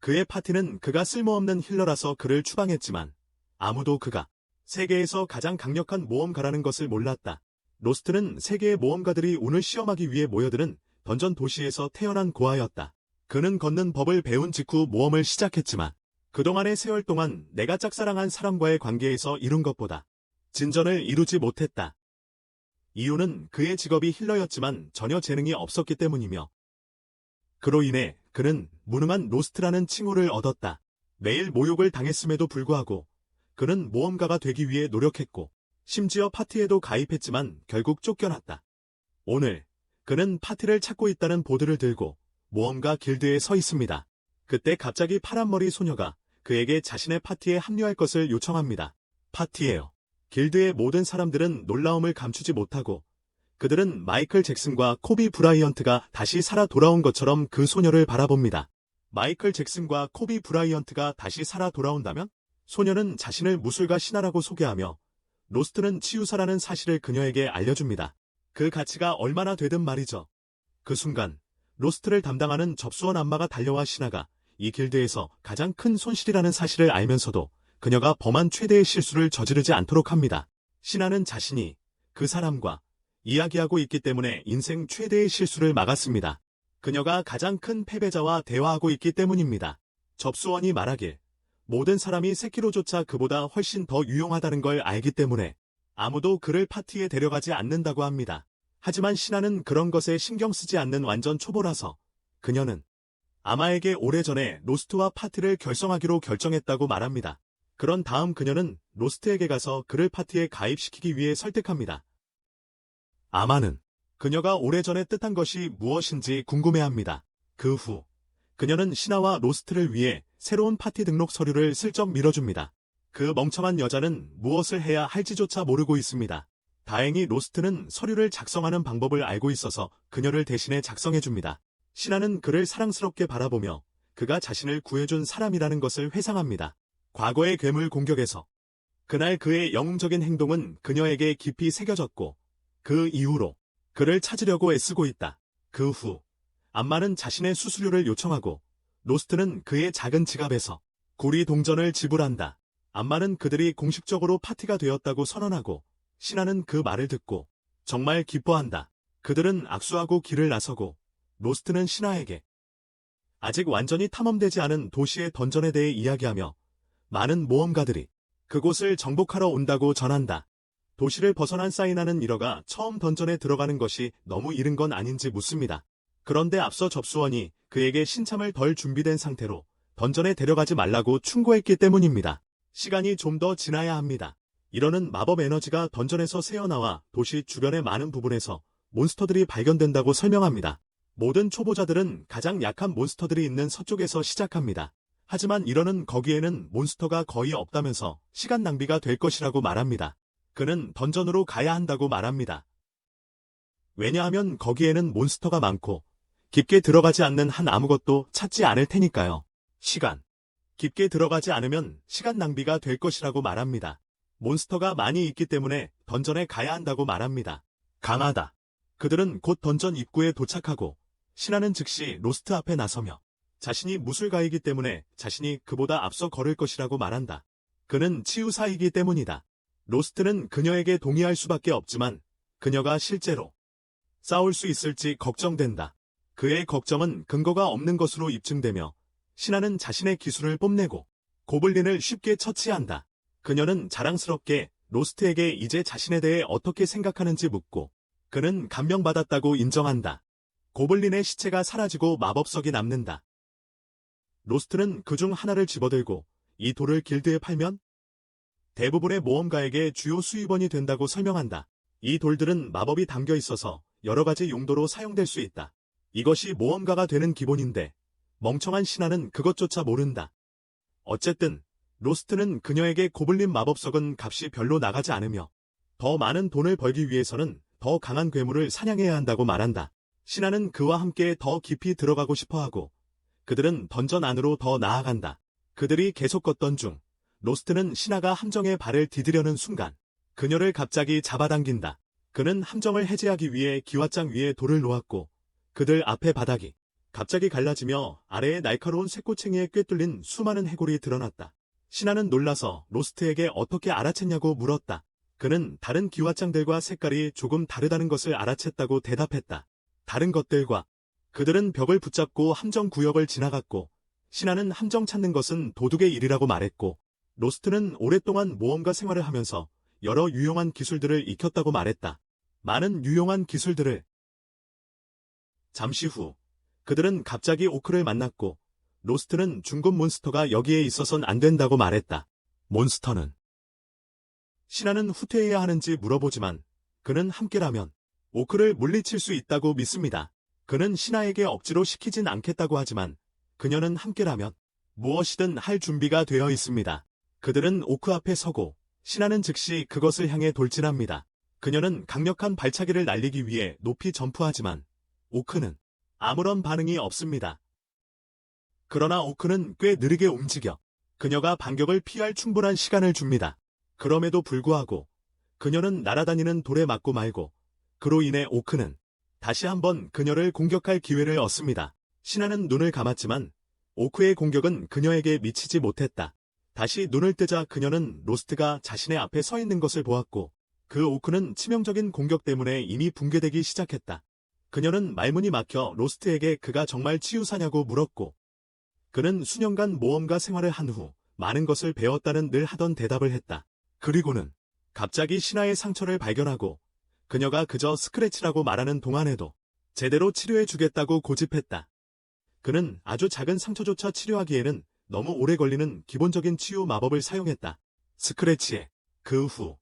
그의 파티는 그가 쓸모없는 힐러라서 그를 추방했지만 아무도 그가 세계에서 가장 강력한 모험가라는 것을 몰랐다. 로스트는 세계의 모험가들이 운을 시험하기 위해 모여드는 던전 도시에서 태어난 고아였다. 그는 걷는 법을 배운 직후 모험을 시작했지만 그동안의 세월 동안 내가 짝사랑한 사람과의 관계에서 이룬 것보다 진전을 이루지 못했다. 이유는 그의 직업이 힐러였지만 전혀 재능이 없었기 때문이며 그로 인해 그는 무능한 로스트라는 칭호를 얻었다. 매일 모욕을 당했음에도 불구하고 그는 모험가가 되기 위해 노력했고 심지어 파티에도 가입했지만 결국 쫓겨났다. 오늘 그는 파티를 찾고 있다는 보드를 들고 모험가 길드에 서 있습니다. 그때 갑자기 파란머리 소녀가 그에게 자신의 파티에 합류할 것을 요청합니다. 파티에요. 길드의 모든 사람들은 놀라움을 감추지 못하고 그들은 마이클 잭슨과 코비 브라이언트가 다시 살아 돌아온 것처럼 그 소녀를 바라봅니다. 마이클 잭슨과 코비 브라이언트가 다시 살아 돌아온다면? 소녀는 자신을 무술가 신하라고 소개하며 로스트는 치유사라는 사실을 그녀에게 알려줍니다. 그 가치가 얼마나 되든 말이죠. 그 순간 로스트를 담당하는 접수원 안마가 달려와 신하가 이 길드에서 가장 큰 손실이라는 사실을 알면서도 그녀가 범한 최대의 실수를 저지르지 않도록 합니다. 신하는 자신이 그 사람과 이야기하고 있기 때문에 인생 최대의 실수를 막았습니다. 그녀가 가장 큰 패배자와 대화하고 있기 때문입니다. 접수원이 말하길 모든 사람이 세키로조차 그보다 훨씬 더 유용하다는 걸 알기 때문에 아무도 그를 파티에 데려가지 않는다고 합니다. 하지만 신하는 그런 것에 신경 쓰지 않는 완전 초보라서 그녀는 아마에게 오래전에 로스트와 파티를 결성하기로 결정했다고 말합니다. 그런 다음 그녀는 로스트에게 가서 그를 파티에 가입시키기 위해 설득합니다. 아마는 그녀가 오래전에 뜻한 것이 무엇인지 궁금해합니다. 그 후 그녀는 신하와 로스트를 위해 새로운 파티 등록 서류를 슬쩍 밀어줍니다. 그 멍청한 여자는 무엇을 해야 할지조차 모르고 있습니다. 다행히 로스트는 서류를 작성하는 방법을 알고 있어서 그녀를 대신해 작성해줍니다. 신하는 그를 사랑스럽게 바라보며 그가 자신을 구해준 사람이라는 것을 회상합니다. 과거의 괴물 공격에서 그날 그의 영웅적인 행동은 그녀에게 깊이 새겨졌고 그 이후로 그를 찾으려고 애쓰고 있다. 그 후 안마는 자신의 수수료를 요청하고 로스트는 그의 작은 지갑에서 구리 동전을 지불한다. 안마는 그들이 공식적으로 파티가 되었다고 선언하고 신하는 그 말을 듣고 정말 기뻐한다. 그들은 악수하고 길을 나서고 로스트는 신하에게 아직 완전히 탐험되지 않은 도시의 던전에 대해 이야기하며 많은 모험가들이 그곳을 정복하러 온다고 전한다. 도시를 벗어난 사이나는 일어가 처음 던전에 들어가는 것이 너무 이른 건 아닌지 묻습니다. 그런데 앞서 접수원이 그에게 신참을 덜 준비된 상태로 던전에 데려가지 말라고 충고했기 때문입니다. 시간이 좀 더 지나야 합니다. 이러는 마법 에너지가 던전에서 새어나와 도시 주변의 많은 부분에서 몬스터들이 발견된다고 설명합니다. 모든 초보자들은 가장 약한 몬스터들이 있는 서쪽에서 시작합니다. 하지만 이러는 거기에는 몬스터가 거의 없다면서 시간 낭비가 될 것이라고 말합니다. 그는 던전으로 가야 한다고 말합니다. 왜냐하면 거기에는 몬스터가 많고 깊게 들어가지 않는 한 아무것도 찾지 않을 테니까요. 깊게 들어가지 않으면 시간 낭비가 될 것이라고 말합니다. 몬스터가 많이 있기 때문에 던전에 가야 한다고 말합니다. 강하다. 그들은 곧 던전 입구에 도착하고 신하는 즉시 로스트 앞에 나서며 자신이 무술가이기 때문에 자신이 그보다 앞서 걸을 것이라고 말한다. 그는 치유사이기 때문이다. 로스트는 그녀에게 동의할 수밖에 없지만 그녀가 실제로 싸울 수 있을지 걱정된다. 그의 걱정은 근거가 없는 것으로 입증되며 신하는 자신의 기술을 뽐내고 고블린을 쉽게 처치한다. 그녀는 자랑스럽게 로스트에게 이제 자신에 대해 어떻게 생각하는지 묻고 그는 감명받았다고 인정한다. 고블린의 시체가 사라지고 마법석이 남는다. 로스트는 그중 하나를 집어들고 이 돌을 길드에 팔면 대부분의 모험가에게 주요 수입원이 된다고 설명한다. 이 돌들은 마법이 담겨 있어서 여러 가지 용도로 사용될 수 있다. 이것이 모험가가 되는 기본인데 멍청한 신하는 그것조차 모른다. 어쨌든 로스트는 그녀에게 고블린 마법석은 값이 별로 나가지 않으며 더 많은 돈을 벌기 위해서는 더 강한 괴물을 사냥해야 한다고 말한다. 신하는 그와 함께 더 깊이 들어가고 싶어하고 그들은 던전 안으로 더 나아간다. 그들이 계속 걷던 중 로스트는 신하가 함정에 발을 디디려는 순간 그녀를 갑자기 잡아당긴다. 그는 함정을 해제하기 위해 기왓장 위에 돌을 놓았고 그들 앞에 바닥이 갑자기 갈라지며 아래에 날카로운 쇠꼬챙이에 꿰뚫린 수많은 해골이 드러났다. 신하는 놀라서 로스트에게 어떻게 알아챘냐고 물었다. 그는 다른 기왓장들과 색깔이 조금 다르다는 것을 알아챘다고 대답했다. 다른 것들과 그들은 벽을 붙잡고 함정 구역을 지나갔고 신하는 함정 찾는 것은 도둑의 일이라고 말했고 로스트는 오랫동안 모험가 생활을 하면서 여러 유용한 기술들을 익혔다고 말했다. 많은 유용한 기술들을. 잠시 후 그들은 갑자기 오크를 만났고 로스트는 중급 몬스터가 여기에 있어선 안 된다고 말했다. 몬스터는 신하는 후퇴해야 하는지 물어보지만 그는 함께라면 오크를 물리칠 수 있다고 믿습니다. 그는 신하에게 억지로 시키진 않겠다고 하지만 그녀는 함께라면 무엇이든 할 준비가 되어 있습니다. 그들은 오크 앞에 서고 신하는 즉시 그것을 향해 돌진합니다. 그녀는 강력한 발차기를 날리기 위해 높이 점프하지만 오크는 아무런 반응이 없습니다. 그러나 오크는 꽤 느리게 움직여 그녀가 반격을 피할 충분한 시간을 줍니다. 그럼에도 불구하고 그녀는 날아다니는 돌에 맞고 말고 그로 인해 오크는 다시 한번 그녀를 공격할 기회를 얻습니다. 신하는 눈을 감았지만 오크의 공격은 그녀에게 미치지 못했다. 다시 눈을 뜨자 그녀는 로스트가 자신의 앞에 서 있는 것을 보았고 그 오크는 치명적인 공격 때문에 이미 붕괴되기 시작했다. 그녀는 말문이 막혀 로스트에게 그가 정말 치유사냐고 물었고 그는 수년간 모험가 생활을 한 후 많은 것을 배웠다는 늘 하던 대답을 했다. 그리고는 갑자기 신하의 상처를 발견하고 그녀가 그저 스크래치라고 말하는 동안에도 제대로 치료해주겠다고 고집했다. 그는 아주 작은 상처조차 치료하기에는 너무 오래 걸리는 기본적인 치유 마법을 사용했다. 스크래치에 그 후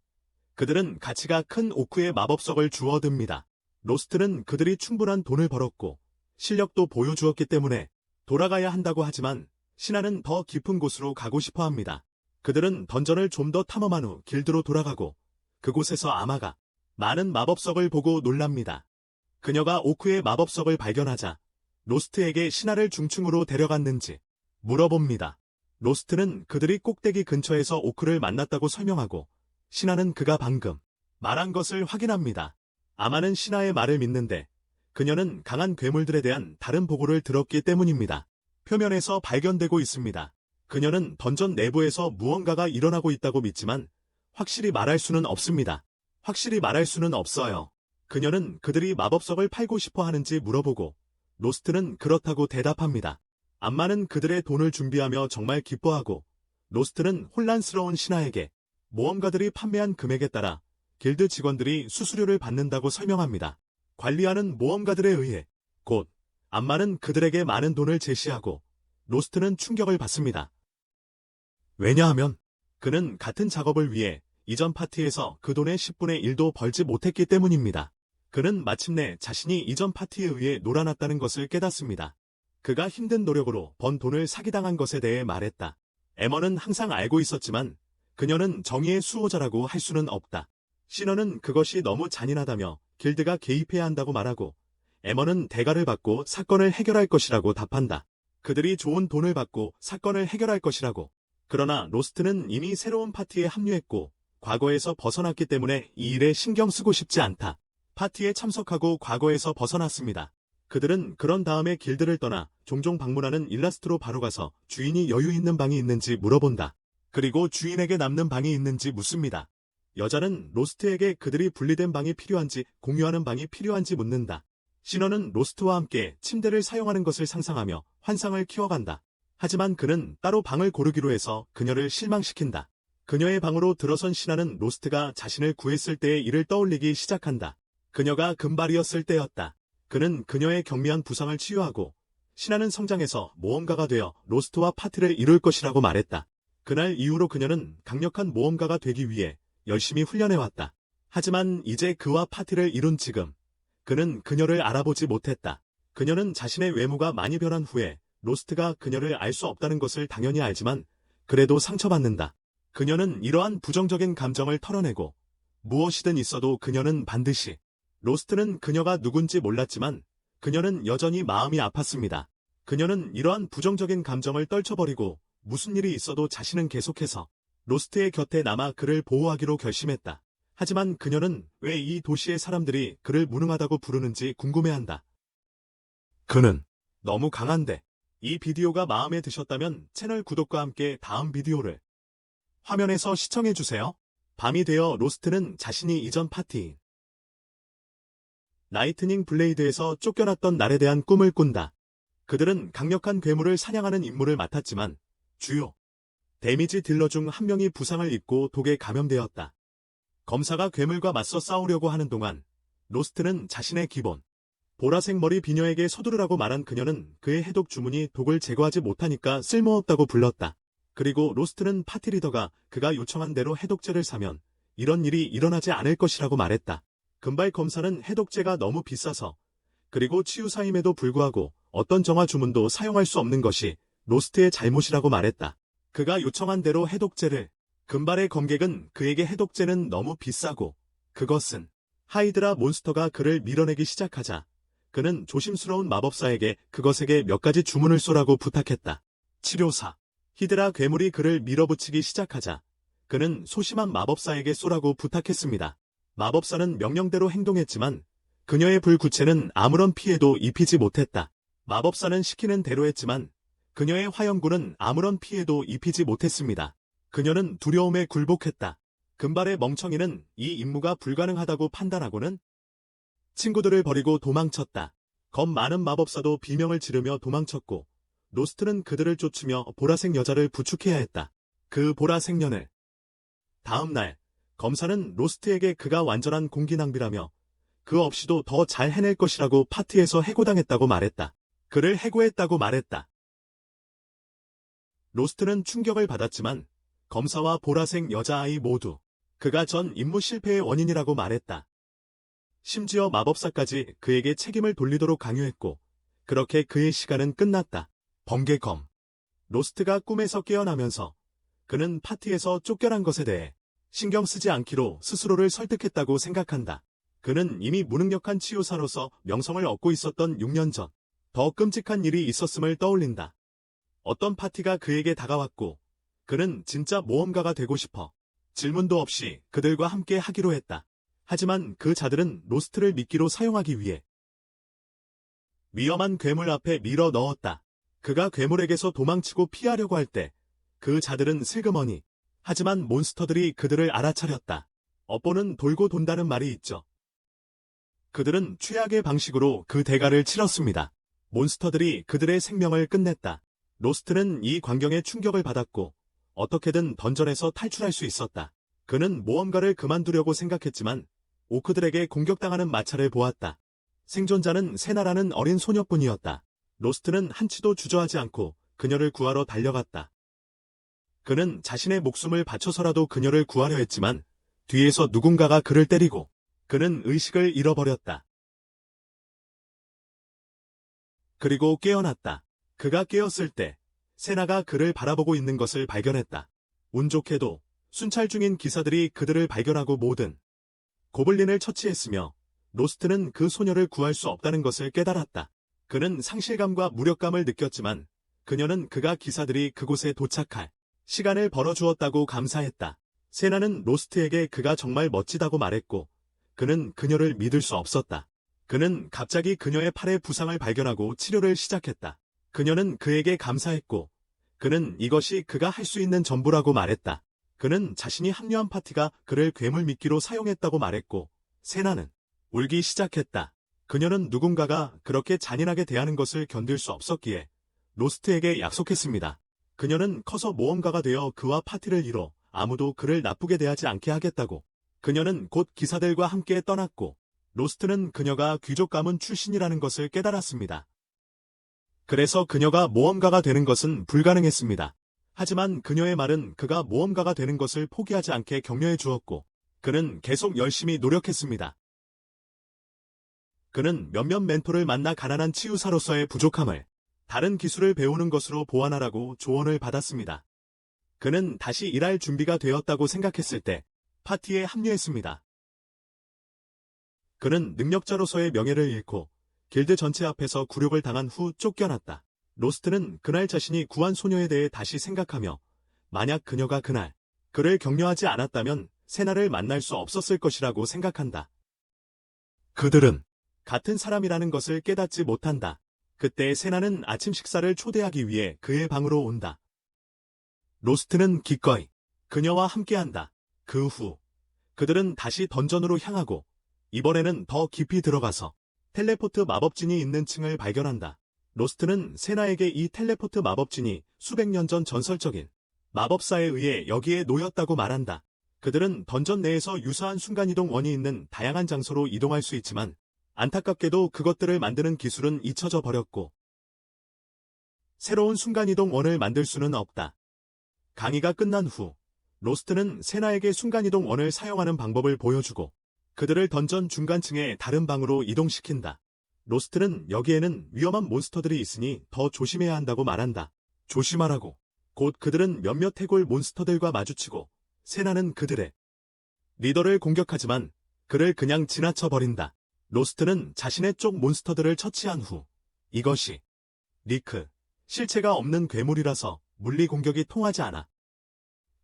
그들은 가치가 큰 오크의 마법석을 주워듭니다. 로스트는 그들이 충분한 돈을 벌었고 실력도 보여주었기 때문에 돌아가야 한다고 하지만 신하는 더 깊은 곳으로 가고 싶어 합니다. 그들은 던전을 좀 더 탐험한 후 길드로 돌아가고 그곳에서 아마가 많은 마법석을 보고 놀랍니다. 그녀가 오크의 마법석을 발견하자 로스트에게 신하를 중층으로 데려갔는지 물어봅니다. 로스트는 그들이 꼭대기 근처에서 오크를 만났다고 설명하고 신하는 그가 방금 말한 것을 확인합니다. 아마는 신하의 말을 믿는데 그녀는 강한 괴물들에 대한 다른 보고를 들었기 때문입니다. 표면에서 발견되고 있습니다. 그녀는 던전 내부에서 무언가가 일어나고 있다고 믿지만 확실히 말할 수는 없습니다. 확실히 말할 수는 없어요. 그녀는 그들이 마법석을 팔고 싶어 하는지 물어보고 로스트는 그렇다고 대답합니다. 암마는 그들의 돈을 준비하며 정말 기뻐하고 로스트는 혼란스러운 신하에게 모험가들이 판매한 금액에 따라 길드 직원들이 수수료를 받는다고 설명합니다. 관리하는 모험가들에 의해 곧 암마는 그들에게 많은 돈을 제시하고 로스트는 충격을 받습니다. 왜냐하면 그는 같은 작업을 위해 이전 파티에서 그 돈의 10분의 1도 벌지 못했기 때문입니다. 그는 마침내 자신이 이전 파티에 의해 놀아났다는 것을 깨닫습니다. 그가 힘든 노력으로 번 돈을 사기당한 것에 대해 말했다. 에머는 항상 알고 있었지만 그녀는 정의의 수호자라고 할 수는 없다. 시너는 그것이 너무 잔인하다며 길드가 개입해야 한다고 말하고 에머는 대가를 받고 사건을 해결할 것이라고 답한다. 그들이 좋은 돈을 받고 사건을 해결할 것이라고. 그러나 로스트는 이미 새로운 파티에 합류했고 과거에서 벗어났기 때문에 이 일에 신경 쓰고 싶지 않다. 파티에 참석하고 과거에서 벗어났습니다. 그들은 그런 다음에 길드를 떠나 종종 방문하는 일라스트로 바로 가서 주인이 여유 있는 방이 있는지 물어본다. 그리고 주인에게 남는 방이 있는지 묻습니다. 여자는 로스트에게 그들이 분리된 방이 필요한지 공유하는 방이 필요한지 묻는다. 시너는 로스트와 함께 침대를 사용하는 것을 상상하며 환상을 키워간다. 하지만 그는 따로 방을 고르기로 해서 그녀를 실망시킨다. 그녀의 방으로 들어선 신하는 로스트가 자신을 구했을 때의 일을 떠올리기 시작한다. 그녀가 금발이었을 때였다. 그는 그녀의 경미한 부상을 치유하고 신하는 성장해서 모험가가 되어 로스트와 파티를 이룰 것이라고 말했다. 그날 이후로 그녀는 강력한 모험가가 되기 위해 열심히 훈련해왔다. 하지만 이제 그와 파티를 이룬 지금 그는 그녀를 알아보지 못했다. 그녀는 자신의 외모가 많이 변한 후에 로스트가 그녀를 알 수 없다는 것을 당연히 알지만 그래도 상처받는다. 그녀는 이러한 부정적인 감정을 털어내고 무엇이든 있어도 그녀는 반드시 로스트는 그녀가 누군지 몰랐지만 그녀는 여전히 마음이 아팠습니다. 그녀는 이러한 부정적인 감정을 떨쳐버리고 무슨 일이 있어도 자신은 계속해서 로스트의 곁에 남아 그를 보호하기로 결심했다. 하지만 그녀는 왜 이 도시의 사람들이 그를 무능하다고 부르는지 궁금해한다. 그는 너무 강한데. 이 비디오가 마음에 드셨다면 채널 구독과 함께 다음 비디오를 화면에서 시청해주세요. 밤이 되어 로스트는 자신이 이전 파티인 라이트닝 블레이드에서 쫓겨났던 날에 대한 꿈을 꾼다. 그들은 강력한 괴물을 사냥하는 임무를 맡았지만 주요 데미지 딜러 중 한 명이 부상을 입고 독에 감염되었다. 검사가 괴물과 맞서 싸우려고 하는 동안 로스트는 자신의 기본 보라색 머리 비녀에게 서두르라고 말한 그녀는 그의 해독 주문이 독을 제거하지 못하니까 쓸모없다고 불렀다. 그리고 로스트는 파티 리더가 그가 요청한 대로 해독제를 사면 이런 일이 일어나지 않을 것이라고 말했다. 금발 검사는 해독제가 너무 비싸서 그리고 치유사임에도 불구하고 어떤 정화 주문도 사용할 수 없는 것이 로스트의 잘못이라고 말했다. 그가 요청한 대로 해독제를 금발의 검객은 그에게 해독제는 너무 비싸고 그것은 하이드라 몬스터가 그를 밀어내기 시작하자 그는 조심스러운 마법사에게 그것에게 몇 가지 주문을 쏘라고 부탁했다. 치료사 히드라 괴물이 그를 밀어붙이기 시작하자 그는 소심한 마법사에게 쏘라고 부탁했습니다. 마법사는 명령대로 행동했지만 그녀의 불구체는 아무런 피해도 입히지 못했다. 마법사는 시키는 대로 했지만 그녀의 화염구는 아무런 피해도 입히지 못했습니다. 그녀는 두려움에 굴복했다. 금발의 멍청이는 이 임무가 불가능하다고 판단하고는 친구들을 버리고 도망쳤다. 겁 많은 마법사도 비명을 지르며 도망쳤고 로스트는 그들을 쫓으며 보라색 여자를 부축해야 했다. 그 보라색 년을 다음 날 검사는 로스트에게 그가 완전한 공기 낭비라며 그 없이도 더 잘 해낼 것이라고 파티에서 해고당했다고 말했다. 그를 해고했다고 말했다. 로스트는 충격을 받았지만 검사와 보라색 여자아이 모두 그가 전 임무 실패의 원인이라고 말했다. 심지어 마법사까지 그에게 책임을 돌리도록 강요했고 그렇게 그의 시간은 끝났다. 번개검 로스트가 꿈에서 깨어나면서 그는 파티에서 쫓겨난 것에 대해 신경 쓰지 않기로 스스로를 설득했다고 생각한다. 그는 이미 무능력한 치유사로서 명성을 얻고 있었던 6년 전 더 끔찍한 일이 있었음을 떠올린다. 어떤 파티가 그에게 다가왔고 그는 진짜 모험가가 되고 싶어 질문도 없이 그들과 함께 하기로 했다. 하지만 그 자들은 로스트를 미끼로 사용하기 위해 위험한 괴물 앞에 밀어 넣었다. 그가 괴물에게서 도망치고 피하려고 할 때 그 자들은 슬그머니 하지만 몬스터들이 그들을 알아차렸다. 업보는 돌고 돈다는 말이 있죠. 그들은 최악의 방식으로 그 대가를 치렀습니다. 몬스터들이 그들의 생명을 끝냈다. 로스트는 이 광경에 충격을 받았고 어떻게든 던전에서 탈출할 수 있었다. 그는 모험가를 그만두려고 생각했지만 오크들에게 공격당하는 마차를 보았다. 생존자는 세나라는 어린 소녀뿐이었다. 로스트는 한치도 주저하지 않고 그녀를 구하러 달려갔다. 그는 자신의 목숨을 바쳐서라도 그녀를 구하려 했지만 뒤에서 누군가가 그를 때리고 그는 의식을 잃어버렸다. 그리고 깨어났다. 그가 깨었을 때 세나가 그를 바라보고 있는 것을 발견했다. 운 좋게도 순찰 중인 기사들이 그들을 발견하고 모든 고블린을 처치했으며 로스트는 그 소녀를 구할 수 없다는 것을 깨달았다. 그는 상실감과 무력감을 느꼈지만 그녀는 그가 기사들이 그곳에 도착할 시간을 벌어주었다고 감사했다. 세나는 로스트에게 그가 정말 멋지다고 말했고 그는 그녀를 믿을 수 없었다. 그는 갑자기 그녀의 팔에 부상을 발견하고 치료를 시작했다. 그녀는 그에게 감사했고 그는 이것이 그가 할 수 있는 전부라고 말했다. 그는 자신이 합류한 파티가 그를 괴물 미끼로 사용했다고 말했고 세나는 울기 시작했다. 그녀는 누군가가 그렇게 잔인하게 대하는 것을 견딜 수 없었기에 로스트에게 약속했습니다. 그녀는 커서 모험가가 되어 그와 파티를 이뤄 아무도 그를 나쁘게 대하지 않게 하겠다고. 그녀는 곧 기사들과 함께 떠났고 로스트는 그녀가 귀족 가문 출신이라는 것을 깨달았습니다. 그래서 그녀가 모험가가 되는 것은 불가능했습니다. 하지만 그녀의 말은 그가 모험가가 되는 것을 포기하지 않게 격려해 주었고 그는 계속 열심히 노력했습니다. 그는 몇몇 멘토를 만나 가난한 치유사로서의 부족함을 다른 기술을 배우는 것으로 보완하라고 조언을 받았습니다. 그는 다시 일할 준비가 되었다고 생각했을 때 파티에 합류했습니다. 그는 능력자로서의 명예를 잃고 길드 전체 앞에서 굴욕을 당한 후 쫓겨났다. 로스트는 그날 자신이 구한 소녀에 대해 다시 생각하며 만약 그녀가 그날 그를 격려하지 않았다면 세나를 만날 수 없었을 것이라고 생각한다. 그들은 같은 사람이라는 것을 깨닫지 못한다. 그때 세나는 아침 식사를 초대하기 위해 그의 방으로 온다. 로스트는 기꺼이 그녀와 함께한다. 그 후 그들은 다시 던전으로 향하고 이번에는 더 깊이 들어가서 텔레포트 마법진이 있는 층을 발견한다. 로스트는 세나에게 이 텔레포트 마법진이 수백 년 전 전설적인 마법사에 의해 여기에 놓였다고 말한다. 그들은 던전 내에서 유사한 순간이동 원이 있는 다양한 장소로 이동할 수 있지만 안타깝게도 그것들을 만드는 기술은 잊혀져 버렸고 새로운 순간이동 원을 만들 수는 없다. 강의가 끝난 후 로스트는 세나에게 순간이동 원을 사용하는 방법을 보여주고 그들을 던전 중간층의 다른 방으로 이동시킨다. 로스트는 여기에는 위험한 몬스터들이 있으니 더 조심해야 한다고 말한다. 조심하라고. 곧 그들은 몇몇 해골 몬스터들과 마주치고 세나는 그들의 리더를 공격하지만 그를 그냥 지나쳐버린다. 로스트는 자신의 쪽 몬스터들을 처치한 후 이것이 리크, 실체가 없는 괴물이라서 물리 공격이 통하지 않아.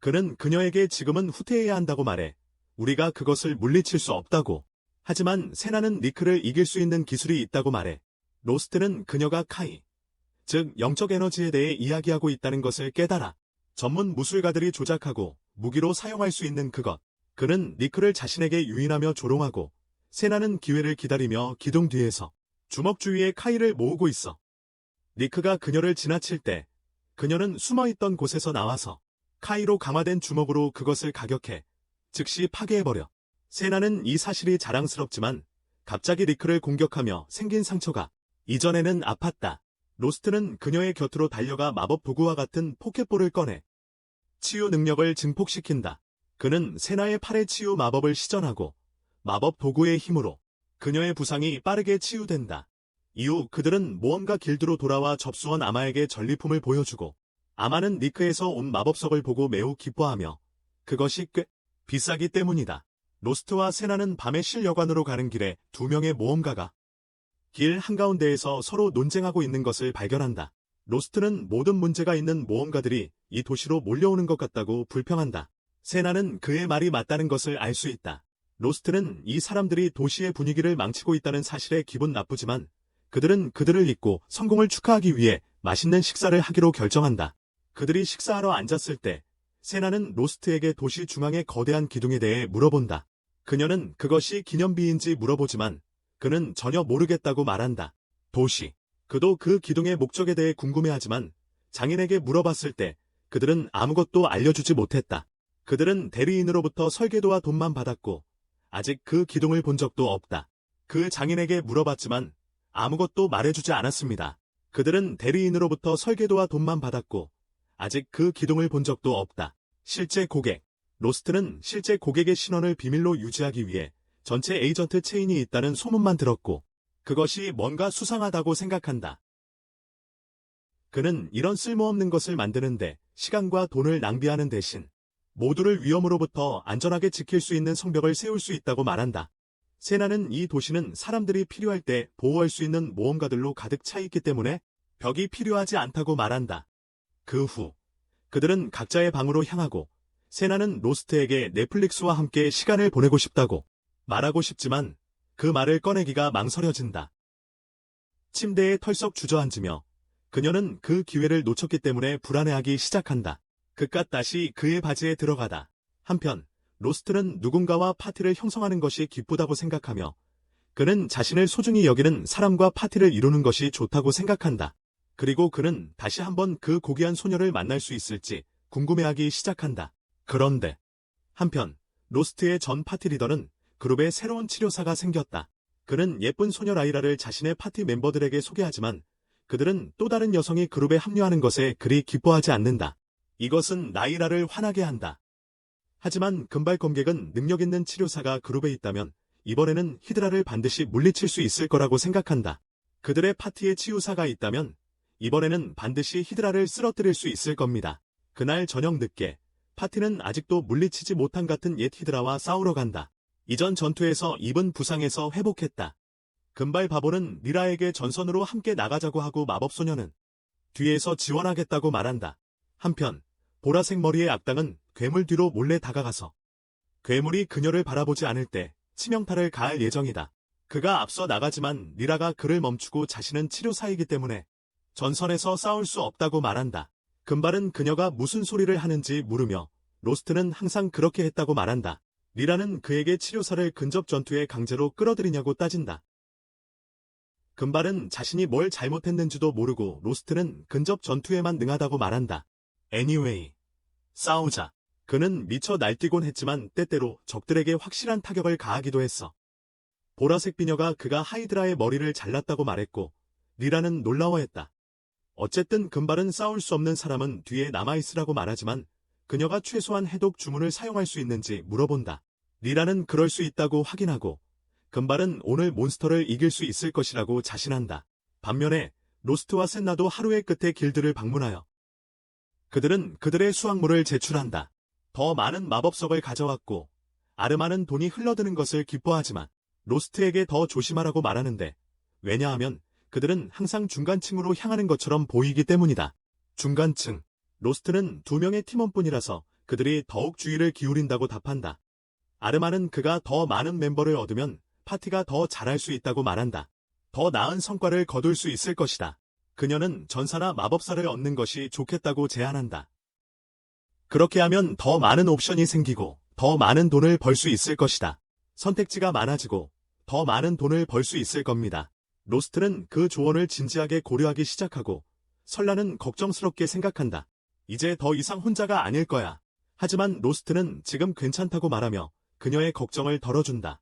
그는 그녀에게 지금은 후퇴해야 한다고 말해 우리가 그것을 물리칠 수 없다고. 하지만 세나는 리크를 이길 수 있는 기술이 있다고 말해. 로스트는 그녀가 카이, 즉 영적 에너지에 대해 이야기하고 있다는 것을 깨달아. 전문 무술가들이 조작하고 무기로 사용할 수 있는 그것. 그는 리크를 자신에게 유인하며 조롱하고 세나는 기회를 기다리며 기둥 뒤에서 주먹 주위에 카이를 모으고 있어. 리크가 그녀를 지나칠 때 그녀는 숨어있던 곳에서 나와서 카이로 강화된 주먹으로 그것을 가격해 즉시 파괴해버려. 세나는 이 사실이 자랑스럽지만 갑자기 리크를 공격하며 생긴 상처가 이전에는 아팠다. 로스트는 그녀의 곁으로 달려가 마법 도구와 같은 포켓볼을 꺼내 치유 능력을 증폭시킨다. 그는 세나의 팔에 치유 마법을 시전하고 마법 도구의 힘으로 그녀의 부상이 빠르게 치유된다. 이후 그들은 모험가 길드로 돌아와 접수원 아마에게 전리품을 보여주고 아마는 리크에서 온 마법석을 보고 매우 기뻐하며 그것이 꽤 비싸기 때문이다. 로스트와 세나는 밤에 실여관으로 가는 길에 두 명의 모험가가 길 한가운데에서 서로 논쟁하고 있는 것을 발견한다. 로스트는 모든 문제가 있는 모험가들이 이 도시로 몰려오는 것 같다고 불평한다. 세나는 그의 말이 맞다는 것을 알 수 있다. 로스트는 이 사람들이 도시의 분위기를 망치고 있다는 사실에 기분 나쁘지만 그들은 그들을 잊고 성공을 축하하기 위해 맛있는 식사를 하기로 결정한다. 그들이 식사하러 앉았을 때 세나는 로스트에게 도시 중앙의 거대한 기둥에 대해 물어본다. 그녀는 그것이 기념비인지 물어보지만 그는 전혀 모르겠다고 말한다. 도시. 그도 그 기둥의 목적에 대해 궁금해하지만 장인에게 물어봤을 때 그들은 아무것도 알려주지 못했다. 그들은 대리인으로부터 설계도와 돈만 받았고 아직 그 기둥을 본 적도 없다. 그 장인에게 물어봤지만 아무것도 말해주지 않았습니다. 그들은 대리인으로부터 설계도와 돈만 받았고 아직 그 기둥을 본 적도 없다. 실제 고객. 로스트는 실제 고객의 신원을 비밀로 유지하기 위해 전체 에이전트 체인이 있다는 소문만 들었고 그것이 뭔가 수상하다고 생각한다. 그는 이런 쓸모없는 것을 만드는데 시간과 돈을 낭비하는 대신 모두를 위험으로부터 안전하게 지킬 수 있는 성벽을 세울 수 있다고 말한다. 세나는 이 도시는 사람들이 필요할 때 보호할 수 있는 모험가들로 가득 차 있기 때문에 벽이 필요하지 않다고 말한다. 그 후 그들은 각자의 방으로 향하고 세나는 로스트에게 넷플릭스와 함께 시간을 보내고 싶다고 말하고 싶지만 그 말을 꺼내기가 망설여진다. 침대에 털썩 주저앉으며 그녀는 그 기회를 놓쳤기 때문에 불안해하기 시작한다. 그깟 다시 그의 바지에 들어가다. 한편 로스트는 누군가와 파티를 형성하는 것이 기쁘다고 생각하며 그는 자신을 소중히 여기는 사람과 파티를 이루는 것이 좋다고 생각한다. 그리고 그는 다시 한번 그 고귀한 소녀를 만날 수 있을지 궁금해하기 시작한다. 그런데 한편 로스트의 전 파티 리더는 그룹에 새로운 치료사가 생겼다. 그는 예쁜 소녀 라이라를 자신의 파티 멤버들에게 소개하지만 그들은 또 다른 여성이 그룹에 합류하는 것에 그리 기뻐하지 않는다. 이것은 라이라를 화나게 한다. 하지만 금발 검객은 능력 있는 치료사가 그룹에 있다면 이번에는 히드라를 반드시 물리칠 수 있을 거라고 생각한다. 그들의 파티에 치유사가 있다면 이번에는 반드시 히드라를 쓰러뜨릴 수 있을 겁니다. 그날 저녁 늦게 파티는 아직도 물리치지 못한 같은 옛 히드라와 싸우러 간다. 이전 전투에서 입은 부상에서 회복했다. 금발 바보는 리라에게 전선으로 함께 나가자고 하고 마법소녀는 뒤에서 지원하겠다고 말한다. 한편 보라색 머리의 악당은 괴물 뒤로 몰래 다가가서 괴물이 그녀를 바라보지 않을 때 치명타를 가할 예정이다. 그가 앞서 나가지만 리라가 그를 멈추고 자신은 치료사이기 때문에 전선에서 싸울 수 없다고 말한다. 금발은 그녀가 무슨 소리를 하는지 물으며 로스트는 항상 그렇게 했다고 말한다. 리라는 그에게 치료사를 근접 전투에 강제로 끌어들이냐고 따진다. 금발은 자신이 뭘 잘못했는지도 모르고 로스트는 근접 전투에만 능하다고 말한다. Anyway, 싸우자. 그는 미쳐 날뛰곤 했지만 때때로 적들에게 확실한 타격을 가하기도 했어. 보라색 비녀가 그가 하이드라의 머리를 잘랐다고 말했고 리라는 놀라워했다. 어쨌든 금발은 싸울 수 없는 사람은 뒤에 남아있으라고 말하지만 그녀가 최소한 해독 주문을 사용할 수 있는지 물어본다. 리라는 그럴 수 있다고 확인하고 금발은 오늘 몬스터를 이길 수 있을 것이라고 자신한다. 반면에 로스트와 셋나도 하루의 끝에 길드를 방문하여 그들은 그들의 수확물을 제출한다. 더 많은 마법석을 가져왔고 아르마는 돈이 흘러드는 것을 기뻐하지만 로스트에게 더 조심하라고 말하는데 왜냐하면 그들은 항상 중간층으로 향하는 것처럼 보이기 때문이다. 중간층. 로스트는 2명의 팀원뿐이라서 그들이 더욱 주의를 기울인다고 답한다. 아르마는 그가 더 많은 멤버를 얻으면 파티가 더 잘할 수 있다고 말한다. 더 나은 성과를 거둘 수 있을 것이다. 그녀는 전사나 마법사를 얻는 것이 좋겠다고 제안한다. 그렇게 하면 더 많은 옵션이 생기고 더 많은 돈을 벌 수 있을 것이다. 선택지가 많아지고 더 많은 돈을 벌 수 있을 겁니다. 로스트는 그 조언을 진지하게 고려하기 시작하고 설라는 걱정스럽게 생각한다. 이제 더 이상 혼자가 아닐 거야. 하지만 로스트는 지금 괜찮다고 말하며 그녀의 걱정을 덜어준다.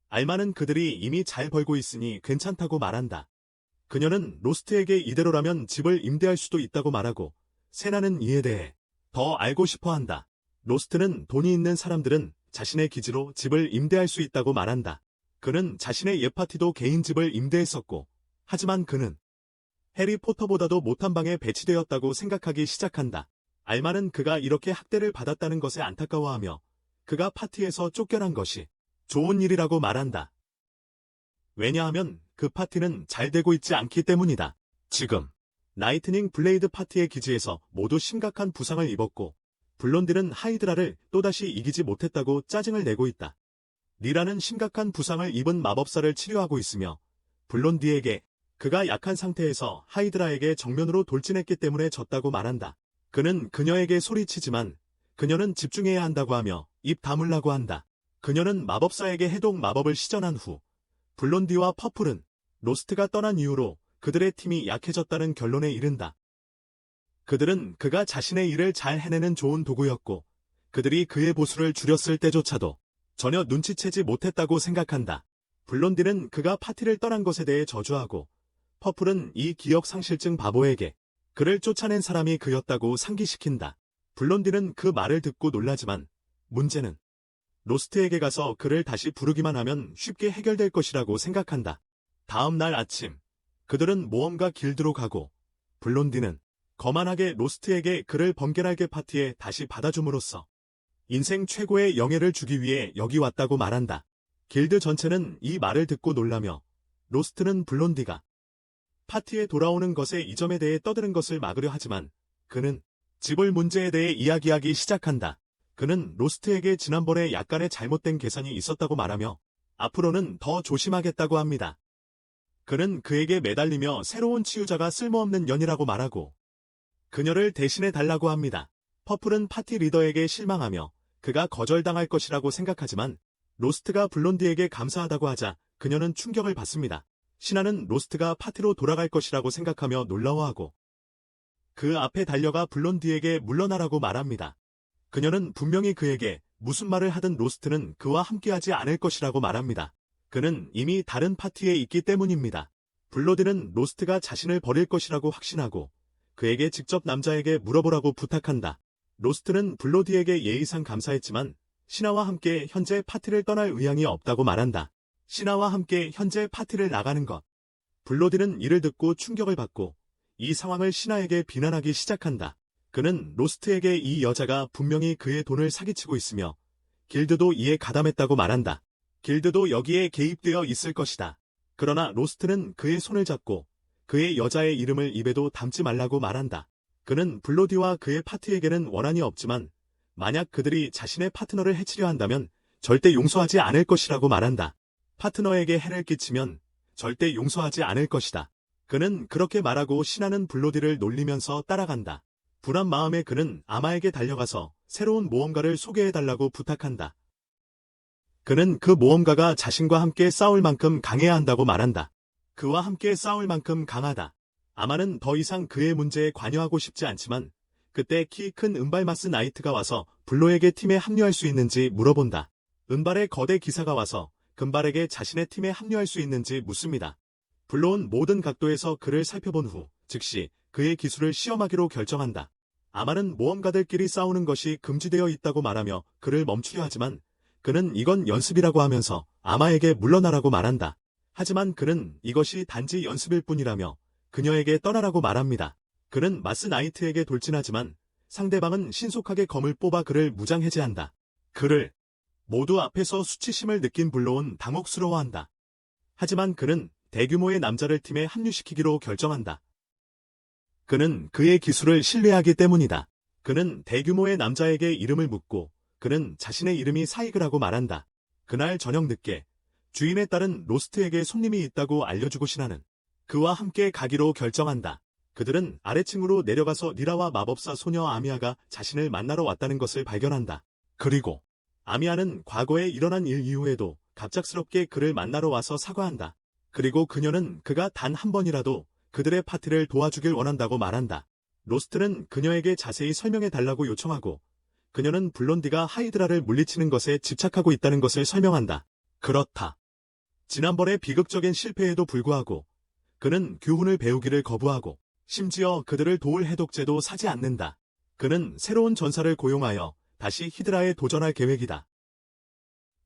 알마는 그들이 이미 잘 벌고 있으니 괜찮다고 말한다. 그녀는 로스트에게 이대로라면 집을 임대할 수도 있다고 말하고 세나는 이에 대해 더 알고 싶어 한다. 로스트는 돈이 있는 사람들은 자신의 기지로 집을 임대할 수 있다고 말한다. 그는 자신의 옛 파티도 개인 집을 임대했었고 하지만 그는 해리포터보다도 못한 방에 배치되었다고 생각하기 시작한다. 알마는 그가 이렇게 학대를 받았다는 것에 안타까워하며 그가 파티에서 쫓겨난 것이 좋은 일이라고 말한다. 왜냐하면 그 파티는 잘 되고 있지 않기 때문이다. 지금 라이트닝 블레이드 파티의 기지에서 모두 심각한 부상을 입었고 블론디는 하이드라를 또다시 이기지 못했다고 짜증을 내고 있다. 리라는 심각한 부상을 입은 마법사를 치료하고 있으며 블론디에게 그가 약한 상태에서 하이드라에게 정면으로 돌진했기 때문에 졌다고 말한다. 그는 그녀에게 소리치지만 그녀는 집중해야 한다고 하며 입 다물라고 한다. 그녀는 마법사에게 해독 마법을 시전한 후 블론디와 퍼플은 로스트가 떠난 이후로 그들의 팀이 약해졌다는 결론에 이른다. 그들은 그가 자신의 일을 잘 해내는 좋은 도구였고 그들이 그의 보수를 줄였을 때조차도 전혀 눈치채지 못했다고 생각한다. 블론디는 그가 파티를 떠난 것에 대해 저주하고 퍼플은 이 기억상실증 바보에게 그를 쫓아낸 사람이 그였다고 상기시킨다. 블론디는 그 말을 듣고 놀라지만 문제는 로스트에게 가서 그를 다시 부르기만 하면 쉽게 해결될 것이라고 생각한다. 다음 날 아침 그들은 모험가 길드로 가고 블론디는 거만하게 로스트에게 그를 번개날개 파티에 다시 받아줌으로써 인생 최고의 영예를 주기 위해 여기 왔다고 말한다. 길드 전체는 이 말을 듣고 놀라며 로스트는 블론디가 파티에 돌아오는 것에 이 점에 대해 떠드는 것을 막으려 하지만 그는 지불 문제에 대해 이야기하기 시작한다. 그는 로스트에게 지난번에 약간의 잘못된 계산이 있었다고 말하며 앞으로는 더 조심하겠다고 합니다. 그는 그에게 매달리며 새로운 치유자가 쓸모없는 년이라고 말하고 그녀를 대신해 달라고 합니다. 퍼플은 파티 리더에게 실망하며 그가 거절당할 것이라고 생각하지만 로스트가 블론디에게 감사하다고 하자 그녀는 충격을 받습니다. 신하는 로스트가 파티로 돌아갈 것이라고 생각하며 놀라워하고 그 앞에 달려가 블론디에게 물러나라고 말합니다. 그녀는 분명히 그에게 무슨 말을 하든 로스트는 그와 함께하지 않을 것이라고 말합니다. 그는 이미 다른 파티에 있기 때문입니다. 블론디는 로스트가 자신을 버릴 것이라고 확신하고 그에게 직접 남자에게 물어보라고 부탁한다. 로스트는 블론디에게 예의상 감사했지만 신하와 함께 현재 파티를 떠날 의향이 없다고 말한다. 신하와 함께 현재 파티를 나가는 것. 블론디는 이를 듣고 충격을 받고 이 상황을 신하에게 비난하기 시작한다. 그는 로스트에게 이 여자가 분명히 그의 돈을 사기치고 있으며 길드도 이에 가담했다고 말한다. 길드도 여기에 개입되어 있을 것이다. 그러나 로스트는 그의 손을 잡고 그의 여자의 이름을 입에도 담지 말라고 말한다. 그는 블론디와 그의 파티에게는 원한이 없지만 만약 그들이 자신의 파트너를 해치려 한다면 절대 용서하지 않을 것이라고 말한다. 파트너에게 해를 끼치면 절대 용서하지 않을 것이다. 그는 그렇게 말하고 신하는 블로디를 놀리면서 따라간다. 불안 마음에 그는 아마에게 달려가서 새로운 모험가를 소개해달라고 부탁한다. 그는 그 모험가가 자신과 함께 싸울 만큼 강해야 한다고 말한다. 그와 함께 싸울 만큼 강하다. 아마는 더 이상 그의 문제에 관여하고 싶지 않지만 그때 키 큰 은발마스 나이트가 와서 블로에게 팀에 합류할 수 있는지 물어본다. 은발의 거대 기사가 와서 금발에게 자신의 팀에 합류할 수 있는지 묻습니다. 블로는 모든 각도에서 그를 살펴본 후 즉시 그의 기술을 시험하기로 결정한다. 아마는 모험가들끼리 싸우는 것이 금지되어 있다고 말하며 그를 멈추려 하지만 그는 이건 연습이라고 하면서 아마에게 물러나라고 말한다. 하지만 그는 이것이 단지 연습일 뿐이라며 그녀에게 떠나라고 말합니다. 그는 마스 나이트에게 돌진하지만 상대방은 신속하게 검을 뽑아 그를 무장해제한다. 그를 모두 앞에서 수치심을 느낀 블로는 당혹스러워한다. 하지만 그는 대규모의 남자를 팀에 합류시키기로 결정한다. 그는 그의 기술을 신뢰하기 때문이다. 그는 대규모의 남자에게 이름을 묻고 그는 자신의 이름이 사이그라고 말한다. 그날 저녁 늦게 주인의 딸은 로스트에게 손님이 있다고 알려주고 신하는 그와 함께 가기로 결정한다. 그들은 아래층으로 내려가서 리라와 마법사 소녀 아미아가 자신을 만나러 왔다는 것을 발견한다. 그리고 아미아는 과거에 일어난 일 이후에도 갑작스럽게 그를 만나러 와서 사과한다. 그리고 그녀는 그가 단 한 번이라도 그들의 파티를 도와주길 원한다고 말한다. 로스트는 그녀에게 자세히 설명해달라고 요청하고 그녀는 블론디가 하이드라를 물리치는 것에 집착하고 있다는 것을 설명한다. 그렇다. 지난번의 비극적인 실패에도 불구하고 그는 교훈을 배우기를 거부하고 심지어 그들을 도울 해독제도 사지 않는다. 그는 새로운 전사를 고용하여 다시 히드라에 도전할 계획이다.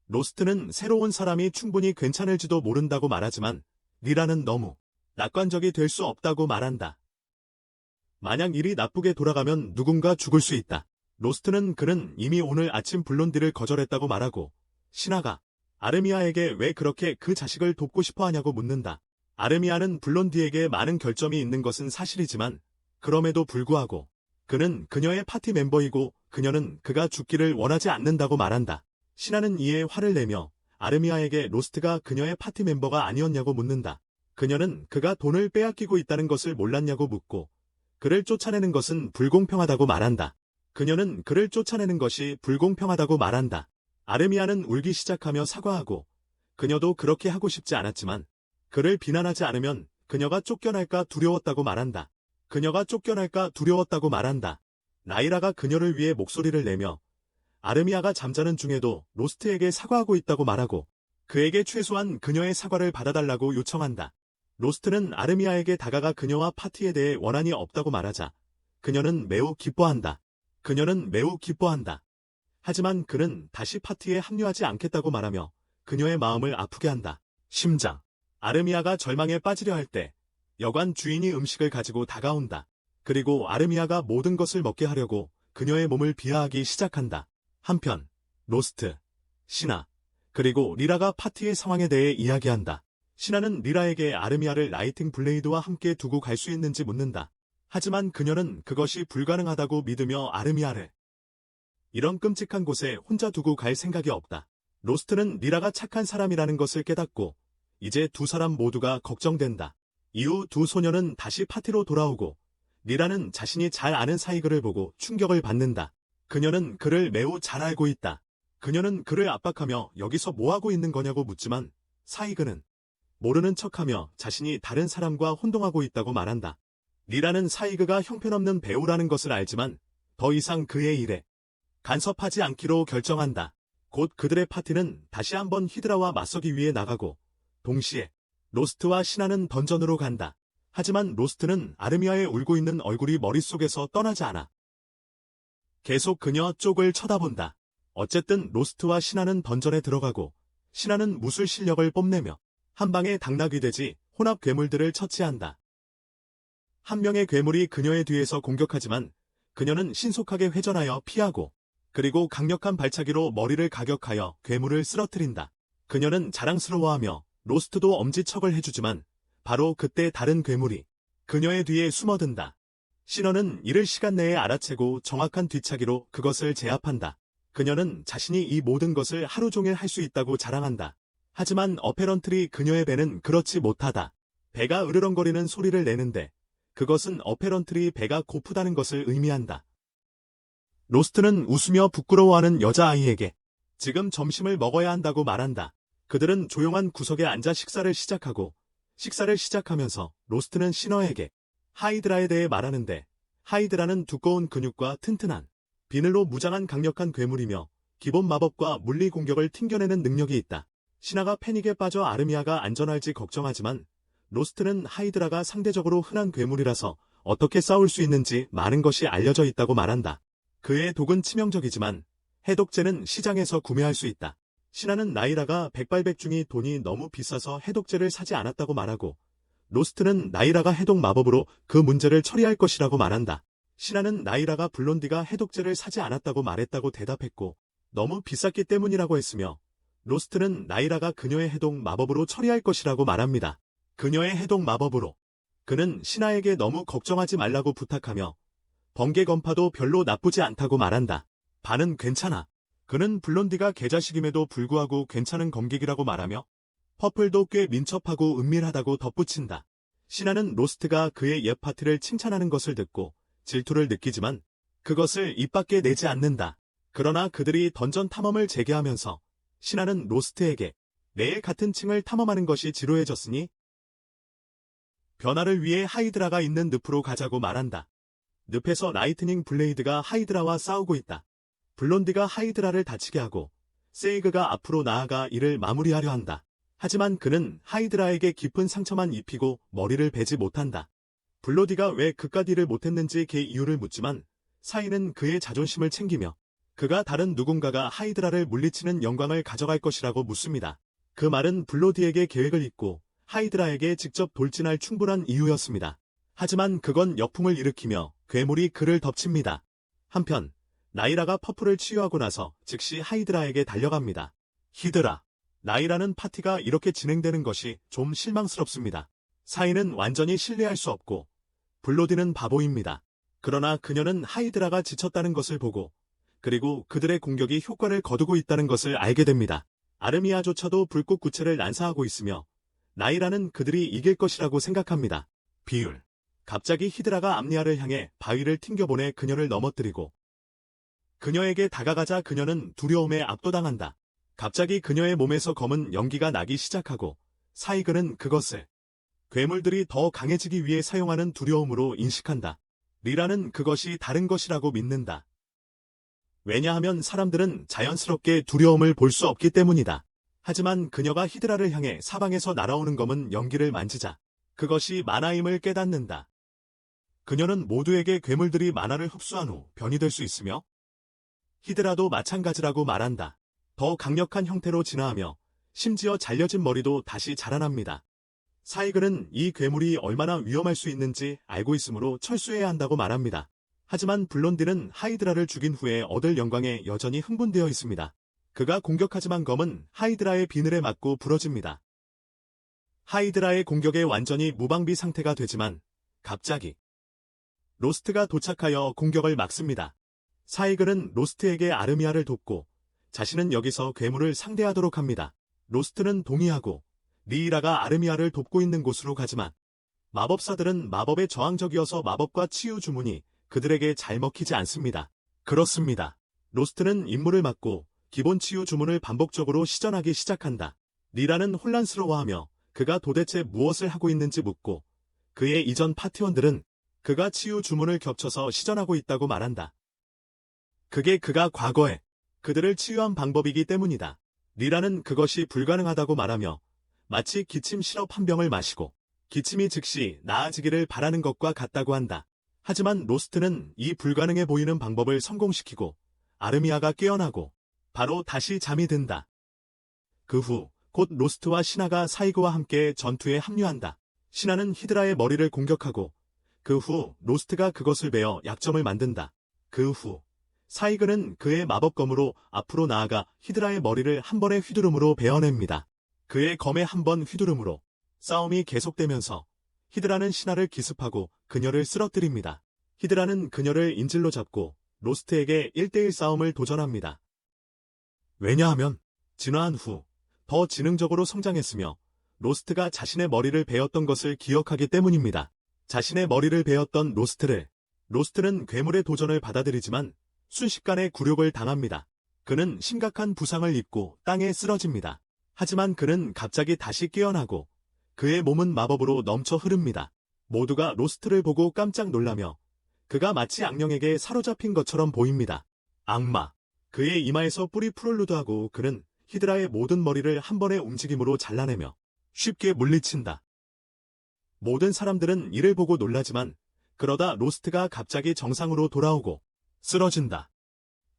로스트는 새로운 사람이 충분히 괜찮을지도 모른다고 말하지만 리라는 너무 낙관적이 될 수 없다고 말한다. 만약 일이 나쁘게 돌아가면 누군가 죽을 수 있다. 로스트는 그는 이미 오늘 아침 블론디를 거절했다고 말하고 신하가 아르미아에게 왜 그렇게 그 자식을 돕고 싶어 하냐고 묻는다. 아르미아는 블론디에게 많은 결점이 있는 것은 사실이지만 그럼에도 불구하고 그는 그녀의 파티 멤버이고 그녀는 그가 죽기를 원하지 않는다고 말한다. 신하는 이에 화를 내며 아르미아에게 로스트가 그녀의 파티 멤버가 아니었냐고 묻는다. 그녀는 그가 돈을 빼앗기고 있다는 것을 몰랐냐고 묻고 그를 쫓아내는 것은 불공평하다고 말한다. 그녀는 그를 쫓아내는 것이 불공평하다고 말한다. 아르미아는 울기 시작하며 사과하고 그녀도 그렇게 하고 싶지 않았지만 그를 비난하지 않으면 그녀가 쫓겨날까 두려웠다고 말한다. 그녀가 쫓겨날까 두려웠다고 말한다. 나이라가 그녀를 위해 목소리를 내며 아르미아가 잠자는 중에도 로스트에게 사과하고 있다고 말하고 그에게 최소한 그녀의 사과를 받아달라고 요청한다. 로스트는 아르미아에게 다가가 그녀와 파티에 대해 원한이 없다고 말하자 그녀는 매우 기뻐한다. 그녀는 매우 기뻐한다. 하지만 그는 다시 파티에 합류하지 않겠다고 말하며 그녀의 마음을 아프게 한다. 심장. 아르미아가 절망에 빠지려 할 때 여관 주인이 음식을 가지고 다가온다. 그리고 아르미아가 모든 것을 먹게 하려고 그녀의 몸을 비하하기 시작한다. 한편 로스트, 신하, 그리고 리라가 파티의 상황에 대해 이야기한다. 신하는 리라에게 아르미아를 라이팅 블레이드와 함께 두고 갈 수 있는지 묻는다. 하지만 그녀는 그것이 불가능하다고 믿으며 아르미아를 이런 끔찍한 곳에 혼자 두고 갈 생각이 없다. 로스트는 리라가 착한 사람이라는 것을 깨닫고 이제 두 사람 모두가 걱정된다. 이후 두 소녀는 다시 파티로 돌아오고 리라는 자신이 잘 아는 사이그를 보고 충격을 받는다. 그녀는 그를 매우 잘 알고 있다. 그녀는 그를 압박하며 여기서 뭐하고 있는 거냐고 묻지만 사이그는 모르는 척하며 자신이 다른 사람과 혼동하고 있다고 말한다. 리라는 사이그가 형편없는 배우라는 것을 알지만 더 이상 그의 일에 간섭하지 않기로 결정한다. 곧 그들의 파티는 다시 한번 히드라와 맞서기 위해 나가고 동시에 로스트와 신하는 던전으로 간다. 하지만 로스트는 아르미아의 울고 있는 얼굴이 머릿속에서 떠나지 않아. 계속 그녀 쪽을 쳐다본다. 어쨌든 로스트와 신하는 던전에 들어가고 신하는 무술 실력을 뽐내며 한 방에 당나귀 돼지 혼합 괴물들을 처치한다. 한 명의 괴물이 그녀의 뒤에서 공격하지만 그녀는 신속하게 회전하여 피하고 그리고 강력한 발차기로 머리를 가격하여 괴물을 쓰러뜨린다. 그녀는 자랑스러워하며 로스트도 엄지척을 해주지만 바로 그때 다른 괴물이 그녀의 뒤에 숨어든다. 신하는 이를 시간 내에 알아채고 정확한 뒤차기로 그것을 제압한다. 그녀는 자신이 이 모든 것을 하루 종일 할 수 있다고 자랑한다. 하지만 어페런틀이 그녀의 배는 그렇지 못하다. 배가 으르렁거리는 소리를 내는데 그것은 어페런틀이 배가 고프다는 것을 의미한다. 로스트는 웃으며 부끄러워하는 여자아이에게 지금 점심을 먹어야 한다고 말한다. 그들은 조용한 구석에 앉아 식사를 시작하면서 로스트는 시너에게 하이드라에 대해 말하는데 하이드라는 두꺼운 근육과 튼튼한 비늘로 무장한 강력한 괴물이며 기본 마법과 물리 공격을 튕겨내는 능력이 있다. 시나가 패닉에 빠져 아르미아가 안전할지 걱정하지만 로스트는 하이드라가 상대적으로 흔한 괴물이라서 어떻게 싸울 수 있는지 많은 것이 알려져 있다고 말한다. 그의 독은 치명적이지만 해독제는 시장에서 구매할 수 있다. 시나는 나이라가 백발백중이 돈이 너무 비싸서 해독제를 사지 않았다고 말하고 로스트는 나이라가 해독 마법으로 그 문제를 처리할 것이라고 말한다. 시나는 나이라가 블론디가 해독제를 사지 않았다고 말했다고 대답했고 너무 비쌌기 때문이라고 했으며 로스트는 나이라가 그녀의 해독 마법으로 처리할 것이라고 말합니다. 그녀의 해독 마법으로 그는 시나에게 너무 걱정하지 말라고 부탁하며 번개 건파도 별로 나쁘지 않다고 말한다. 반은 괜찮아. 그는 블론디가 개자식임에도 불구하고 괜찮은 검객이라고 말하며 퍼플도 꽤 민첩하고 은밀하다고 덧붙인다. 시나는 로스트가 그의 옛 파트를 칭찬하는 것을 듣고 질투를 느끼지만 그것을 입 밖에 내지 않는다. 그러나 그들이 던전 탐험을 재개하면서 시나는 로스트에게 매일 같은 층을 탐험하는 것이 지루해졌으니 변화를 위해 하이드라가 있는 늪으로 가자고 말한다. 늪에서 라이트닝 블레이드가 하이드라와 싸우고 있다. 블론디가 하이드라를 다치게 하고 세이그가 앞으로 나아가 이를 마무리하려 한다. 하지만 그는 하이드라에게 깊은 상처만 입히고 머리를 베지 못한다. 블로디가 왜 그깟 일을 못했는지 그 이유를 묻지만 사이는 그의 자존심을 챙기며 그가 다른 누군가가 하이드라를 물리치는 영광을 가져갈 것이라고 묻습니다. 그 말은 블로디에게 계획을 잇고 하이드라에게 직접 돌진할 충분한 이유였습니다. 하지만 그건 역풍을 일으키며 괴물이 그를 덮칩니다. 한편 나이라가 퍼플을 치유하고 나서 즉시 하이드라에게 달려갑니다. 히드라. 나이라는 파티가 이렇게 진행되는 것이 좀 실망스럽습니다. 사이는 완전히 신뢰할 수 없고 블로디는 바보입니다. 그러나 그녀는 하이드라가 지쳤다는 것을 보고 그리고 그들의 공격이 효과를 거두고 있다는 것을 알게 됩니다. 아르미아조차도 불꽃 구체를 난사하고 있으며 나이라는 그들이 이길 것이라고 생각합니다. 비율. 갑자기 히드라가 암리아를 향해 바위를 튕겨보내 그녀를 넘어뜨리고 그녀에게 다가가자 그녀는 두려움에 압도당한다. 갑자기 그녀의 몸에서 검은 연기가 나기 시작하고 사이글은 그것을 괴물들이 더 강해지기 위해 사용하는 두려움으로 인식한다. 리라는 그것이 다른 것이라고 믿는다. 왜냐하면 사람들은 자연스럽게 두려움을 볼 수 없기 때문이다. 하지만 그녀가 히드라를 향해 사방에서 날아오는 검은 연기를 만지자 그것이 만화임을 깨닫는다. 그녀는 모두에게 괴물들이 만화를 흡수한 후 변이 될 수 있으며 히드라도 마찬가지라고 말한다. 더 강력한 형태로 진화하며 심지어 잘려진 머리도 다시 자라납니다. 사이글은 이 괴물이 얼마나 위험할 수 있는지 알고 있으므로 철수해야 한다고 말합니다. 하지만 블론디는 하이드라를 죽인 후에 얻을 영광에 여전히 흥분되어 있습니다. 그가 공격하지만 검은 하이드라의 비늘에 맞고 부러집니다. 하이드라의 공격에 완전히 무방비 상태가 되지만 갑자기 로스트가 도착하여 공격을 막습니다. 사이글은 로스트에게 아르미아를 돕고 자신은 여기서 괴물을 상대하도록 합니다. 로스트는 동의하고 리이라가 아르미아를 돕고 있는 곳으로 가지만 마법사들은 마법에 저항적이어서 마법과 치유 주문이 그들에게 잘 먹히지 않습니다. 그렇습니다. 로스트는 임무를 맡고 기본 치유 주문을 반복적으로 시전하기 시작한다. 리라는 혼란스러워하며 그가 도대체 무엇을 하고 있는지 묻고 그의 이전 파티원들은 그가 치유 주문을 겹쳐서 시전하고 있다고 말한다. 그게 그가 과거에 그들을 치유한 방법이기 때문이다. 리라는 그것이 불가능하다고 말하며 마치 기침 시럽 한 병을 마시고 기침이 즉시 나아지기를 바라는 것과 같다고 한다. 하지만 로스트는 이 불가능해 보이는 방법을 성공시키고 아르미아가 깨어나고 바로 다시 잠이 든다. 그 후 곧 로스트와 시나가 사이그와 함께 전투에 합류한다. 시나는 히드라의 머리를 공격하고 그 후 로스트가 그것을 베어 약점을 만든다. 그 후 사이그는 그의 마법검으로 앞으로 나아가 히드라의 머리를 한 번의 휘두름으로 베어냅니다. 그의 검의 한 번 휘두름으로 싸움이 계속되면서 히드라는 시나를 기습하고 그녀를 쓰러뜨립니다. 히드라는 그녀를 인질로 잡고 로스트에게 1대1 싸움을 도전합니다. 왜냐하면 진화한 후 더 지능적으로 성장했으며 로스트가 자신의 머리를 베었던 것을 기억하기 때문입니다. 자신의 머리를 베었던 로스트는 괴물의 도전을 받아들이지만 순식간에 굴욕을 당합니다. 그는 심각한 부상을 입고 땅에 쓰러집니다. 하지만 그는 갑자기 다시 깨어나고 그의 몸은 마법으로 넘쳐 흐릅니다. 모두가 로스트를 보고 깜짝 놀라며 그가 마치 악령에게 사로잡힌 것처럼 보입니다. 악마. 그의 이마에서 뿔이 프롤루드하고 그는 히드라의 모든 머리를 한 번의 움직임으로 잘라내며 쉽게 물리친다. 모든 사람들은 이를 보고 놀라지만 그러다 로스트가 갑자기 정상으로 돌아오고 쓰러진다.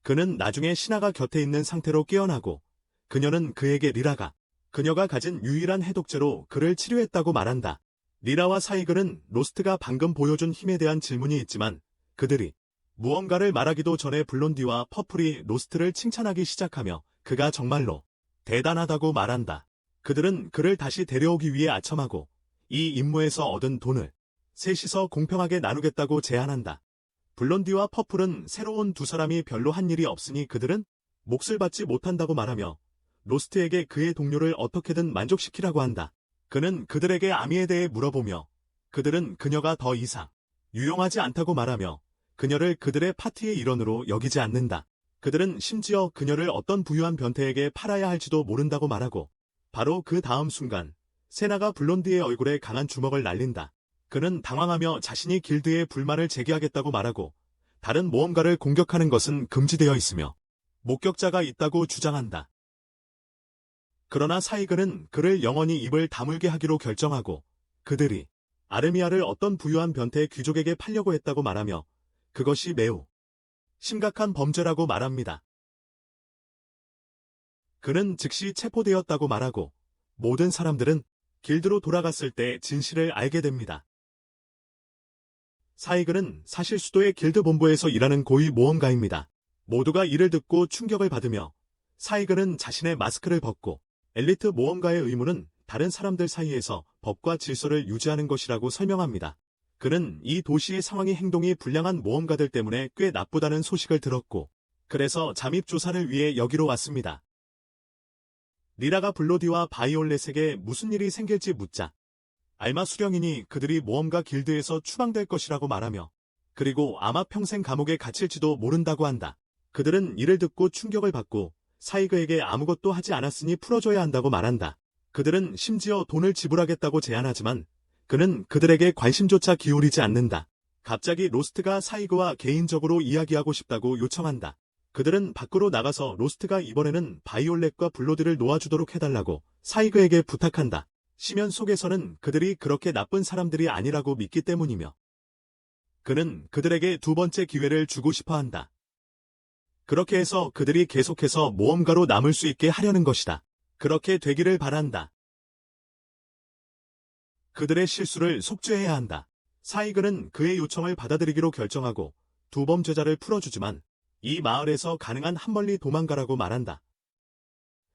그는 나중에 신하가 곁에 있는 상태로 깨어나고 그녀는 그에게 리라가 그녀가 가진 유일한 해독제로 그를 치료했다고 말한다. 리라와 사이글은 로스트가 방금 보여준 힘에 대한 질문이 있지만 그들이 무언가를 말하기도 전에 블론디와 퍼플이 로스트를 칭찬하기 시작하며 그가 정말로 대단하다고 말한다. 그들은 그를 다시 데려오기 위해 아첨하고 이 임무에서 얻은 돈을 셋이서 공평하게 나누겠다고 제안한다. 블론디와 퍼플은 새로운 두 사람이 별로 한 일이 없으니 그들은 몫을 받지 못한다고 말하며 로스트에게 그의 동료를 어떻게든 만족시키라고 한다. 그는 그들에게 아미에 대해 물어보며 그들은 그녀가 더 이상 유용하지 않다고 말하며 그녀를 그들의 파티의 일원으로 여기지 않는다. 그들은 심지어 그녀를 어떤 부유한 변태에게 팔아야 할지도 모른다고 말하고 바로 그 다음 순간 세나가 블론디의 얼굴에 강한 주먹을 날린다. 그는 당황하며 자신이 길드에 불만을 제기하겠다고 말하고 다른 모험가를 공격하는 것은 금지되어 있으며 목격자가 있다고 주장한다. 그러나 사이글은 그를 영원히 입을 다물게 하기로 결정하고 그들이 아르미아를 어떤 부유한 변태 귀족에게 팔려고 했다고 말하며 그것이 매우 심각한 범죄라고 말합니다. 그는 즉시 체포되었다고 말하고 모든 사람들은 길드로 돌아갔을 때 진실을 알게 됩니다. 사이글은 사실 수도의 길드 본부에서 일하는 고위 모험가입니다. 모두가 이를 듣고 충격을 받으며 사이글은 자신의 마스크를 벗고 엘리트 모험가의 의무는 다른 사람들 사이에서 법과 질서를 유지하는 것이라고 설명합니다. 그는 이 도시의 상황이 행동이 불량한 모험가들 때문에 꽤 나쁘다는 소식을 들었고 그래서 잠입 조사를 위해 여기로 왔습니다. 리라가 블로디와 바이올렛에게 무슨 일이 생길지 묻자 알마 수령이니 그들이 모험가 길드에서 추방될 것이라고 말하며 그리고 아마 평생 감옥에 갇힐지도 모른다고 한다. 그들은 이를 듣고 충격을 받고 사이그에게 아무것도 하지 않았으니 풀어줘야 한다고 말한다. 그들은 심지어 돈을 지불하겠다고 제안하지만 그는 그들에게 관심조차 기울이지 않는다. 갑자기 로스트가 사이그와 개인적으로 이야기하고 싶다고 요청한다. 그들은 밖으로 나가서 로스트가 이번에는 바이올렛과 블로디를 놓아주도록 해달라고 사이그에게 부탁한다. 시면 속에서는 그들이 그렇게 나쁜 사람들이 아니라고 믿기 때문이며 그는 그들에게 두 번째 기회를 주고 싶어 한다. 그렇게 해서 그들이 계속해서 모험가로 남을 수 있게 하려는 것이다. 그렇게 되기를 바란다. 그들의 실수를 속죄해야 한다. 사이글은 그의 요청을 받아들이기로 결정하고 두 범죄자를 풀어주지만 이 마을에서 가능한 한 멀리 도망가라고 말한다.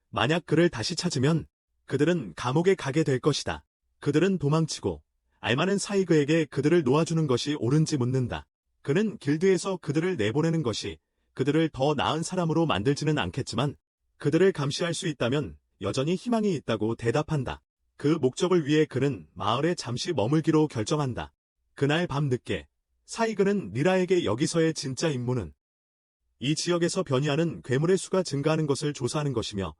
만약 그를 다시 찾으면 그들은 감옥에 가게 될 것이다. 그들은 도망치고 알마는 사이그에게 그들을 놓아주는 것이 옳은지 묻는다. 그는 길드에서 그들을 내보내는 것이 그들을 더 나은 사람으로 만들지는 않겠지만 그들을 감시할 수 있다면 여전히 희망이 있다고 대답한다. 그 목적을 위해 그는 마을에 잠시 머물기로 결정한다. 그날 밤 늦게 사이그는 리라에게 여기서의 진짜 임무는 이 지역에서 변이하는 괴물의 수가 증가하는 것을 조사하는 것이며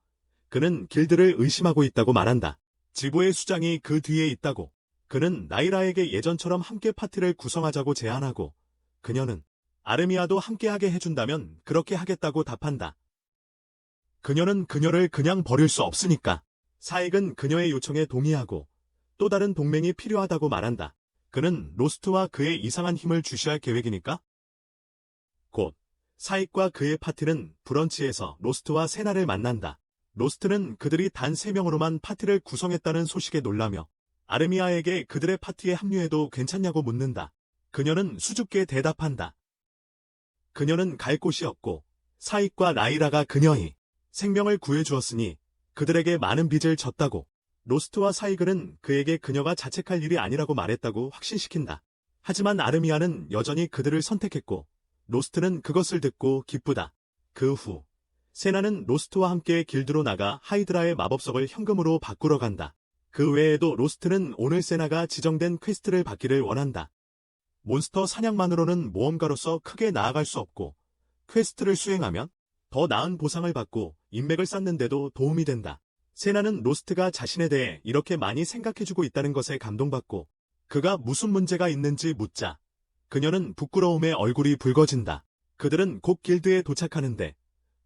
그는 길드를 의심하고 있다고 말한다. 지부의 수장이 그 뒤에 있다고. 그는 나이라에게 예전처럼 함께 파티를 구성하자고 제안하고 그녀는 아르미아도 함께하게 해준다면 그렇게 하겠다고 답한다. 그녀는 그녀를 그냥 버릴 수 없으니까. 사익은 그녀의 요청에 동의하고 또 다른 동맹이 필요하다고 말한다. 그는 로스트와 그의 이상한 힘을 주시할 계획이니까? 곧 사익과 그의 파티는 브런치에서 로스트와 세나를 만난다. 로스트는 그들이 단 3명으로만 파티를 구성했다는 소식에 놀라며 아르미아에게 그들의 파티에 합류해도 괜찮냐고 묻는다. 그녀는 수줍게 대답한다. 그녀는 갈 곳이 없고 사익과 나이라가 그녀의 생명을 구해주었으니 그들에게 많은 빚을 졌다고. 로스트와 사이글은 그에게 그녀가 자책할 일이 아니라고 말했다고 확신시킨다. 하지만 아르미아는 여전히 그들을 선택했고 로스트는 그것을 듣고 기쁘다. 그 후 세나는 로스트와 함께 길드로 나가 하이드라의 마법석을 현금으로 바꾸러 간다. 그 외에도 로스트는 오늘 세나가 지정된 퀘스트를 받기를 원한다. 몬스터 사냥만으로는 모험가로서 크게 나아갈 수 없고 퀘스트를 수행하면 더 나은 보상을 받고 인맥을 쌓는데도 도움이 된다. 세나는 로스트가 자신에 대해 이렇게 많이 생각해주고 있다는 것에 감동받고 그가 무슨 문제가 있는지 묻자 그녀는 부끄러움에 얼굴이 붉어진다. 그들은 곧 길드에 도착하는데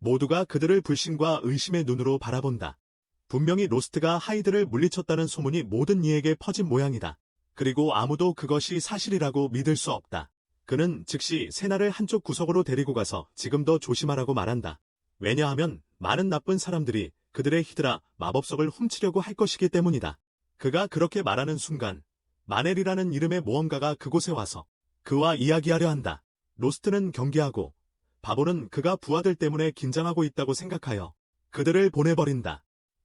모두가 그들을 불신과 의심의 눈으로 바라본다. 분명히 로스트가 하이드를 물리쳤다는 소문이 모든 이에게 퍼진 모양이다. 그리고 아무도 그것이 사실이라고 믿을 수 없다. 그는 즉시 세나를 한쪽 구석으로 데리고 가서 지금 더 조심하라고 말한다. 왜냐하면 많은 나쁜 사람들이 그들의 히드라 마법석을 훔치려고 할 것이기 때문이다. 그가 그렇게 말하는 순간 마넬이라는 이름의 모험가가 그곳에 와서 그와 이야기하려 한다. 로스트는 경계하고 바보는 그가 부하들 때문에 긴장하고 있다고 생각하여 그들을 보내버린다.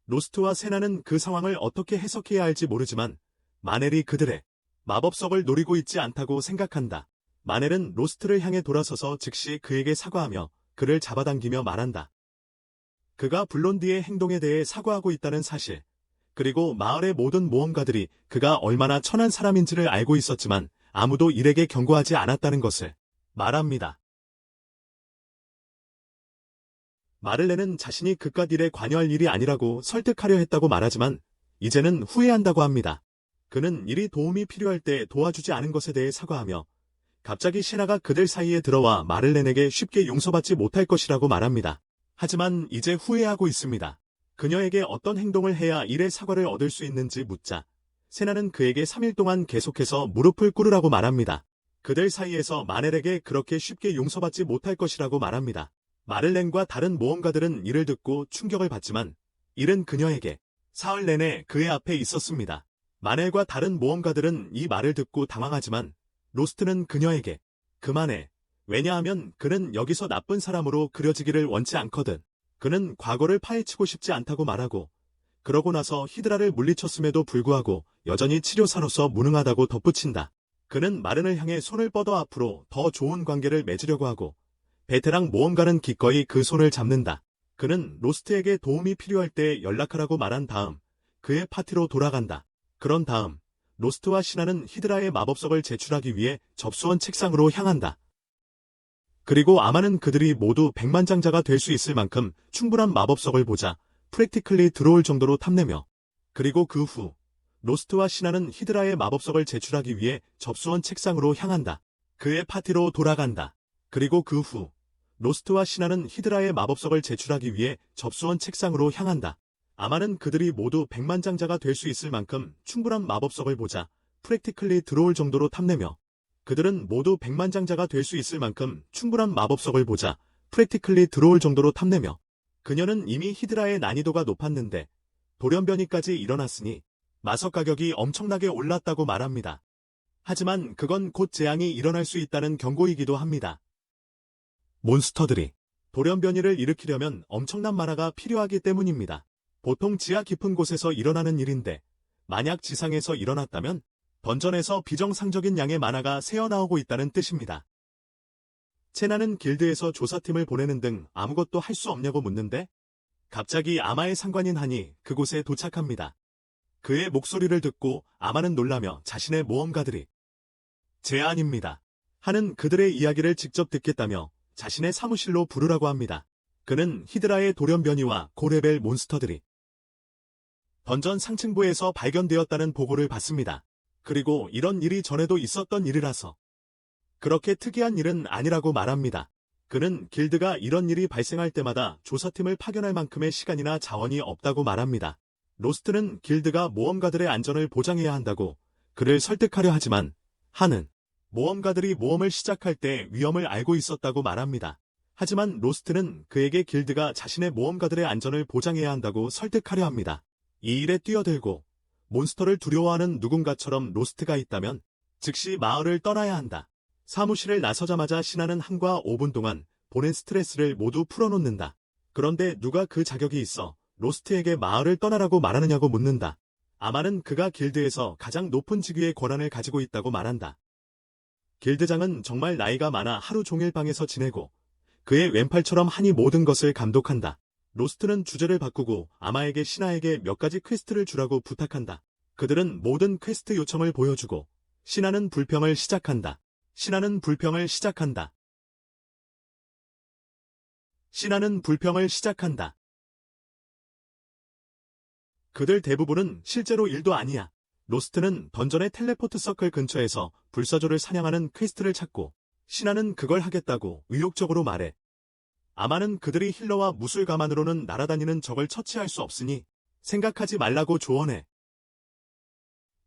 로스트와 세나는 그 상황을 어떻게 해석해야 할지 모르지만 마넬이 그들의 마법석을 노리고 있지 않다고 생각한다. 마넬은 로스트를 향해 돌아서서 즉시 그에게 사과하며 그를 잡아당기며 말한다. 그가 블론디의 행동에 대해 사과하고 있다는 사실, 그리고 마을의 모든 모험가들이 그가 얼마나 천한 사람인지를 알고 있었지만 아무도 일에게 경고하지 않았다는 것을 말합니다. 마를렌은 자신이 그깟 일에 관여할 일이 아니라고 설득하려 했다고 말하지만 이제는 후회한다고 합니다. 그는 일이 도움이 필요할 때 도와주지 않은 것에 대해 사과하며 갑자기 시나가 그들 사이에 들어와 마를렌에게 쉽게 용서받지 못할 것이라고 말합니다. 하지만 이제 후회하고 있습니다. 그녀에게 어떤 행동을 해야 일의 사과를 얻을 수 있는지 묻자 세나는 그에게 3일 동안 계속해서 무릎을 꿇으라고 말합니다. 그들 사이에서 마넬에게 그렇게 쉽게 용서받지 못할 것이라고 말합니다. 마를렌과 다른 모험가들은 이를 듣고 충격을 받지만 일은 그녀에게 사흘 내내 그의 앞에 있었습니다. 마넬과 다른 모험가들은 이 말을 듣고 당황하지만 로스트는 그녀에게 그만해. 왜냐하면 그는 여기서 나쁜 사람으로 그려지기를 원치 않거든. 그는 과거를 파헤치고 싶지 않다고 말하고 그러고 나서 히드라를 물리쳤음에도 불구하고 여전히 치료사로서 무능하다고 덧붙인다. 그는 마른을 향해 손을 뻗어 앞으로 더 좋은 관계를 맺으려고 하고 베테랑 모험가는 기꺼이 그 손을 잡는다. 그는 로스트에게 도움이 필요할 때 연락하라고 말한 다음 그의 파티로 돌아간다. 그런 다음 로스트와 시나는 히드라의 마법석을 제출하기 위해 접수원 책상으로 향한다. 그리고 아마는 그들이 모두 백만장자가 될 수 있을 만큼 충분한 마법석을 보자 프랙티클리 들어올 정도로 탐내며 그리고 그 후 로스트와 시나는 히드라의 마법석을 제출하기 위해 접수원 책상으로 향한다. 그의 파티로 돌아간다. 그리고 그 후 로스트와 시나는 히드라의 마법석을 제출하기 위해 접수원 책상으로 향한다. 아마는 그들이 모두 백만장자가 될 수 있을 만큼 충분한 마법석을 보자 프랙티클리 들어올 정도로 탐내며 그들은 모두 백만장자가 될 수 있을 만큼 충분한 마법석을 보자 프랙티클리 들어올 정도로 탐내며 그녀는 이미 히드라의 난이도가 높았는데 돌연변이까지 일어났으니 마석 가격이 엄청나게 올랐다고 말합니다. 하지만 그건 곧 재앙이 일어날 수 있다는 경고이기도 합니다. 몬스터들이 돌연변이를 일으키려면 엄청난 만화가 필요하기 때문입니다. 보통 지하 깊은 곳에서 일어나는 일인데 만약 지상에서 일어났다면 던전에서 비정상적인 양의 만화가 새어나오고 있다는 뜻입니다. 체나는 길드에서 조사팀을 보내는 등 아무것도 할 수 없냐고 묻는데 갑자기 아마의 상관인 한이 그곳에 도착합니다. 그의 목소리를 듣고 아마는 놀라며 자신의 모험가들이 제안입니다. 한은 그들의 이야기를 직접 듣겠다며 자신의 사무실로 부르라고 합니다. 그는 히드라의 돌연변이와 고레벨 몬스터들이 던전 상층부에서 발견되었다는 보고를 받습니다. 그리고 이런 일이 전에도 있었던 일이라서 그렇게 특이한 일은 아니라고 말합니다. 그는 길드가 이런 일이 발생할 때마다 조사팀을 파견할 만큼의 시간이나 자원이 없다고 말합니다. 로스트는 길드가 모험가들의 안전을 보장해야 한다고 그를 설득하려 하지만 한은 모험가들이 모험을 시작할 때 위험을 알고 있었다고 말합니다. 하지만 로스트는 그에게 길드가 자신의 모험가들의 안전을 보장해야 한다고 설득하려 합니다. 이 일에 뛰어들고 몬스터를 두려워하는 누군가처럼 로스트가 있다면 즉시 마을을 떠나야 한다. 사무실을 나서자마자 시나는 한과 5분 동안 보낸 스트레스를 모두 풀어놓는다. 그런데 누가 그 자격이 있어 로스트에게 마을을 떠나라고 말하느냐고 묻는다. 아마는 그가 길드에서 가장 높은 직위의 권한을 가지고 있다고 말한다. 길드장은 정말 나이가 많아 하루 종일 방에서 지내고 그의 왼팔처럼 하니 모든 것을 감독한다. 로스트는 주제를 바꾸고 아마에게 신하에게 몇 가지 퀘스트를 주라고 부탁한다. 그들은 모든 퀘스트 요청을 보여주고 신하는 불평을 시작한다. 신하는 불평을 시작한다. 신하는 불평을 시작한다. 그들 대부분은 실제로 일도 아니야. 로스트는 던전의 텔레포트 서클 근처에서 불사조를 사냥하는 퀘스트를 찾고 신하는 그걸 하겠다고 의욕적으로 말해. 아마는 그들이 힐러와 무술 가만으로는 날아다니는 적을 처치할 수 없으니 생각하지 말라고 조언해.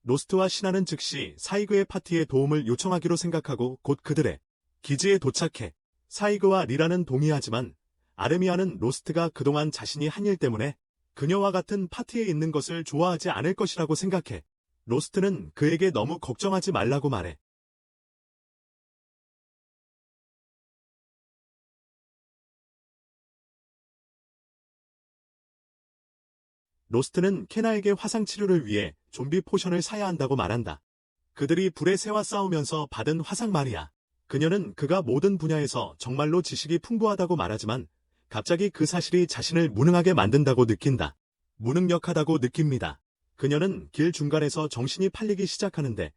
로스트와 신하는 즉시 사이그의 파티에 도움을 요청하기로 생각하고 곧 그들의 기지에 도착해. 사이그와 리라는 동의하지만 아르미아는 로스트가 그동안 자신이 한 일 때문에 그녀와 같은 파티에 있는 것을 좋아하지 않을 것이라고 생각해. 로스트는 그에게 너무 걱정하지 말라고 말해. 로스트는 케나에게 화상 치료를 위해 좀비 포션을 사야 한다고 말한다. 그들이 불의 새와 싸우면서 받은 화상 말이야. 그녀는 그가 모든 분야에서 정말로 지식이 풍부하다고 말하지만 갑자기 그 사실이 자신을 무능하게 만든다고 느낀다. 무능력하다고 느낍니다. 그녀는 길 중간에서 정신이 팔리기 시작하는데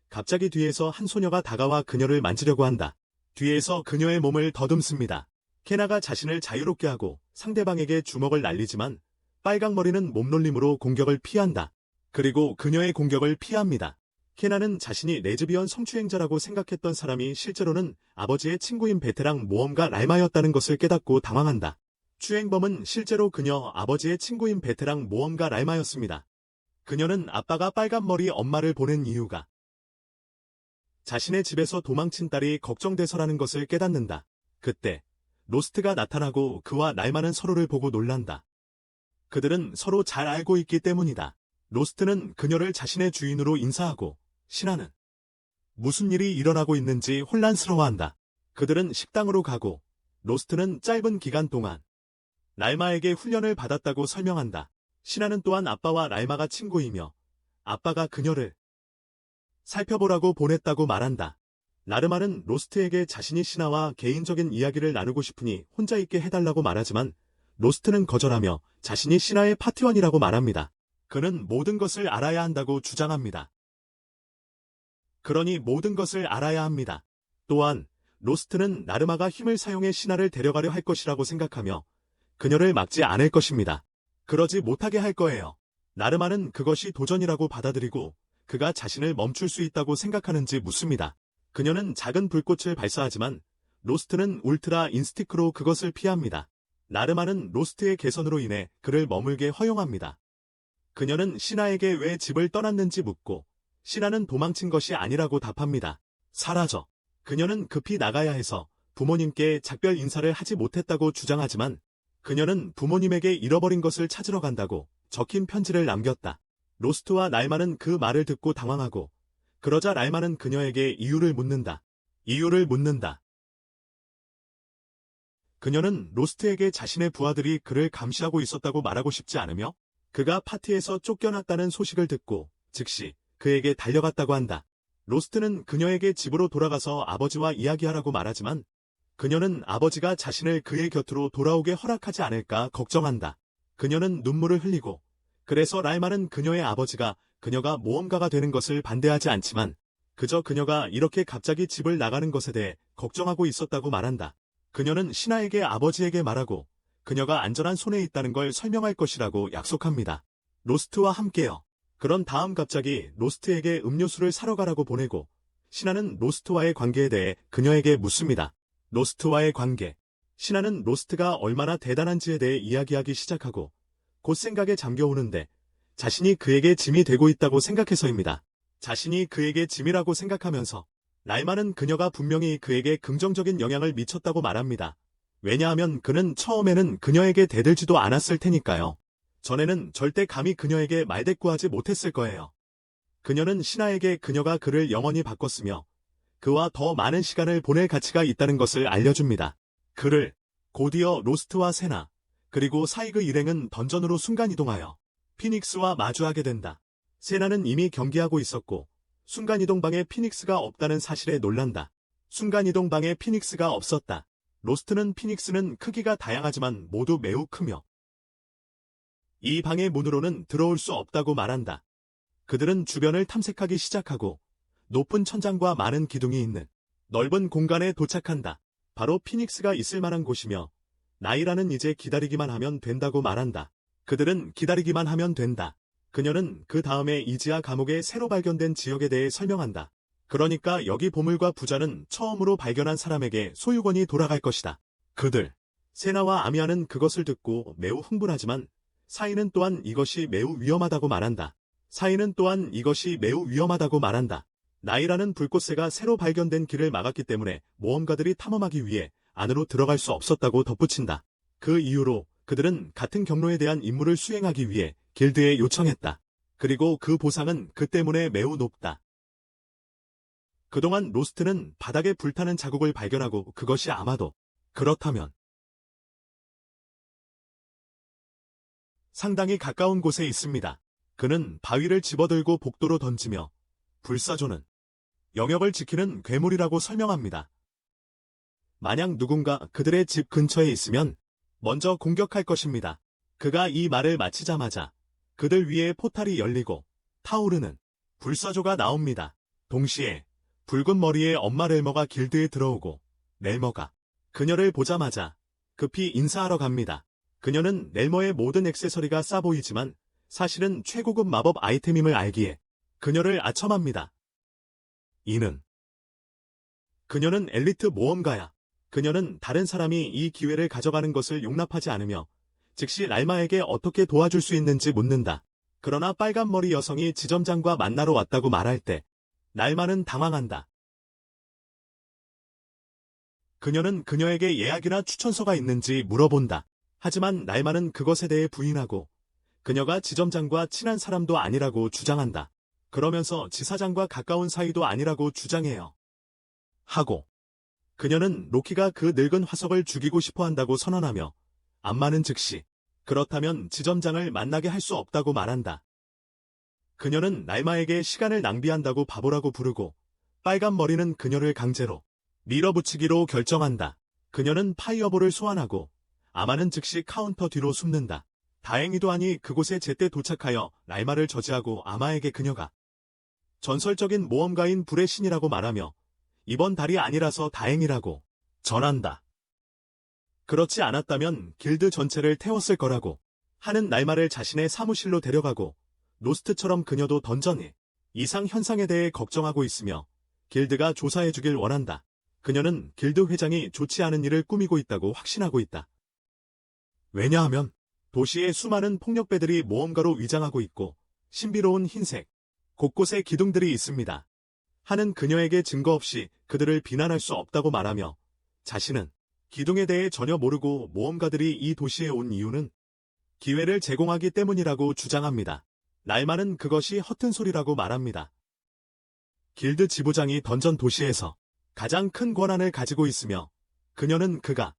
갑자기 뒤에서 한 소녀가 다가와 그녀를 만지려고 한다. 뒤에서 그녀의 몸을 더듬습니다. 케나가 자신을 자유롭게 하고 상대방에게 주먹을 날리지만 빨강머리는 몸놀림으로 공격을 피한다. 그리고 그녀의 공격을 피합니다. 케나는 자신이 레즈비언 성추행자라고 생각했던 사람이 실제로는 아버지의 친구인 베테랑 모험가 랄마였다는 것을 깨닫고 당황한다. 추행범은 실제로 그녀 아버지의 친구인 베테랑 모험가 랄마였습니다. 그녀는 아빠가 빨간머리 엄마를 보낸 이유가 자신의 집에서 도망친 딸이 걱정돼서라는 것을 깨닫는다. 그때 로스트가 나타나고 그와 랄마는 서로를 보고 놀란다. 그들은 서로 잘 알고 있기 때문이다. 로스트는 그녀를 자신의 주인으로 인사하고 신하는 무슨 일이 일어나고 있는지 혼란스러워한다. 그들은 식당으로 가고 로스트는 짧은 기간 동안 랄마에게 훈련을 받았다고 설명한다. 신하는 또한 아빠와 랄마가 친구이며 아빠가 그녀를 살펴보라고 보냈다고 말한다. 라르마는 로스트에게 자신이 신하와 개인적인 이야기를 나누고 싶으니 혼자 있게 해달라고 말하지만 로스트는 거절하며 자신이 신하의 파티원이라고 말합니다. 그는 모든 것을 알아야 한다고 주장합니다. 그러니 모든 것을 알아야 합니다. 또한 로스트는 라르마가 힘을 사용해 신하를 데려가려 할 것이라고 생각하며 그녀를 막지 않을 것입니다. 그러지 못하게 할 거예요. 라르마는 그것이 도전이라고 받아들이고 그가 자신을 멈출 수 있다고 생각하는지 묻습니다. 그녀는 작은 불꽃을 발사하지만 로스트는 울트라 인스티크로 그것을 피합니다. 라르마는 로스트의 개선으로 인해 그를 머물게 허용합니다. 그녀는 신하에게 왜 집을 떠났는지 묻고 신하는 도망친 것이 아니라고 답합니다. 사라져. 그녀는 급히 나가야 해서 부모님께 작별 인사를 하지 못했다고 주장하지만 그녀는 부모님에게 잃어버린 것을 찾으러 간다고 적힌 편지를 남겼다. 로스트와 랄마는 그 말을 듣고 당황하고 그러자 랄마는 그녀에게 이유를 묻는다. 이유를 묻는다. 그녀는 로스트에게 자신의 부하들이 그를 감시하고 있었다고 말하고 싶지 않으며 그가 파티에서 쫓겨났다는 소식을 듣고 즉시 그에게 달려갔다고 한다. 로스트는 그녀에게 집으로 돌아가서 아버지와 이야기하라고 말하지만 그녀는 아버지가 자신을 그의 곁으로 돌아오게 허락하지 않을까 걱정한다. 그녀는 눈물을 흘리고 그래서 랄마는 그녀의 아버지가 그녀가 모험가가 되는 것을 반대하지 않지만 그저 그녀가 이렇게 갑자기 집을 나가는 것에 대해 걱정하고 있었다고 말한다. 그녀는 신하에게 아버지에게 말하고 그녀가 안전한 손에 있다는 걸 설명할 것이라고 약속합니다. 로스트와 함께요. 그런 다음 갑자기 로스트에게 음료수를 사러 가라고 보내고 신하는 로스트와의 관계에 대해 그녀에게 묻습니다. 로스트와의 관계. 신하는 로스트가 얼마나 대단한지에 대해 이야기하기 시작하고 곧 생각에 잠겨오는데 자신이 그에게 짐이 되고 있다고 생각해서입니다. 자신이 그에게 짐이라고 생각하면서 랄마는 그녀가 분명히 그에게 긍정적인 영향을 미쳤다고 말합니다. 왜냐하면 그는 처음에는 그녀에게 대들지도 않았을 테니까요. 전에는 절대 감히 그녀에게 말대꾸하지 못했을 거예요. 그녀는 신하에게 그녀가 그를 영원히 바꿨으며 그와 더 많은 시간을 보낼 가치가 있다는 것을 알려줍니다. 그를 곧이어 로스트와 세나 그리고 사이그 일행은 던전으로 순간이동하여 피닉스와 마주하게 된다. 세나는 이미 경기하고 있었고 순간이동방에 피닉스가 없다는 사실에 놀란다. 순간이동방에 피닉스가 없었다. 로스트는 피닉스는 크기가 다양하지만 모두 매우 크며 이 방의 문으로는 들어올 수 없다고 말한다. 그들은 주변을 탐색하기 시작하고 높은 천장과 많은 기둥이 있는 넓은 공간에 도착한다. 바로 피닉스가 있을 만한 곳이며 나이라는 이제 기다리기만 하면 된다고 말한다. 그들은 기다리기만 하면 된다. 그녀는 그 다음에 이지아 감옥의 새로 발견된 지역에 대해 설명한다. 그러니까 여기 보물과 부자는 처음으로 발견한 사람에게 소유권이 돌아갈 것이다. 그들, 세나와 아미아는 그것을 듣고 매우 흥분하지만 사이는 또한 이것이 매우 위험하다고 말한다. 나이라는 불꽃새가 새로 발견된 길을 막았기 때문에 모험가들이 탐험하기 위해 안으로 들어갈 수 없었다고 덧붙인다. 그 이후로 그들은 같은 경로에 대한 임무를 수행하기 위해 길드에 요청했다. 그리고 그 보상은 그 때문에 매우 높다. 그동안 로스트는 바닥에 불타는 자국을 발견하고 그것이 아마도 그렇다면 상당히 가까운 곳에 있습니다. 그는 바위를 집어들고 복도로 던지며 불사조는 영역을 지키는 괴물이라고 설명합니다. 만약 누군가 그들의 집 근처에 있으면 먼저 공격할 것입니다. 그가 이 말을 마치자마자 그들 위에 포탈이 열리고 타오르는 불사조가 나옵니다. 동시에 붉은 머리의 엄마 렐머가 길드에 들어오고 렐머가 그녀를 보자마자 급히 인사하러 갑니다. 그녀는 렐머의 모든 액세서리가 싸 보이지만 사실은 최고급 마법 아이템임을 알기에 그녀를 아첨합니다. 그녀는 엘리트 모험가야. 그녀는 다른 사람이 이 기회를 가져가는 것을 용납하지 않으며 즉시 랄마에게 어떻게 도와줄 수 있는지 묻는다. 그러나 빨간머리 여성이 지점장과 만나러 왔다고 말할 때 랄마는 당황한다. 그녀는 그녀에게 예약이나 추천서가 있는지 물어본다. 하지만 랄마는 그것에 대해 부인하고 그녀가 지점장과 친한 사람도 아니라고 주장한다. 그러면서 지사장과 가까운 사이도 아니라고 주장해요. 그녀는 로키가 그 늙은 화석을 죽이고 싶어 한다고 선언하며 암마는 즉시 그렇다면 지점장을 만나게 할 수 없다고 말한다. 그녀는 랄마에게 시간을 낭비한다고 바보라고 부르고 빨간 머리는 그녀를 강제로 밀어붙이기로 결정한다. 그녀는 파이어볼을 소환하고 아마는 즉시 카운터 뒤로 숨는다. 다행히도 하니 그곳에 제때 도착하여 랄마를 저지하고 아마에게 그녀가 전설적인 모험가인 불의 신이라고 말하며 이번 달이 아니라서 다행이라고 전한다. 그렇지 않았다면 길드 전체를 태웠을 거라고 하는 랄마를 자신의 사무실로 데려가고 로스트처럼 그녀도 던전의 이상 현상에 대해 걱정하고 있으며 길드가 조사해주길 원한다. 그녀는 길드 회장이 좋지 않은 일을 꾸미고 있다고 확신하고 있다. 왜냐하면 도시의 수많은 폭력배들이 모험가로 위장하고 있고 신비로운 흰색, 곳곳에 기둥들이 있습니다. 하는 그녀에게 증거 없이 그들을 비난할 수 없다고 말하며 자신은 기둥에 대해 전혀 모르고 모험가들이 이 도시에 온 이유는 기회를 제공하기 때문이라고 주장합니다. 랄마는 그것이 허튼 소리라고 말합니다. 길드 지부장이 던전 도시에서 가장 큰 권한을 가지고 있으며 그녀는 그가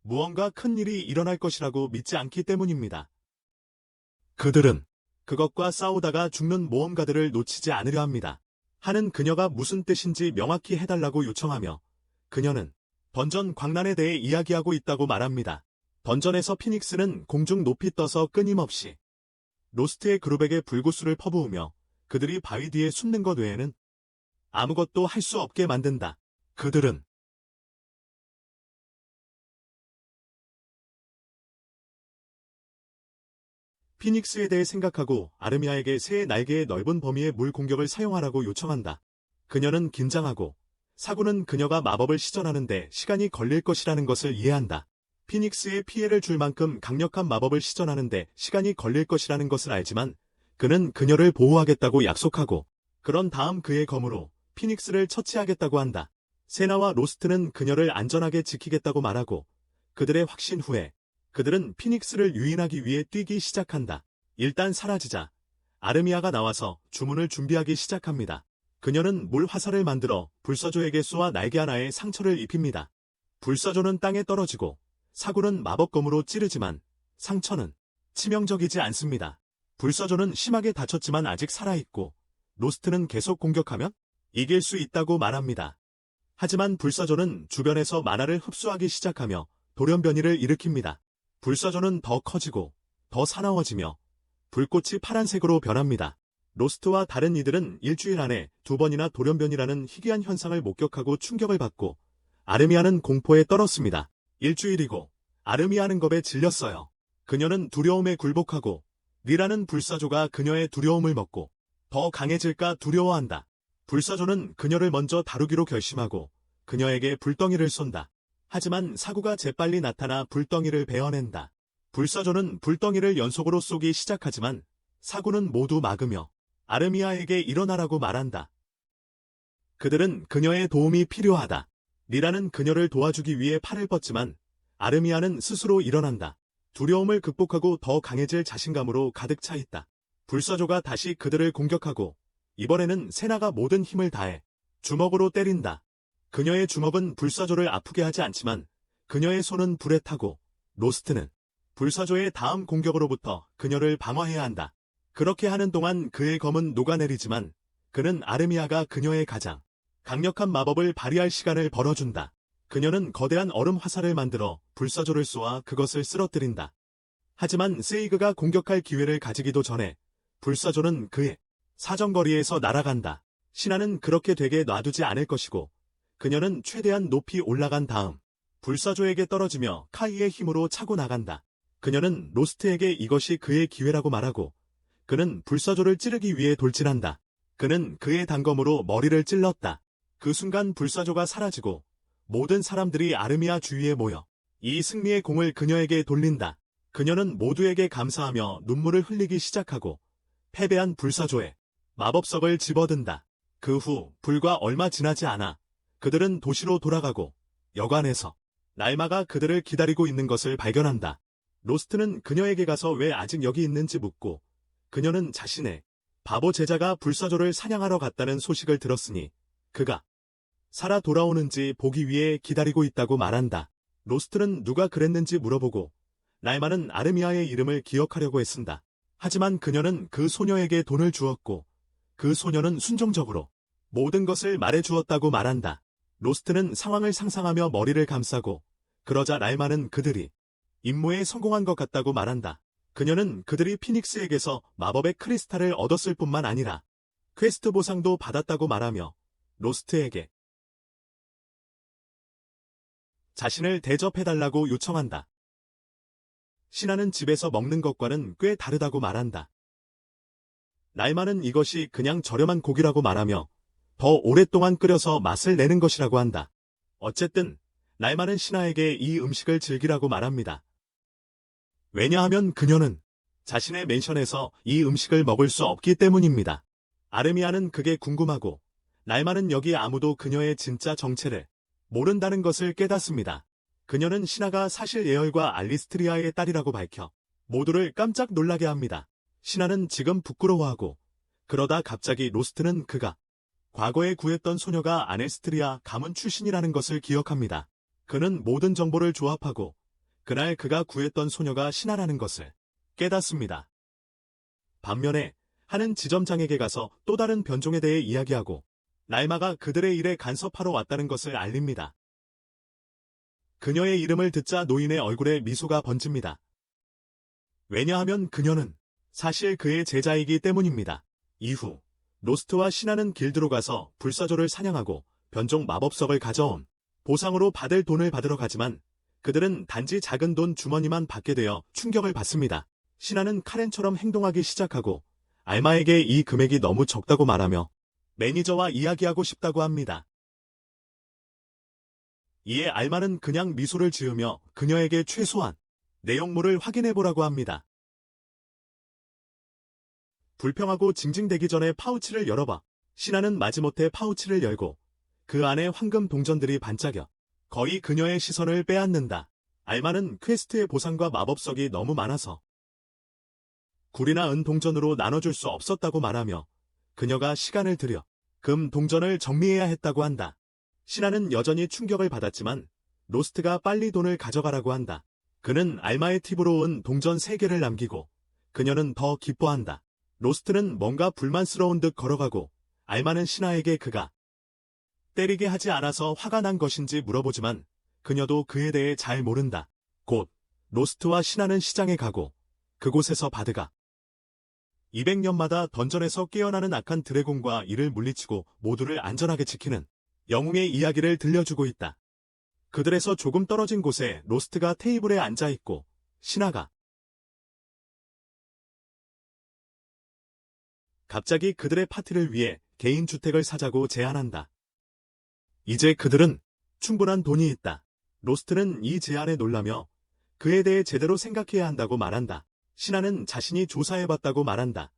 무언가 큰 일이 일어날 것이라고 믿지 않기 때문입니다. 그들은 그것과 싸우다가 죽는 모험가들을 놓치지 않으려 합니다. 하는 그녀가 무슨 뜻인지 명확히 해달라고 요청하며 그녀는 던전 광란에 대해 이야기하고 있다고 말합니다. 던전에서 피닉스는 공중 높이 떠서 끊임없이 로스트의 그룹에게 불구슬을 퍼부으며 그들이 바위 뒤에 숨는 것 외에는 아무것도 할 수 없게 만든다. 그들은 피닉스에 대해 생각하고 아르미아에게 새의 날개의 넓은 범위의 물 공격을 사용하라고 요청한다. 그녀는 긴장하고 사구는 그녀가 마법을 시전하는데 시간이 걸릴 것이라는 것을 이해한다. 피닉스에 피해를 줄 만큼 강력한 마법을 시전하는데 시간이 걸릴 것이라는 것을 알지만 그는 그녀를 보호하겠다고 약속하고 그런 다음 그의 검으로 피닉스를 처치하겠다고 한다. 세나와 로스트는 그녀를 안전하게 지키겠다고 말하고 그들의 확신 후에 그들은 피닉스를 유인하기 위해 뛰기 시작한다. 일단 사라지자 아르미아가 나와서 주문을 준비하기 시작합니다. 그녀는 물 화살을 만들어 불사조에게 쏘아 날개 하나에 상처를 입힙니다. 불사조는 땅에 떨어지고 사구는 마법검으로 찌르지만 상처는 치명적이지 않습니다. 불사조는 심하게 다쳤지만 아직 살아있고 로스트는 계속 공격하면 이길 수 있다고 말합니다. 하지만 불사조는 주변에서 마나를 흡수하기 시작하며 돌연변이를 일으킵니다. 불사조는 더 커지고 더 사나워지며 불꽃이 파란색으로 변합니다. 로스트와 다른 이들은 일주일 안에 2번이나 돌연변이라는 희귀한 현상을 목격하고 충격을 받고 아르미아는 공포에 떨었습니다. 일주일이고 아르미아는 겁에 질렸어요. 그녀는 두려움에 굴복하고 리라는 불사조가 그녀의 두려움을 먹고 더 강해질까 두려워한다. 불사조는 그녀를 먼저 다루기로 결심하고 그녀에게 불덩이를 쏜다. 하지만 사구가 재빨리 나타나 불덩이를 베어낸다. 불사조는 불덩이를 연속으로 쏘기 시작하지만 사구는 모두 막으며 아르미아에게 일어나라고 말한다. 그들은 그녀의 도움이 필요하다. 리라는 그녀를 도와주기 위해 팔을 뻗지만 아르미아는 스스로 일어난다. 두려움을 극복하고 더 강해질 자신감으로 가득 차 있다. 불사조가 다시 그들을 공격하고 이번에는 세나가 모든 힘을 다해 주먹으로 때린다. 그녀의 주먹은 불사조를 아프게 하지 않지만 그녀의 손은 불에 타고 로스트는 불사조의 다음 공격으로부터 그녀를 방어해야 한다. 그렇게 하는 동안 그의 검은 녹아내리지만 그는 아르미아가 그녀의 가장 강력한 마법을 발휘할 시간을 벌어준다. 그녀는 거대한 얼음 화살을 만들어 불사조를 쏘아 그것을 쓰러뜨린다. 하지만 세이그가 공격할 기회를 가지기도 전에 불사조는 그의 사정거리에서 날아간다. 신하는 그렇게 되게 놔두지 않을 것이고 그녀는 최대한 높이 올라간 다음 불사조에게 떨어지며 카이의 힘으로 차고 나간다. 그녀는 로스트에게 이것이 그의 기회라고 말하고 그는 불사조를 찌르기 위해 돌진한다. 그는 그의 단검으로 머리를 찔렀다. 그 순간 불사조가 사라지고 모든 사람들이 아르미아 주위에 모여 이 승리의 공을 그녀에게 돌린다. 그녀는 모두에게 감사하며 눈물을 흘리기 시작하고 패배한 불사조의 마법석을 집어든다. 그 후 불과 얼마 지나지 않아 그들은 도시로 돌아가고 여관에서 날마가 그들을 기다리고 있는 것을 발견한다. 로스트는 그녀에게 가서 왜 아직 여기 있는지 묻고 그녀는 자신의 바보 제자가 불사조를 사냥하러 갔다는 소식을 들었으니 그가 살아 돌아오는지 보기 위해 기다리고 있다고 말한다. 로스트는 누가 그랬는지 물어보고 날마는 아르미아의 이름을 기억하려고 애쓴다. 하지만 그녀는 그 소녀에게 돈을 주었고 그 소녀는 순종적으로 모든 것을 말해주었다고 말한다. 로스트는 상황을 상상하며 머리를 감싸고 그러자 날마는 그들이 임무에 성공한 것 같다고 말한다. 그녀는 그들이 피닉스에게서 마법의 크리스탈을 얻었을 뿐만 아니라 퀘스트 보상도 받았다고 말하며 로스트에게 자신을 대접해달라고 요청한다. 신하는 집에서 먹는 것과는 꽤 다르다고 말한다. 날마는 이것이 그냥 저렴한 고기라고 말하며 더 오랫동안 끓여서 맛을 내는 것이라고 한다. 어쨌든 날마는 신하에게 이 음식을 즐기라고 말합니다. 왜냐하면 그녀는 자신의 맨션에서 이 음식을 먹을 수 없기 때문입니다. 아르미아는 그게 궁금하고 날마는 여기 아무도 그녀의 진짜 정체를 모른다는 것을 깨닫습니다. 그녀는 신하가 사실 예열과 알리스트리아의 딸이라고 밝혀 모두를 깜짝 놀라게 합니다. 신하는 지금 부끄러워하고 그러다 갑자기 로스트는 그가 과거에 구했던 소녀가 아넬스트리아 가문 출신이라는 것을 기억합니다. 그는 모든 정보를 조합하고 그날 그가 구했던 소녀가 신하라는 것을 깨닫습니다. 반면에 하는 지점장에게 가서 또 다른 변종에 대해 이야기하고 날마가 그들의 일에 간섭하러 왔다는 것을 알립니다. 그녀의 이름을 듣자 노인의 얼굴에 미소가 번집니다. 왜냐하면 그녀는 사실 그의 제자이기 때문입니다. 이후 로스트와 신하는 길드로 가서 불사조를 사냥하고 변종 마법석을 가져온 보상으로 받을 돈을 받으러 가지만 그들은 단지 작은 돈 주머니만 받게 되어 충격을 받습니다. 신하는 카렌처럼 행동하기 시작하고 알마에게 이 금액이 너무 적다고 말하며 매니저와 이야기하고 싶다고 합니다. 이에 알마는 그냥 미소를 지으며 그녀에게 최소한 내용물을 확인해보라고 합니다. 불평하고 징징대기 전에 파우치를 열어봐. 신하는 마지못해 파우치를 열고 그 안에 황금 동전들이 반짝여 거의 그녀의 시선을 빼앗는다. 알마는 퀘스트의 보상과 마법석이 너무 많아서 굴이나 은 동전으로 나눠줄 수 없었다고 말하며 그녀가 시간을 들여 금 동전을 정리해야 했다고 한다. 신하는 여전히 충격을 받았지만 로스트가 빨리 돈을 가져가라고 한다. 그는 알마의 팁으로 은 동전 3개를 남기고 그녀는 더 기뻐한다. 로스트는 뭔가 불만스러운 듯 걸어가고 알마는 신하에게 그가 때리게 하지 않아서 화가 난 것인지 물어보지만 그녀도 그에 대해 잘 모른다. 곧 로스트와 신하는 시장에 가고 그곳에서 바드가 200년마다 던전에서 깨어나는 악한 드래곤과 이를 물리치고 모두를 안전하게 지키는 영웅의 이야기를 들려주고 있다. 그들에서 조금 떨어진 곳에 로스트가 테이블에 앉아있고 신하가 갑자기 그들의 파티를 위해 개인 주택을 사자고 제안한다. 이제 그들은 충분한 돈이 있다. 로스트는 이 제안에 놀라며 그에 대해 제대로 생각해야 한다고 말한다. 신하는 자신이 조사해봤다고 말한다.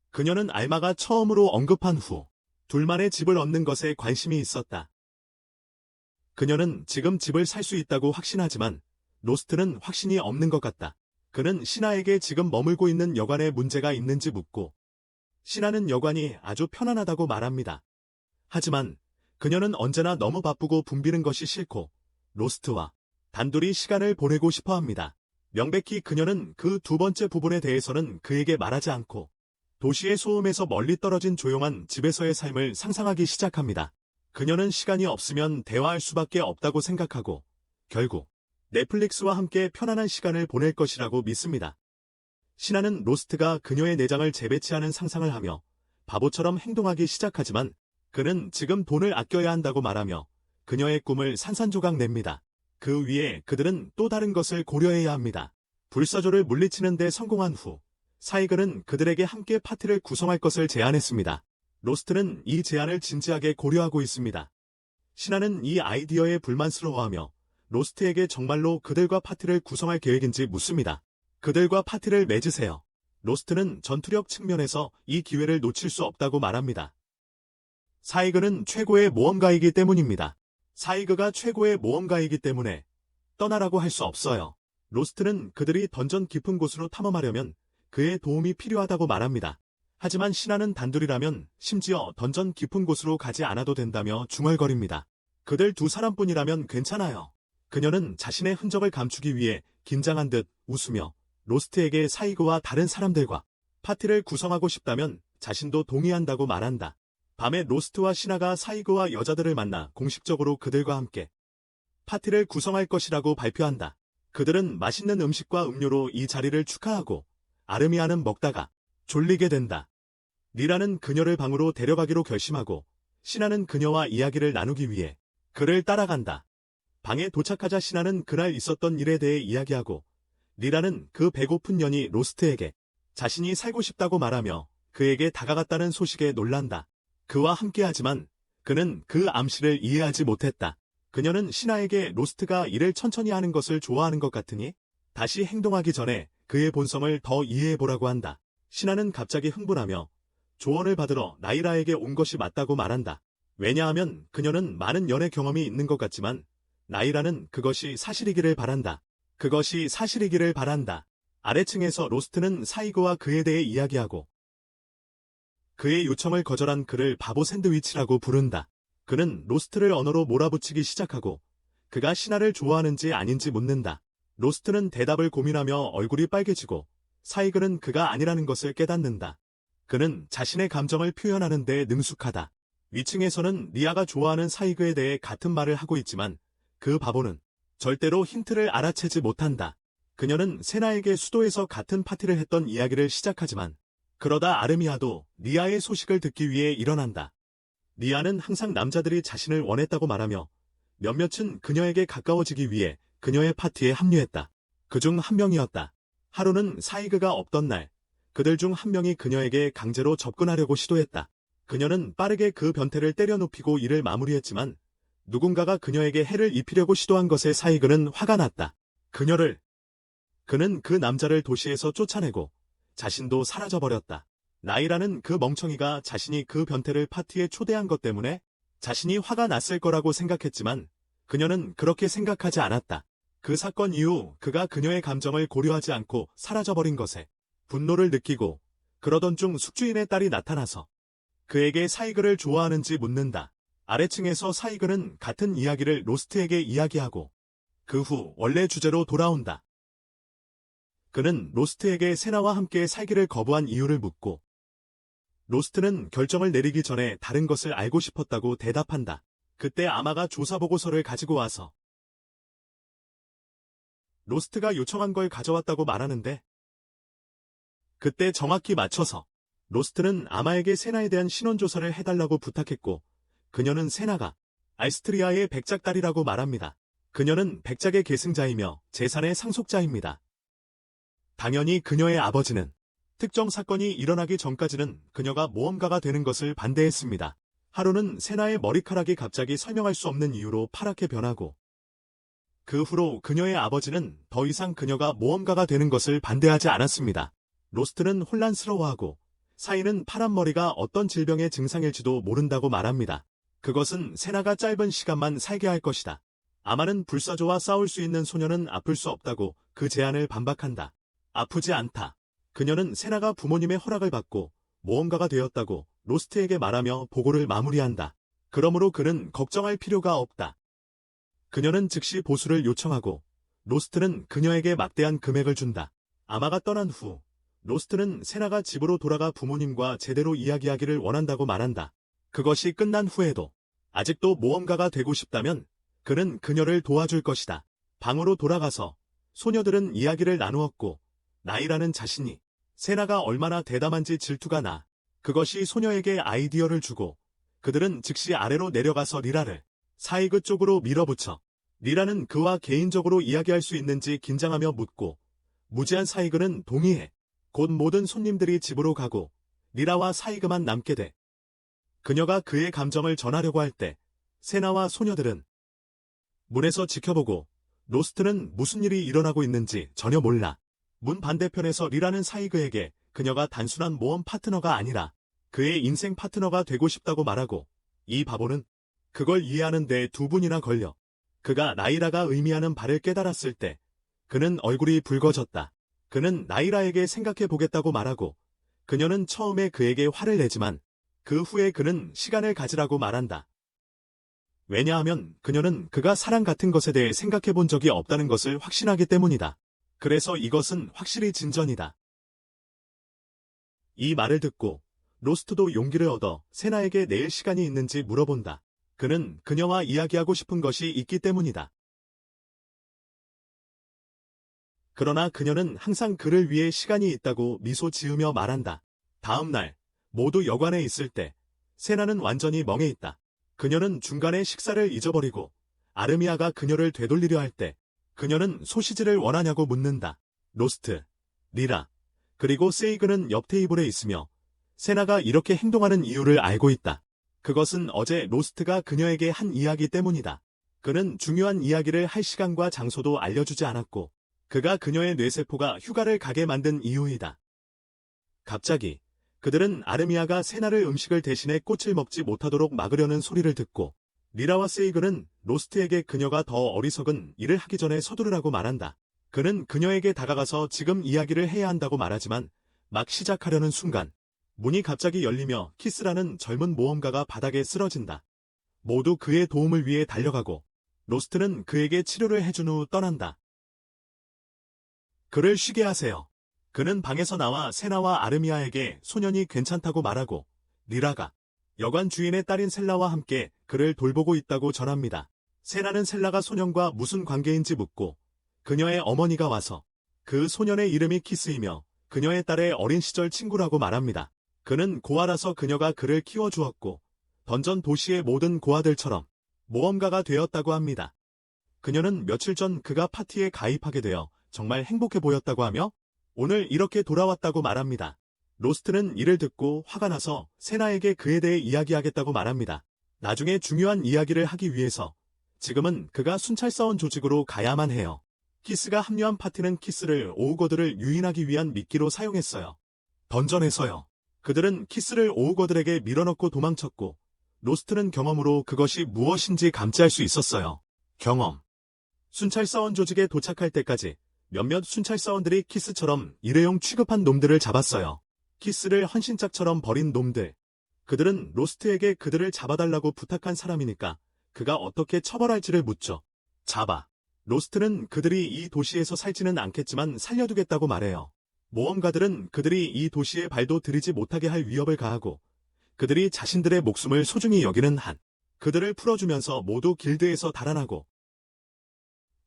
그녀는 알마가 처음으로 언급한 후 둘만의 집을 얻는 것에 관심이 있었다. 그녀는 지금 집을 살 수 있다고 확신하지만 로스트는 확신이 없는 것 같다. 그는 신하에게 지금 머물고 있는 여관에 문제가 있는지 묻고 신하는 여관이 아주 편안하다고 말합니다. 하지만 그녀는 언제나 너무 바쁘고 붐비는 것이 싫고 로스트와 단둘이 시간을 보내고 싶어 합니다. 명백히 그녀는 그 두 번째 부분에 대해서는 그에게 말하지 않고 도시의 소음에서 멀리 떨어진 조용한 집에서의 삶을 상상하기 시작합니다. 그녀는 시간이 없으면 대화할 수밖에 없다고 생각하고 결국 넷플릭스와 함께 편안한 시간을 보낼 것이라고 믿습니다. 신하는 로스트가 그녀의 내장을 재배치하는 상상을 하며 바보처럼 행동하기 시작하지만 그는 지금 돈을 아껴야 한다고 말하며 그녀의 꿈을 산산조각 냅니다. 그 위에 그들은 또 다른 것을 고려해야 합니다. 불사조를 물리치는 데 성공한 후 사이글은 그들에게 함께 파티를 구성할 것을 제안했습니다. 로스트는 이 제안을 진지하게 고려하고 있습니다. 신하는 이 아이디어에 불만스러워하며 로스트에게 정말로 그들과 파티를 구성할 계획인지 묻습니다. 그들과 파티를 맺으세요. 로스트는 전투력 측면에서 이 기회를 놓칠 수 없다고 말합니다. 사이글은 최고의 모험가이기 때문입니다. 사이그가 최고의 모험가이기 때문에 떠나라고 할 수 없어요. 로스트는 그들이 던전 깊은 곳으로 탐험하려면 그의 도움이 필요하다고 말합니다. 하지만 신하는 단둘이라면 심지어 던전 깊은 곳으로 가지 않아도 된다며 중얼거립니다. 그들 두 사람뿐이라면 괜찮아요. 그녀는 자신의 흔적을 감추기 위해 긴장한 듯 웃으며 로스트에게 사이그와 다른 사람들과 파티를 구성하고 싶다면 자신도 동의한다고 말한다. 밤에 로스트와 신하가 사이그와 여자들을 만나 공식적으로 그들과 함께 파티를 구성할 것이라고 발표한다. 그들은 맛있는 음식과 음료로 이 자리를 축하하고 아르미아는 먹다가 졸리게 된다. 리라는 그녀를 방으로 데려가기로 결심하고 신하는 그녀와 이야기를 나누기 위해 그를 따라간다. 방에 도착하자 신하는 그날 있었던 일에 대해 이야기하고 리라는 그 배고픈 년이 로스트에게 자신이 살고 싶다고 말하며 그에게 다가갔다는 소식에 놀란다. 그와 함께하지만 그는 그 암시를 이해하지 못했다. 그녀는 신하에게 로스트가 일을 천천히 하는 것을 좋아하는 것 같으니 다시 행동하기 전에 그의 본성을 더 이해해보라고 한다. 신하는 갑자기 흥분하며 조언을 받으러 나이라에게 온 것이 맞다고 말한다. 왜냐하면 그녀는 많은 연애 경험이 있는 것 같지만 나이라는 그것이 사실이기를 바란다. 그것이 사실이기를 바란다. 아래층에서 로스트는 사이그와 그에 대해 이야기하고 그의 요청을 거절한 그를 바보 샌드위치라고 부른다. 그는 로스트를 언어로 몰아붙이기 시작하고 그가 신하를 좋아하는지 아닌지 묻는다. 로스트는 대답을 고민하며 얼굴이 빨개지고 사이글은 그가 아니라는 것을 깨닫는다. 그는 자신의 감정을 표현하는 데 능숙하다. 위층에서는 리아가 좋아하는 사이그에 대해 같은 말을 하고 있지만 그 바보는 절대로 힌트를 알아채지 못한다. 그녀는 세나에게 수도에서 같은 파티를 했던 이야기를 시작하지만 그러다 아르미아도 리아의 소식을 듣기 위해 일어난다. 리아는 항상 남자들이 자신을 원했다고 말하며 몇몇은 그녀에게 가까워지기 위해 그녀의 파티에 합류했다. 그중 한 명이었다. 하루는 사이그가 없던 날, 그들 중 한 명이 그녀에게 강제로 접근하려고 시도했다. 그녀는 빠르게 그 변태를 때려 눕히고 일을 마무리했지만 누군가가 그녀에게 해를 입히려고 시도한 것에 사이그는 화가 났다. 그는 그 남자를 도시에서 쫓아내고 자신도 사라져버렸다. 나이라는 그 멍청이가 자신이 그 변태를 파티에 초대한 것 때문에 자신이 화가 났을 거라고 생각했지만 그녀는 그렇게 생각하지 않았다. 그 사건 이후 그가 그녀의 감정을 고려하지 않고 사라져버린 것에 분노를 느끼고 그러던 중 숙주인의 딸이 나타나서 그에게 사이그를 좋아하는지 묻는다. 아래층에서 사이그는 같은 이야기를 로스트에게 이야기하고 그 후 원래 주제로 돌아온다. 그는 로스트에게 세나와 함께 살기를 거부한 이유를 묻고 로스트는 결정을 내리기 전에 다른 것을 알고 싶었다고 대답한다. 그때 아마가 조사보고서를 가지고 와서 로스트가 요청한 걸 가져왔다고 말하는데 그때 정확히 맞춰서 로스트는 아마에게 세나에 대한 신원조사를 해달라고 부탁했고 그녀는 세나가 알스트리아의 백작딸이라고 말합니다. 그녀는 백작의 계승자이며 재산의 상속자입니다. 당연히 그녀의 아버지는 특정 사건이 일어나기 전까지는 그녀가 모험가가 되는 것을 반대했습니다. 하루는 세나의 머리카락이 갑자기 설명할 수 없는 이유로 파랗게 변하고 그 후로 그녀의 아버지는 더 이상 그녀가 모험가가 되는 것을 반대하지 않았습니다. 로스트는 혼란스러워하고 사이는 파란 머리가 어떤 질병의 증상일지도 모른다고 말합니다. 그것은 세나가 짧은 시간만 살게 할 것이다. 아마는 불사조와 싸울 수 있는 소녀는 아플 수 없다고 그 제안을 반박한다. 아프지 않다. 그녀는 세나가 부모님의 허락을 받고 모험가가 되었다고 로스트에게 말하며 보고를 마무리한다. 그러므로 그는 걱정할 필요가 없다. 그녀는 즉시 보수를 요청하고 로스트는 그녀에게 막대한 금액을 준다. 아마가 떠난 후 로스트는 세나가 집으로 돌아가 부모님과 제대로 이야기하기를 원한다고 말한다. 그것이 끝난 후에도 아직도 모험가가 되고 싶다면 그는 그녀를 도와줄 것이다. 방으로 돌아가서 소녀들은 이야기를 나누었고 나이라는 자신이 세나가 얼마나 대담한지 질투가 나 그것이 소녀에게 아이디어를 주고 그들은 즉시 아래로 내려가서 리라를 사이그 쪽으로 밀어붙여 리라는 그와 개인적으로 이야기할 수 있는지 긴장하며 묻고 무지한 사이그는 동의해. 곧 모든 손님들이 집으로 가고 리라와 사이그만 남게 돼. 그녀가 그의 감정을 전하려고 할 때 세나와 소녀들은 문에서 지켜보고 로스트는 무슨 일이 일어나고 있는지 전혀 몰라. 문 반대편에서 리라는 사이그에게 그녀가 단순한 모험 파트너가 아니라 그의 인생 파트너가 되고 싶다고 말하고 이 바보는 그걸 이해하는 데 2분이나 걸려. 그가 나이라가 의미하는 바를 깨달았을 때 그는 얼굴이 붉어졌다. 그는 나이라에게 생각해 보겠다고 말하고 그녀는 처음에 그에게 화를 내지만 그 후에 그는 시간을 가지라고 말한다. 왜냐하면 그녀는 그가 사랑 같은 것에 대해 생각해 본 적이 없다는 것을 확신하기 때문이다. 그래서 이것은 확실히 진전이다. 이 말을 듣고 로스트도 용기를 얻어 세나에게 내일 시간이 있는지 물어본다. 그는 그녀와 이야기하고 싶은 것이 있기 때문이다. 그러나 그녀는 항상 그를 위해 시간이 있다고 미소 지으며 말한다. 다음 날 모두 여관에 있을 때 세나는 완전히 멍해 있다. 그녀는 중간에 식사를 잊어버리고 아르미아가 그녀를 되돌리려 할 때 그녀는 소시지를 원하냐고 묻는다. 로스트, 리라, 그리고 세이그는 옆 테이블에 있으며 세나가 이렇게 행동하는 이유를 알고 있다. 그것은 어제 로스트가 그녀에게 한 이야기 때문이다. 그는 중요한 이야기를 할 시간과 장소도 알려주지 않았고 그가 그녀의 뇌세포가 휴가를 가게 만든 이유이다. 갑자기 그들은 아르미아가 세나를 음식을 대신해 꽃을 먹지 못하도록 막으려는 소리를 듣고 리라와 세이그는 로스트에게 그녀가 더 어리석은 일을 하기 전에 서두르라고 말한다. 그는 그녀에게 다가가서 지금 이야기를 해야 한다고 말하지만 막 시작하려는 순간 문이 갑자기 열리며 키스라는 젊은 모험가가 바닥에 쓰러진다. 모두 그의 도움을 위해 달려가고 로스트는 그에게 치료를 해준 후 떠난다. 그를 쉬게 하세요. 그는 방에서 나와 세나와 아르미아에게 소년이 괜찮다고 말하고 리라가 여관 주인의 딸인 셀라와 함께 그를 돌보고 있다고 전합니다. 세나는 셀라가 소년과 무슨 관계인지 묻고 그녀의 어머니가 와서 그 소년의 이름이 키스이며 그녀의 딸의 어린 시절 친구라고 말합니다. 그는 고아라서 그녀가 그를 키워주었고 던전 도시의 모든 고아들처럼 모험가가 되었다고 합니다. 그녀는 며칠 전 그가 파티에 가입하게 되어 정말 행복해 보였다고 하며 오늘 이렇게 돌아왔다고 말합니다. 로스트는 이를 듣고 화가 나서 세나에게 그에 대해 이야기하겠다고 말합니다. 나중에 중요한 이야기를 하기 위해서 지금은 그가 순찰사원 조직으로 가야만 해요. 키스가 합류한 파티는 키스를 오우거드를 유인하기 위한 미끼로 사용했어요. 던전에서요. 그들은 키스를 오우거들에게 밀어넣고 도망쳤고 로스트는 경험으로 그것이 무엇인지 감지할 수 있었어요. 경험. 순찰사원 조직에 도착할 때까지 몇몇 순찰사원들이 키스처럼 일회용 취급한 놈들을 잡았어요. 키스를 헌신짝처럼 버린 놈들. 그들은 로스트에게 그들을 잡아달라고 부탁한 사람이니까 그가 어떻게 처벌할지를 묻죠. 잡아. 로스트는 그들이 이 도시에서 살지는 않겠지만 살려두겠다고 말해요. 모험가들은 그들이 이 도시에 발도 들이지 못하게 할 위협을 가하고 그들이 자신들의 목숨을 소중히 여기는 한 그들을 풀어주면서 모두 길드에서 달아나고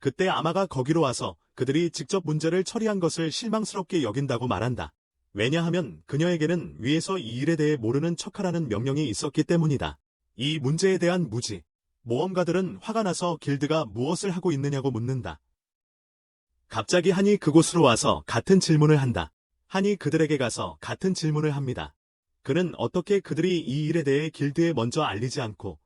그때 아마가 거기로 와서 그들이 직접 문제를 처리한 것을 실망스럽게 여긴다고 말한다. 왜냐하면 그녀에게는 위에서 이 일에 대해 모르는 척하라는 명령이 있었기 때문이다. 이 문제에 대한 무지. 모험가들은 화가 나서 길드가 무엇을 하고 있느냐고 묻는다. 갑자기 한이 그곳으로 와서 같은 질문을 한다. 한이 그들에게 가서 같은 질문을 합니다. 그는 어떻게 그들이 이 일에 대해 길드에 먼저 알리지 않고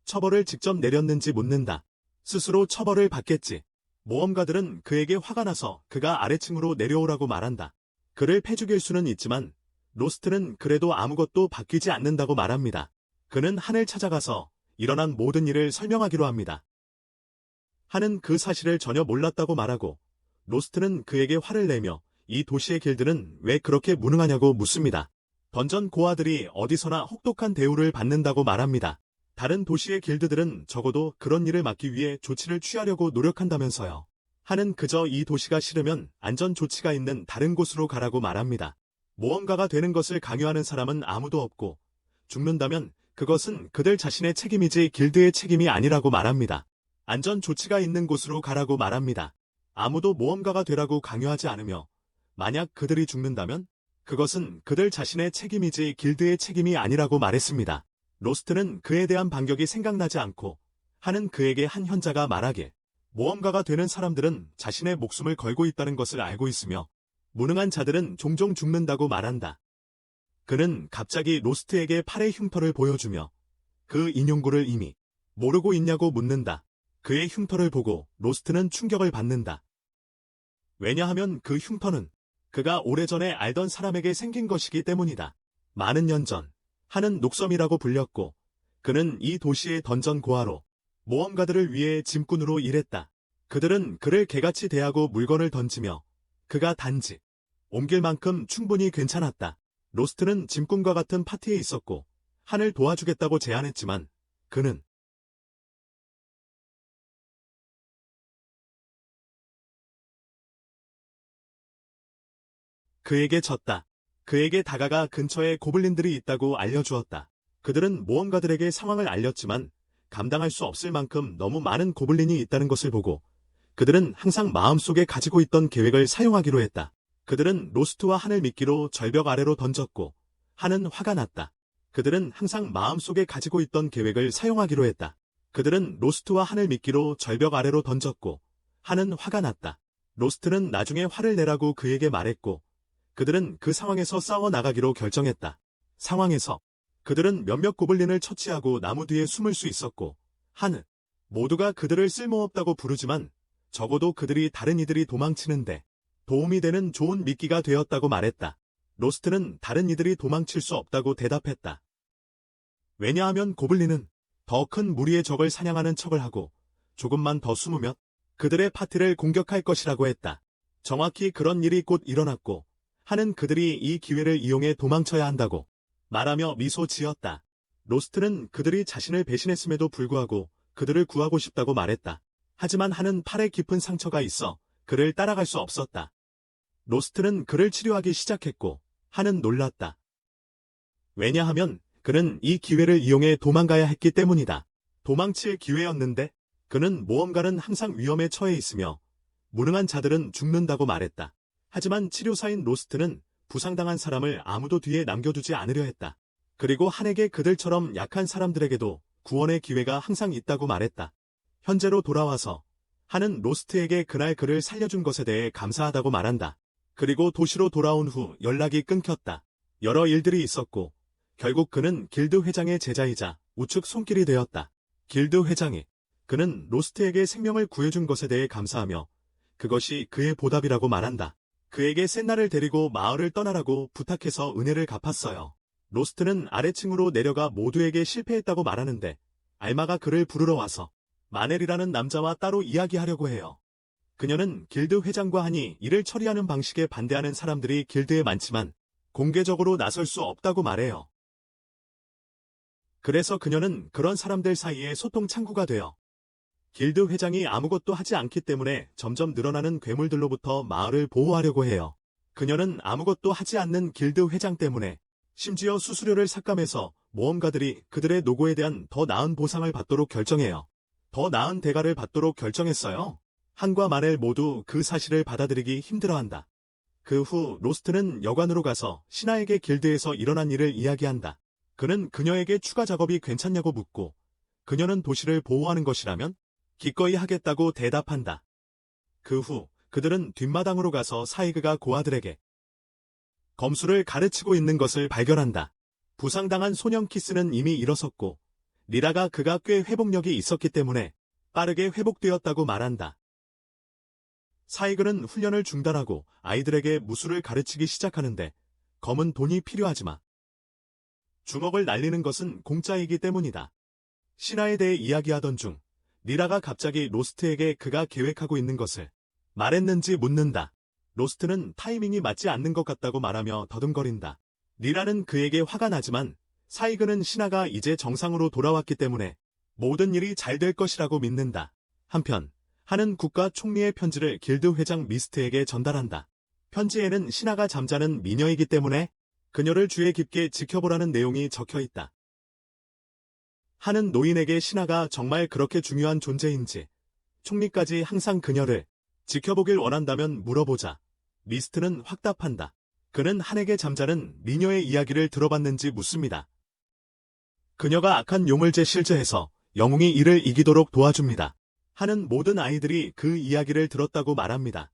처벌을 직접 내렸는지 묻는다. 스스로 처벌을 받겠지. 모험가들은 그에게 화가 나서 그가 아래층으로 내려오라고 말한다. 그를 패죽일 수는 있지만 로스트는 그래도 아무것도 바뀌지 않는다고 말합니다. 그는 한을 찾아가서 일어난 모든 일을 설명하기로 합니다. 한은 그 사실을 전혀 몰랐다고 말하고 로스트는 그에게 화를 내며 이 도시의 길드는 왜 그렇게 무능하냐고 묻습니다. 던전 고아들이 어디서나 혹독한 대우를 받는다고 말합니다. 다른 도시의 길드들은 적어도 그런 일을 막기 위해 조치를 취하려고 노력한다면서요. 한은 그저 이 도시가 싫으면 안전 조치가 있는 다른 곳으로 가라고 말합니다. 모험가가 되는 것을 강요하는 사람은 아무도 없고 죽는다면 그것은 그들 자신의 책임이지 길드의 책임이 아니라고 말합니다. 안전 조치가 있는 곳으로 가라고 말합니다. 아무도 모험가가 되라고 강요하지 않으며 만약 그들이 죽는다면 그것은 그들 자신의 책임이지 길드의 책임이 아니라고 말했습니다. 로스트는 그에 대한 반격이 생각나지 않고 한은 그에게 한 현자가 말하길 모험가가 되는 사람들은 자신의 목숨을 걸고 있다는 것을 알고 있으며 무능한 자들은 종종 죽는다고 말한다. 그는 갑자기 로스트에게 팔의 흉터를 보여주며 그 인용구를 이미 모르고 있냐고 묻는다. 그의 흉터를 보고 로스트는 충격을 받는다. 왜냐하면 그 흉터는 그가 오래전에 알던 사람에게 생긴 것이기 때문이다. 많은 년 전, 한은 녹섬이라고 불렸고 그는 이 도시의 던전 고아로 모험가들을 위해 짐꾼으로 일했다. 그들은 그를 개같이 대하고 물건을 던지며 그가 단지 옮길 만큼 충분히 괜찮았다. 로스트는 짐꾼과 같은 파티에 있었고 한을 도와주겠다고 제안했지만 그는 그에게 졌다. 그에게 다가가 근처에 고블린들이 있다고 알려주었다. 그들은 모험가들에게 상황을 알렸지만 감당할 수 없을 만큼 너무 많은 고블린이 있다는 것을 보고 그들은 항상 마음속에 가지고 있던 계획을 사용하기로 했다. 그들은 로스트와 한을 미끼로 절벽 아래로 던졌고 한은 화가 났다. 그들은 항상 마음속에 가지고 있던 계획을 사용하기로 했다. 그들은 로스트와 한을 미끼로 절벽 아래로 던졌고 한은 화가 났다. 로스트는 나중에 화를 내라고 그에게 말했고 그들은 그 상황에서 싸워 나가기로 결정했다. 상황에서 그들은 몇몇 고블린을 처치하고 나무 뒤에 숨을 수 있었고 한은 모두가 그들을 쓸모없다고 부르지만 적어도 그들이 다른 이들이 도망치는데 도움이 되는 좋은 미끼가 되었다고 말했다. 로스트는 다른 이들이 도망칠 수 없다고 대답했다. 왜냐하면 고블린은 더 큰 무리의 적을 사냥하는 척을 하고 조금만 더 숨으면 그들의 파티를 공격할 것이라고 했다. 정확히 그런 일이 곧 일어났고 한은 그들이 이 기회를 이용해 도망쳐야 한다고 말하며 미소 지었다. 로스트는 그들이 자신을 배신했음에도 불구하고 그들을 구하고 싶다고 말했다. 하지만 한은 팔에 깊은 상처가 있어 그를 따라갈 수 없었다. 로스트는 그를 치료하기 시작했고 한은 놀랐다. 왜냐하면 그는 이 기회를 이용해 도망가야 했기 때문이다. 도망칠 기회였는데 그는 모험가는 항상 위험에 처해 있으며 무능한 자들은 죽는다고 말했다. 하지만 치료사인 로스트는 부상당한 사람을 아무도 뒤에 남겨두지 않으려 했다. 그리고 한에게 그들처럼 약한 사람들에게도 구원의 기회가 항상 있다고 말했다. 현재로 돌아와서 한은 로스트에게 그날 그를 살려준 것에 대해 감사하다고 말한다. 그리고 도시로 돌아온 후 연락이 끊겼다. 여러 일들이 있었고 결국 그는 길드 회장의 제자이자 우측 손길이 되었다. 길드 회장이 그는 로스트에게 생명을 구해준 것에 대해 감사하며 그것이 그의 보답이라고 말한다. 그에게 샌나를 데리고 마을을 떠나라고 부탁해서 은혜를 갚았어요. 로스트는 아래층으로 내려가 모두에게 실패했다고 말하는데 알마가 그를 부르러 와서 마넬이라는 남자와 따로 이야기하려고 해요. 그녀는 길드 회장과 하니 이를 처리하는 방식에 반대하는 사람들이 길드에 많지만 공개적으로 나설 수 없다고 말해요. 그래서 그녀는 그런 사람들 사이에 소통 창구가 되어 길드 회장이 아무것도 하지 않기 때문에 점점 늘어나는 괴물들로부터 마을을 보호하려고 해요. 그녀는 아무것도 하지 않는 길드 회장 때문에 심지어 수수료를 삭감해서 모험가들이 그들의 노고에 대한 더 나은 보상을 받도록 결정해요. 더 나은 대가를 받도록 결정했어요. 한과 마넬 모두 그 사실을 받아들이기 힘들어한다. 그 후 로스트는 여관으로 가서 신하에게 길드에서 일어난 일을 이야기한다. 그는 그녀에게 추가 작업이 괜찮냐고 묻고 그녀는 도시를 보호하는 것이라면 기꺼이 하겠다고 대답한다. 그 후 그들은 뒷마당으로 가서 사이그가 고아들에게 검술을 가르치고 있는 것을 발견한다. 부상당한 소년 키스는 이미 일어섰고 리라가 그가 꽤 회복력이 있었기 때문에 빠르게 회복되었다고 말한다. 사이글은 훈련을 중단하고 아이들에게 무술을 가르치기 시작하는데 검은 돈이 필요하지만 주먹을 날리는 것은 공짜이기 때문이다. 신하에 대해 이야기하던 중 리라가 갑자기 로스트에게 그가 계획하고 있는 것을 말했는지 묻는다. 로스트는 타이밍이 맞지 않는 것 같다고 말하며 더듬거린다. 리라는 그에게 화가 나지만 사이그는 신하가 이제 정상으로 돌아왔기 때문에 모든 일이 잘 될 것이라고 믿는다. 한편 하는 국가 총리의 편지를 길드 회장 미스트에게 전달한다. 편지에는 신하가 잠자는 미녀이기 때문에 그녀를 주의 깊게 지켜보라는 내용이 적혀 있다. 하는 노인에게 신하가 정말 그렇게 중요한 존재인지 총리까지 항상 그녀를 지켜보길 원한다면 물어보자. 미스트는 확답한다. 그는 한에게 잠자는 미녀의 이야기를 들어봤는지 묻습니다. 그녀가 악한 용을제 실제해서 영웅이 이를 이기도록 도와줍니다. 하는 모든 아이들이 그 이야기를 들었다고 말합니다.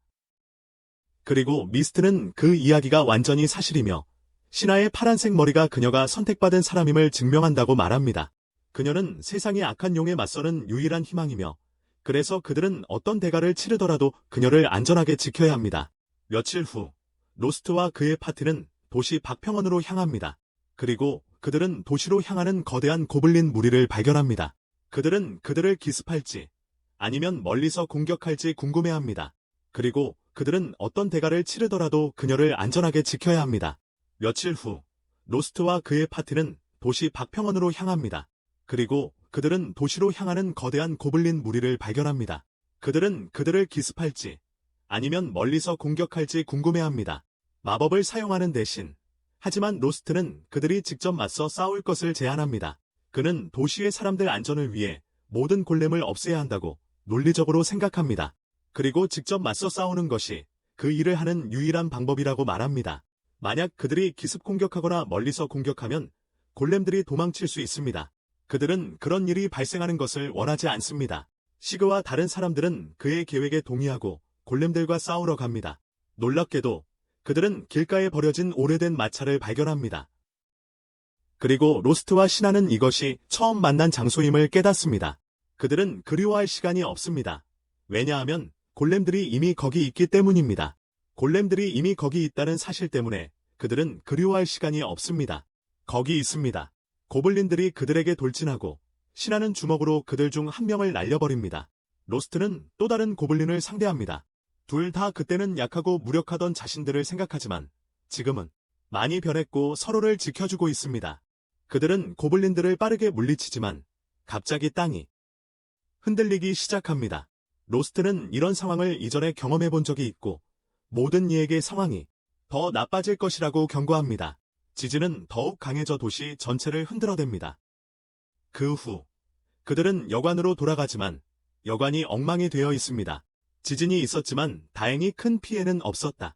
그리고 미스트는 그 이야기가 완전히 사실이며 신하의 파란색 머리가 그녀가 선택받은 사람임을 증명한다고 말합니다. 그녀는 세상의 악한 용에 맞서는 유일한 희망이며 그래서 그들은 어떤 대가를 치르더라도 그녀를 안전하게 지켜야 합니다. 며칠 후 로스트와 그의 파티는 도시 박평원으로 향합니다. 그리고 그들은 도시로 향하는 거대한 고블린 무리를 발견합니다. 그들은 그들을 기습할지 아니면 멀리서 공격할지 궁금해합니다. 그리고 그들은 어떤 대가를 치르더라도 그녀를 안전하게 지켜야 합니다. 며칠 후 로스트와 그의 파티는 도시 박평원으로 향합니다. 그리고 그들은 도시로 향하는 거대한 고블린 무리를 발견합니다. 그들은 그들을 기습할지 아니면 멀리서 공격할지 궁금해합니다. 마법을 사용하는 대신 하지만 로스트는 그들이 직접 맞서 싸울 것을 제안합니다. 그는 도시의 사람들 안전을 위해 모든 골렘을 없애야 한다고 논리적으로 생각합니다. 그리고 직접 맞서 싸우는 것이 그 일을 하는 유일한 방법이라고 말합니다. 만약 그들이 기습 공격하거나 멀리서 공격하면 골렘들이 도망칠 수 있습니다. 그들은 그런 일이 발생하는 것을 원하지 않습니다. 시그와 다른 사람들은 그의 계획에 동의하고 골렘들과 싸우러 갑니다. 놀랍게도 그들은 길가에 버려진 오래된 마차를 발견합니다. 그리고 로스트와 신하는 이것이 처음 만난 장소임을 깨닫습니다. 그들은 그리워할 시간이 없습니다. 왜냐하면 골렘들이 이미 거기 있기 때문입니다. 골렘들이 이미 거기 있다는 사실 때문에 그들은 그리워할 시간이 없습니다. 거기 있습니다. 고블린들이 그들에게 돌진하고 신하는 주먹으로 그들 중 한 명을 날려버립니다. 로스트는 또 다른 고블린을 상대합니다. 둘 다 그때는 약하고 무력하던 자신들을 생각하지만 지금은 많이 변했고 서로를 지켜주고 있습니다. 그들은 고블린들을 빠르게 물리치지만 갑자기 땅이 흔들리기 시작합니다. 로스트는 이런 상황을 이전에 경험해 본 적이 있고 모든 이에게 상황이 더 나빠질 것이라고 경고합니다. 지진은 더욱 강해져 도시 전체를 흔들어댑니다. 그 후 그들은 여관으로 돌아가지만 여관이 엉망이 되어 있습니다. 지진이 있었지만 다행히 큰 피해는 없었다.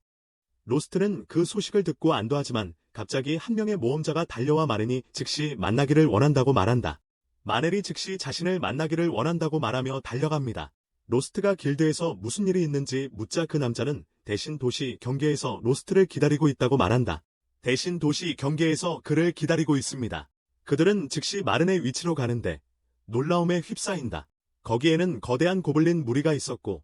로스트는 그 소식을 듣고 안도하지만 갑자기 한 명의 모험자가 달려와 마렌이 즉시 만나기를 원한다고 말한다. 마넬이 즉시 자신을 만나기를 원한다고 말하며 달려갑니다. 로스트가 길드에서 무슨 일이 있는지 묻자 그 남자는 대신 도시 경계에서 로스트를 기다리고 있다고 말한다. 대신 도시 경계에서 그를 기다리고 있습니다. 그들은 즉시 마른의 위치로 가는데 놀라움에 휩싸인다. 거기에는 거대한 고블린 무리가 있었고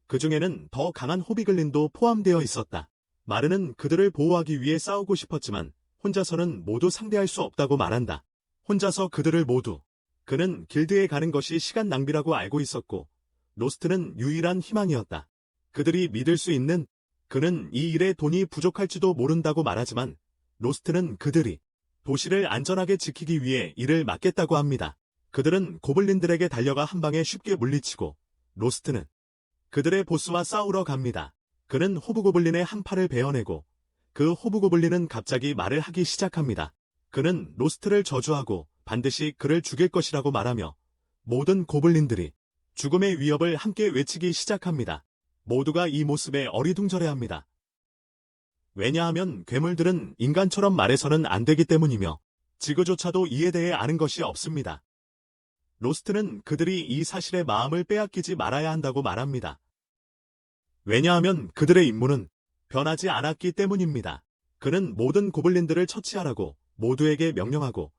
그 중에는 더 강한 호비글린도 포함되어 있었다. 마른은 그들을 보호하기 위해 싸우고 싶었지만 혼자서는 모두 상대할 수 없다고 말한다. 혼자서 그들을 모두 그는 길드에 가는 것이 시간 낭비라고 알고 있었고 로스트는 유일한 희망이었다. 그들이 믿을 수 있는 그는 이 일에 돈이 부족할지도 모른다고 말하지만 로스트는 그들이 도시를 안전하게 지키기 위해 일을 맡겠다고 합니다. 그들은 고블린들에게 달려가 한 방에 쉽게 물리치고 로스트는 그들의 보스와 싸우러 갑니다. 그는 호브고블린의 한 팔을 베어내고 그 호브고블린은 갑자기 말을 하기 시작합니다. 그는 로스트를 저주하고 반드시 그를 죽일 것이라고 말하며 모든 고블린들이 죽음의 위협을 함께 외치기 시작합니다. 모두가 이 모습에 어리둥절해합니다. 왜냐하면 괴물들은 인간처럼 말해서는 안 되기 때문이며 지그조차도 이에 대해 아는 것이 없습니다. 로스트는 그들이 이 사실에 마음을 빼앗기지 말아야 한다고 말합니다. 왜냐하면 그들의 임무는 변하지 않았기 때문입니다. 그는 모든 고블린들을 처치하라고 모두에게 명령하고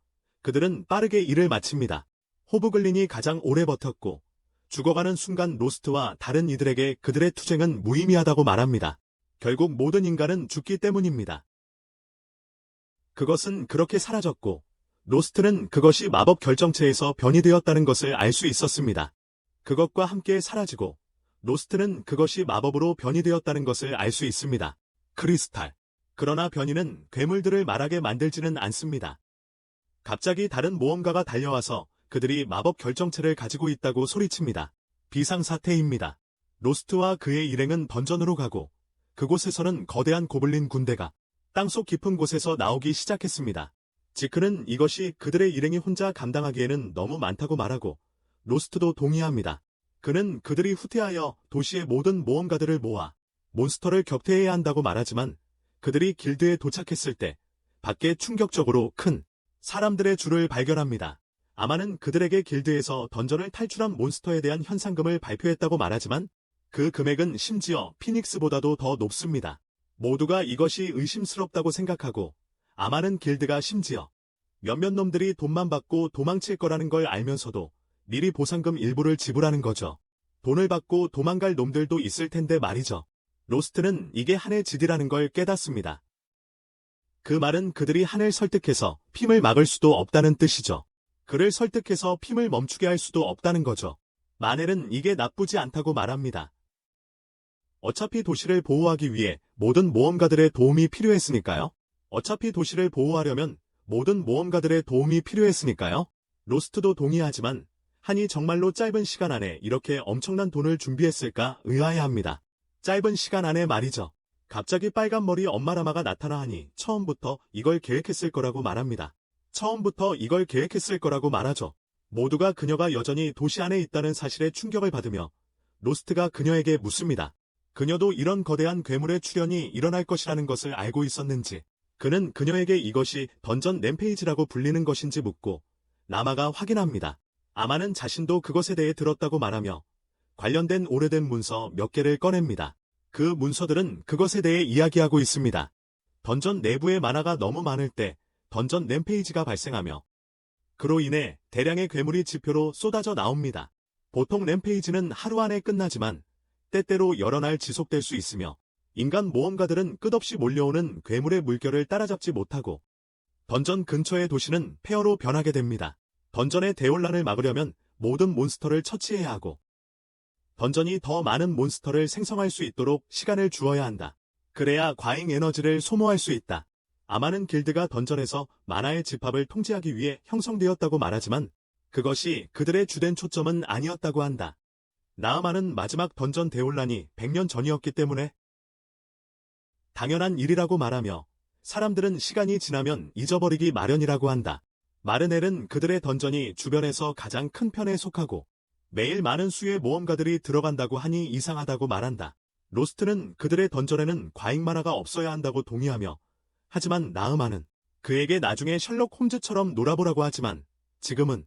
그들은 빠르게 일을 마칩니다. 호브글린이 가장 오래 버텼고 죽어가는 순간 로스트와 다른 이들에게 그들의 투쟁은 무의미하다고 말합니다. 결국 모든 인간은 죽기 때문입니다. 그것은 그렇게 사라졌고 로스트는 그것이 마법 결정체에서 변이되었다는 것을 알 수 있었습니다. 그것과 함께 사라지고 로스트는 그것이 마법으로 변이되었다는 것을 알 수 있습니다. 크리스탈. 그러나 변이는 괴물들을 말하게 만들지는 않습니다. 갑자기 다른 모험가가 달려와서 그들이 마법 결정체를 가지고 있다고 소리칩니다. 비상사태입니다. 로스트와 그의 일행은 던전으로 가고 그곳에서는 거대한 고블린 군대가 땅속 깊은 곳에서 나오기 시작했습니다. 지크는 이것이 그들의 일행이 혼자 감당하기에는 너무 많다고 말하고 로스트도 동의합니다. 그는 그들이 후퇴하여 도시의 모든 모험가들을 모아 몬스터를 격퇴해야 한다고 말하지만 그들이 길드에 도착했을 때 밖에 충격적으로 큰 사람들의 줄을 발견합니다. 아마는 그들에게 길드에서 던전을 탈출한 몬스터에 대한 현상금을 발표했다고 말하지만 그 금액은 심지어 피닉스보다도 더 높습니다. 모두가 이것이 의심스럽다고 생각하고 아마는 길드가 심지어 몇몇 놈들이 돈만 받고 도망칠 거라는 걸 알면서도 미리 보상금 일부를 지불하는 거죠. 돈을 받고 도망갈 놈들도 있을 텐데 말이죠. 로스트는 이게 한의 짓이라는 걸 깨닫습니다. 그 말은 그들이 한을 설득해서 핌을 막을 수도 없다는 뜻이죠. 그를 설득해서 핌을 멈추게 할 수도 없다는 거죠. 마넬은 이게 나쁘지 않다고 말합니다. 어차피 도시를 보호하기 위해 모든 모험가들의 도움이 필요했으니까요. 어차피 도시를 보호하려면 모든 모험가들의 도움이 필요했으니까요. 로스트도 동의하지만 한이 정말로 짧은 시간 안에 이렇게 엄청난 돈을 준비했을까 의아해합니다. 짧은 시간 안에 말이죠. 갑자기 빨간 머리 엄마라마가 나타나 하니 처음부터 이걸 계획했을 거라고 말합니다. 처음부터 이걸 계획했을 거라고 말하죠. 모두가 그녀가 여전히 도시 안에 있다는 사실에 충격을 받으며 로스트가 그녀에게 묻습니다. 그녀도 이런 거대한 괴물의 출현이 일어날 것이라는 것을 알고 있었는지, 그는 그녀에게 이것이 던전 램페이지라고 불리는 것인지 묻고 라마가 확인합니다. 아마는 자신도 그것에 대해 들었다고 말하며 관련된 오래된 문서 몇 개를 꺼냅니다. 그 문서들은 그것에 대해 이야기하고 있습니다. 던전 내부의 만화가 너무 많을 때 던전 램페이지가 발생하며 그로 인해 대량의 괴물이 지표로 쏟아져 나옵니다. 보통 램페이지는 하루 안에 끝나지만 때때로 여러 날 지속될 수 있으며 인간 모험가들은 끝없이 몰려오는 괴물의 물결을 따라잡지 못하고 던전 근처의 도시는 폐허로 변하게 됩니다. 던전의 대혼란을 막으려면 모든 몬스터를 처치해야 하고 던전이 더 많은 몬스터를 생성할 수 있도록 시간을 주어야 한다. 그래야 과잉 에너지를 소모할 수 있다. 아마는 길드가 던전에서 만화의 집합을 통제하기 위해 형성되었다고 말하지만 그것이 그들의 주된 초점은 아니었다고 한다. 나아마는 마지막 던전 대혼란이 100년 전이었기 때문에 당연한 일이라고 말하며 사람들은 시간이 지나면 잊어버리기 마련이라고 한다. 마르넬은 그들의 던전이 주변에서 가장 큰 편에 속하고 매일 많은 수의 모험가들이 들어간다고 하니 이상하다고 말한다. 로스트는 그들의 던전에는 과잉 만화가 없어야 한다고 동의하며 하지만 나으마는 그에게 나중에 셜록 홈즈처럼 놀아보라고 하지만 지금은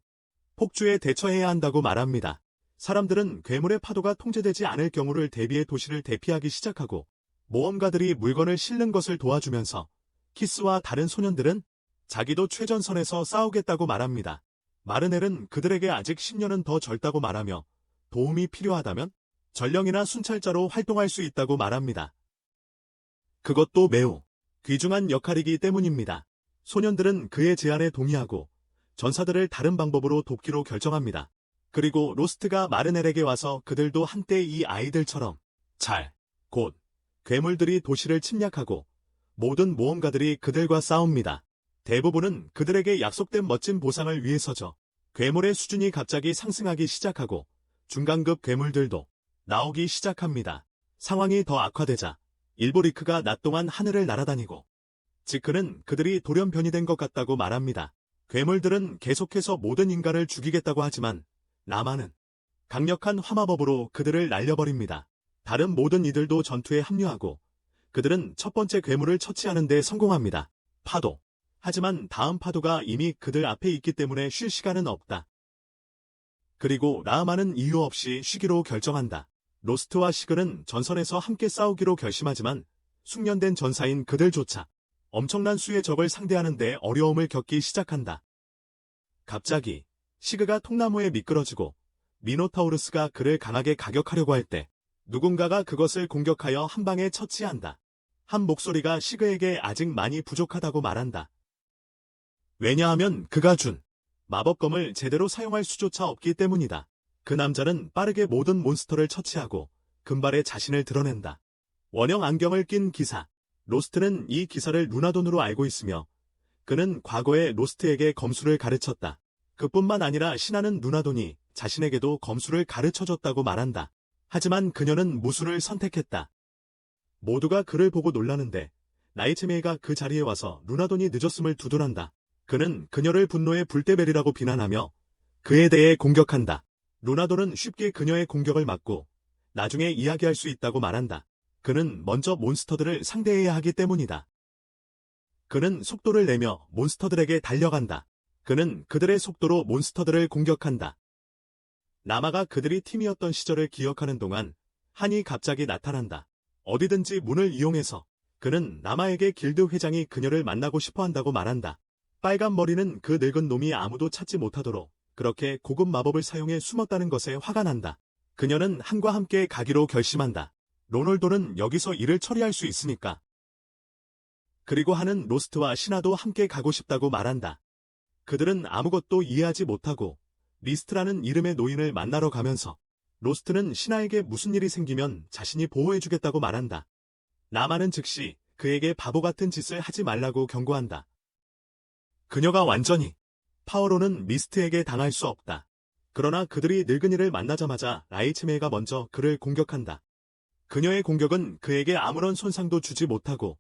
폭주에 대처해야 한다고 말합니다. 사람들은 괴물의 파도가 통제되지 않을 경우를 대비해 도시를 대피하기 시작하고 모험가들이 물건을 싣는 것을 도와주면서 키스와 다른 소년들은 자기도 최전선에서 싸우겠다고 말합니다. 마르넬은 그들에게 아직 10년은 더 젊다고 말하며 도움이 필요하다면 전령이나 순찰자로 활동할 수 있다고 말합니다. 그것도 매우 귀중한 역할이기 때문입니다. 소년들은 그의 제안에 동의하고 전사들을 다른 방법으로 돕기로 결정합니다. 그리고 로스트가 마르넬에게 와서 그들도 한때 이 아이들처럼 곧 괴물들이 도시를 침략하고 모든 모험가들이 그들과 싸웁니다. 대부분은 그들에게 약속된 멋진 보상을 위해서죠. 괴물의 수준이 갑자기 상승하기 시작하고 중간급 괴물들도 나오기 시작합니다. 상황이 더 악화되자 일부 리크가 낮 동안 하늘을 날아다니고 지크는 그들이 돌연변이 된 것 같다고 말합니다. 괴물들은 계속해서 모든 인간을 죽이겠다고 하지만 라마는 강력한 화마법으로 그들을 날려버립니다. 다른 모든 이들도 전투에 합류하고 그들은 첫 번째 괴물을 처치하는 데 성공합니다. 파도. 하지만 다음 파도가 이미 그들 앞에 있기 때문에 쉴 시간은 없다. 그리고 라마는 이유 없이 쉬기로 결정한다. 로스트와 시글은 전선에서 함께 싸우기로 결심하지만 숙련된 전사인 그들조차 엄청난 수의 적을 상대하는 데 어려움을 겪기 시작한다. 갑자기 시그가 통나무에 미끄러지고 미노타우루스가 그를 강하게 가격하려고 할 때 누군가가 그것을 공격하여 한 방에 처치한다. 한 목소리가 시그에게 아직 많이 부족하다고 말한다. 왜냐하면 그가 준 마법검을 제대로 사용할 수조차 없기 때문이다. 그 남자는 빠르게 모든 몬스터를 처치하고 금발에 자신을 드러낸다. 원형 안경을 낀 기사. 로스트는 이 기사를 루나돈으로 알고 있으며 그는 과거에 로스트에게 검술을 가르쳤다. 그뿐만 아니라 신하는 루나돈이 자신에게도 검술을 가르쳐줬다고 말한다. 하지만 그녀는 무술을 선택했다. 모두가 그를 보고 놀라는데 나이츠메이가 그 자리에 와서 루나돈이 늦었음을 두둔한다. 그는 그녀를 분노의 불대벨이라고 비난하며 그에 대해 공격한다. 루나돈은 쉽게 그녀의 공격을 막고 나중에 이야기할 수 있다고 말한다. 그는 먼저 몬스터들을 상대해야 하기 때문이다. 그는 속도를 내며 몬스터들에게 달려간다. 그는 그들의 속도로 몬스터들을 공격한다. 라마가 그들이 팀이었던 시절을 기억하는 동안 한이 갑자기 나타난다. 어디든지 문을 이용해서 그는 라마에게 길드 회장이 그녀를 만나고 싶어 한다고 말한다. 빨간 머리는 그 늙은 놈이 아무도 찾지 못하도록 그렇게 고급 마법을 사용해 숨었다는 것에 화가 난다. 그녀는 한과 함께 가기로 결심한다. 로놀도는 여기서 일을 처리할 수 있으니까. 그리고 한은 로스트와 신하도 함께 가고 싶다고 말한다. 그들은 아무것도 이해하지 못하고 리스트라는 이름의 노인을 만나러 가면서 로스트는 신하에게 무슨 일이 생기면 자신이 보호해주겠다고 말한다. 라마는 즉시 그에게 바보 같은 짓을 하지 말라고 경고한다. 그녀가 완전히 파워로는 미스트에게 당할 수 없다. 그러나 그들이 늙은이를 만나자마자 라이츠메이가 먼저 그를 공격한다. 그녀의 공격은 그에게 아무런 손상도 주지 못하고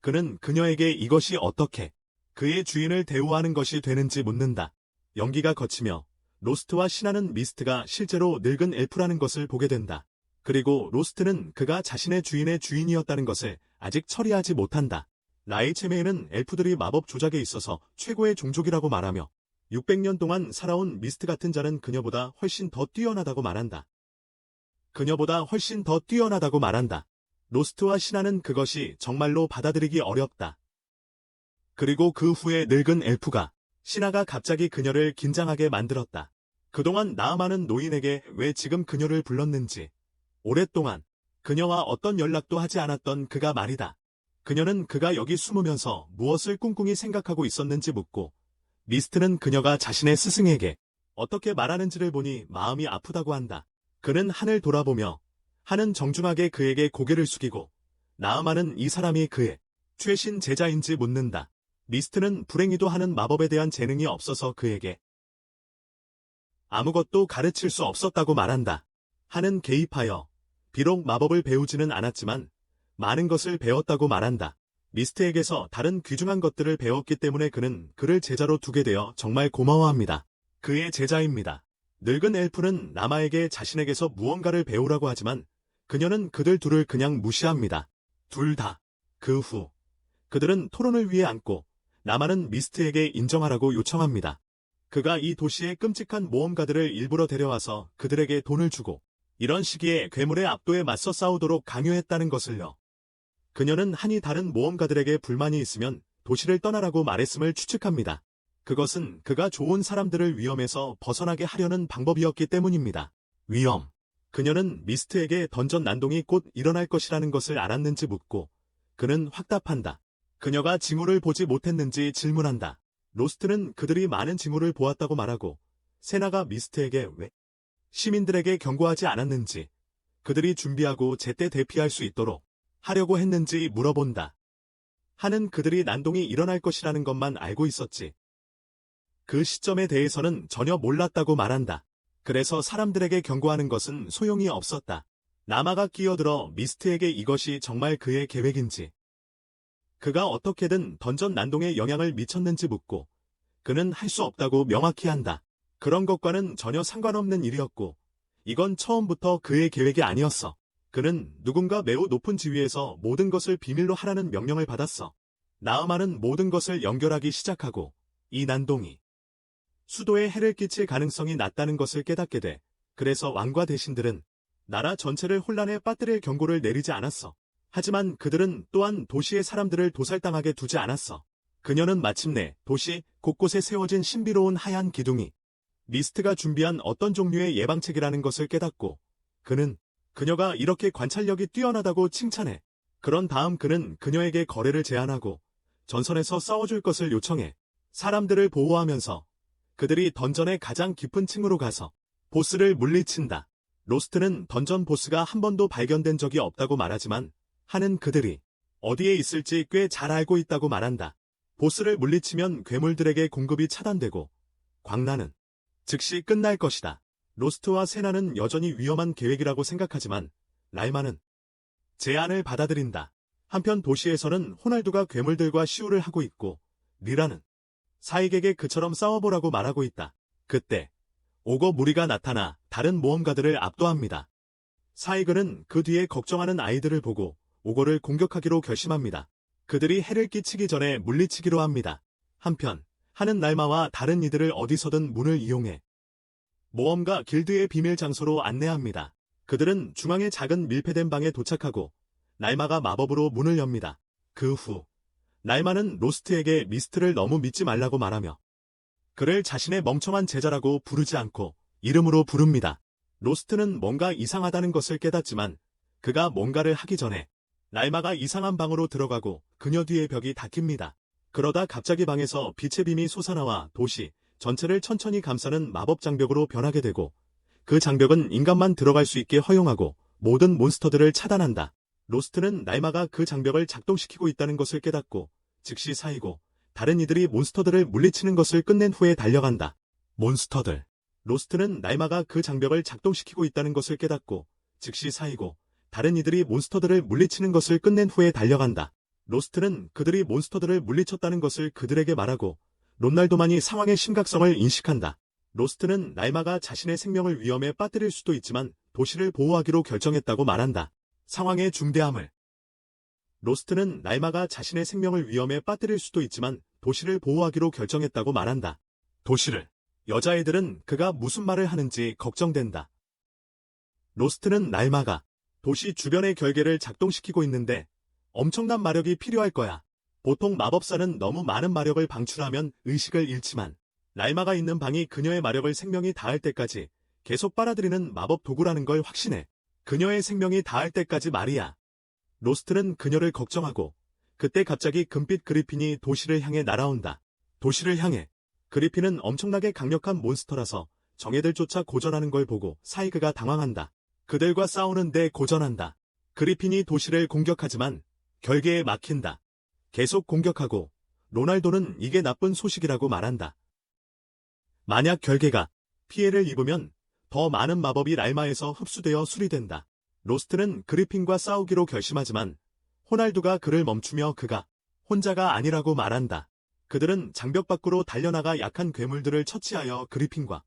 그는 그녀에게 이것이 어떻게 그의 주인을 대우하는 것이 되는지 묻는다. 연기가 거치며 로스트와 신하는 미스트가 실제로 늙은 엘프라는 것을 보게 된다. 그리고 로스트는 그가 자신의 주인의 주인이었다는 것을 아직 처리하지 못한다. 라이체메이는 엘프들이 마법 조작에 있어서 최고의 종족이라고 말하며 600년 동안 살아온 미스트 같은 자는 그녀보다 훨씬 더 뛰어나다고 말한다. 그녀보다 훨씬 더 뛰어나다고 말한다. 로스트와 신하는 그것이 정말로 받아들이기 어렵다. 그리고 그 후에 늙은 엘프가 신하가 갑자기 그녀를 긴장하게 만들었다. 그동안 나아마는 노인에게 왜 지금 그녀를 불렀는지 오랫동안 그녀와 어떤 연락도 하지 않았던 그가 말이다. 그녀는 그가 여기 숨으면서 무엇을 꿍꿍이 생각하고 있었는지 묻고 미스트는 그녀가 자신의 스승에게 어떻게 말하는지를 보니 마음이 아프다고 한다. 그는 한을 돌아보며 한은 정중하게 그에게 고개를 숙이고 나아마는 이 사람이 그의 최신 제자인지 묻는다. 미스트는 불행히도 하는 마법에 대한 재능이 없어서 그에게 아무것도 가르칠 수 없었다고 말한다. 한은 개입하여 비록 마법을 배우지는 않았지만 많은 것을 배웠다고 말한다. 미스트에게서 다른 귀중한 것들을 배웠기 때문에 그는 그를 제자로 두게 되어 정말 고마워합니다. 그의 제자입니다. 늙은 엘프는 라마에게 자신에게서 무언가를 배우라고 하지만 그녀는 그들 둘을 그냥 무시합니다. 둘 다. 그 후 그들은 토론을 위해 앉고 라마는 미스트에게 인정하라고 요청합니다. 그가 이 도시의 끔찍한 모험가들을 일부러 데려와서 그들에게 돈을 주고 이런 시기에 괴물의 압도에 맞서 싸우도록 강요했다는 것을요. 그녀는 한이 다른 모험가들에게 불만이 있으면 도시를 떠나라고 말했음을 추측합니다. 그것은 그가 좋은 사람들을 위험에서 벗어나게 하려는 방법이었기 때문입니다. 위험. 그녀는 미스트에게 던전 난동이 곧 일어날 것이라는 것을 알았는지 묻고 그는 확답한다. 그녀가 징후를 보지 못했는지 질문한다. 로스트는 그들이 많은 징후를 보았다고 말하고 세나가 미스트에게 왜 시민들에게 경고하지 않았는지 그들이 준비하고 제때 대피할 수 있도록 하려고 했는지 물어본다. 한은 그들이 난동이 일어날 것이라는 것만 알고 있었지. 그 시점에 대해서는 전혀 몰랐다고 말한다. 그래서 사람들에게 경고하는 것은 소용이 없었다. 라마가 끼어들어 미스트에게 이것이 정말 그의 계획인지, 그가 어떻게든 던전 난동에 영향을 미쳤는지 묻고, 그는 할 수 없다고 명확히 한다. 그런 것과는 전혀 상관없는 일이었고, 이건 처음부터 그의 계획이 아니었어. 그는 누군가 매우 높은 지위에서 모든 것을 비밀로 하라는 명령을 받았어. 나으만은 모든 것을 연결하기 시작하고, 이 난동이 수도에 해를 끼칠 가능성이 낮다는 것을 깨닫게 돼. 그래서 왕과 대신들은 나라 전체를 혼란에 빠뜨릴 경고를 내리지 않았어. 하지만 그들은 또한 도시의 사람들을 도살당하게 두지 않았어. 그녀는 마침내 도시 곳곳에 세워진 신비로운 하얀 기둥이 미스트가 준비한 어떤 종류의 예방책이라는 것을 깨닫고, 그는 그녀가 이렇게 관찰력이 뛰어나다고 칭찬해. 그런 다음 그는 그녀에게 거래를 제안하고 전선에서 싸워줄 것을 요청해. 사람들을 보호하면서 그들이 던전의 가장 깊은 층으로 가서 보스를 물리친다. 로스트는 던전 보스가 한 번도 발견된 적이 없다고 말하지만 하는 그들이 어디에 있을지 꽤 잘 알고 있다고 말한다. 보스를 물리치면 괴물들에게 공급이 차단되고 광란은 즉시 끝날 것이다. 로스트와 세나는 여전히 위험한 계획이라고 생각하지만 라이마는 제안을 받아들인다. 한편 도시에서는 호날두가 괴물들과 시우를 하고 있고 리라는 사익에게 그처럼 싸워보라고 말하고 있다. 그때 오거 무리가 나타나 다른 모험가들을 압도합니다. 사익은 그 뒤에 걱정하는 아이들을 보고 오거를 공격하기로 결심합니다. 그들이 해를 끼치기 전에 물리치기로 합니다. 한편 하는 날마와 다른 이들을 어디서든 문을 이용해 모험가 길드의 비밀 장소로 안내합니다. 그들은 중앙의 작은 밀폐된 방에 도착하고 날마가 마법으로 문을 엽니다. 그 후 날마는 로스트에게 미스트를 너무 믿지 말라고 말하며 그를 자신의 멍청한 제자라고 부르지 않고 이름으로 부릅니다. 로스트는 뭔가 이상하다는 것을 깨닫지만 그가 뭔가를 하기 전에 날마가 이상한 방으로 들어가고 그녀 뒤의 벽이 닫힙니다. 그러다 갑자기 방에서 빛의 빔이 솟아나와 도시 전체를 천천히 감싸는 마법 장벽으로 변하게 되고, 그 장벽은 인간만 들어갈 수 있게 허용하고 모든 몬스터들을 차단한다. 로스트는 날마가 그 장벽을 작동시키고 있다는 것을 깨닫고 즉시 사이고 다른 이들이 몬스터들을 물리치는 것을 끝낸 후에 달려간다. 몬스터들. 로스트는 날마가 그 장벽을 작동시키고 있다는 것을 깨닫고 즉시 사이고 다른 이들이 몬스터들을 물리치는 것을 끝낸 후에 달려간다. 로스트는 그들이 몬스터들을 물리쳤다는 것을 그들에게 말하고 론날도만이 상황의 심각성을 인식한다. 로스트는 날마가 자신의 생명을 위험에 빠뜨릴 수도 있지만 도시를 보호하기로 결정했다고 말한다. 상황의 중대함을. 로스트는 날마가 자신의 생명을 위험에 빠뜨릴 수도 있지만 도시를 보호하기로 결정했다고 말한다. 도시를. 여자애들은 그가 무슨 말을 하는지 걱정된다. 로스트는 날마가 도시 주변의 결계를 작동시키고 있는데 엄청난 마력이 필요할 거야. 보통 마법사는 너무 많은 마력을 방출하면 의식을 잃지만 날마가 있는 방이 그녀의 마력을 생명이 닿을 때까지 계속 빨아들이는 마법 도구라는 걸 확신해. 그녀의 생명이 닿을 때까지 말이야. 로스트는 그녀를 걱정하고 그때 갑자기 금빛 그리핀이 도시를 향해 날아온다. 도시를 향해. 그리핀은 엄청나게 강력한 몬스터라서 정예들 쫓아 고전하는 걸 보고 사이그가 당황한다. 그들과 싸우는데 고전한다. 그리핀이 도시를 공격하지만 결계에 막힌다. 계속 공격하고 로날도는 이게 나쁜 소식이라고 말한다. 만약 결계가 피해를 입으면 더 많은 마법이 랄마에서 흡수되어 수리된다. 로스트는 그리핀과 싸우기로 결심하지만 호날두가 그를 멈추며 그가 혼자가 아니라고 말한다. 그들은 장벽 밖으로 달려나가 약한 괴물들을 처치하여 그리핀과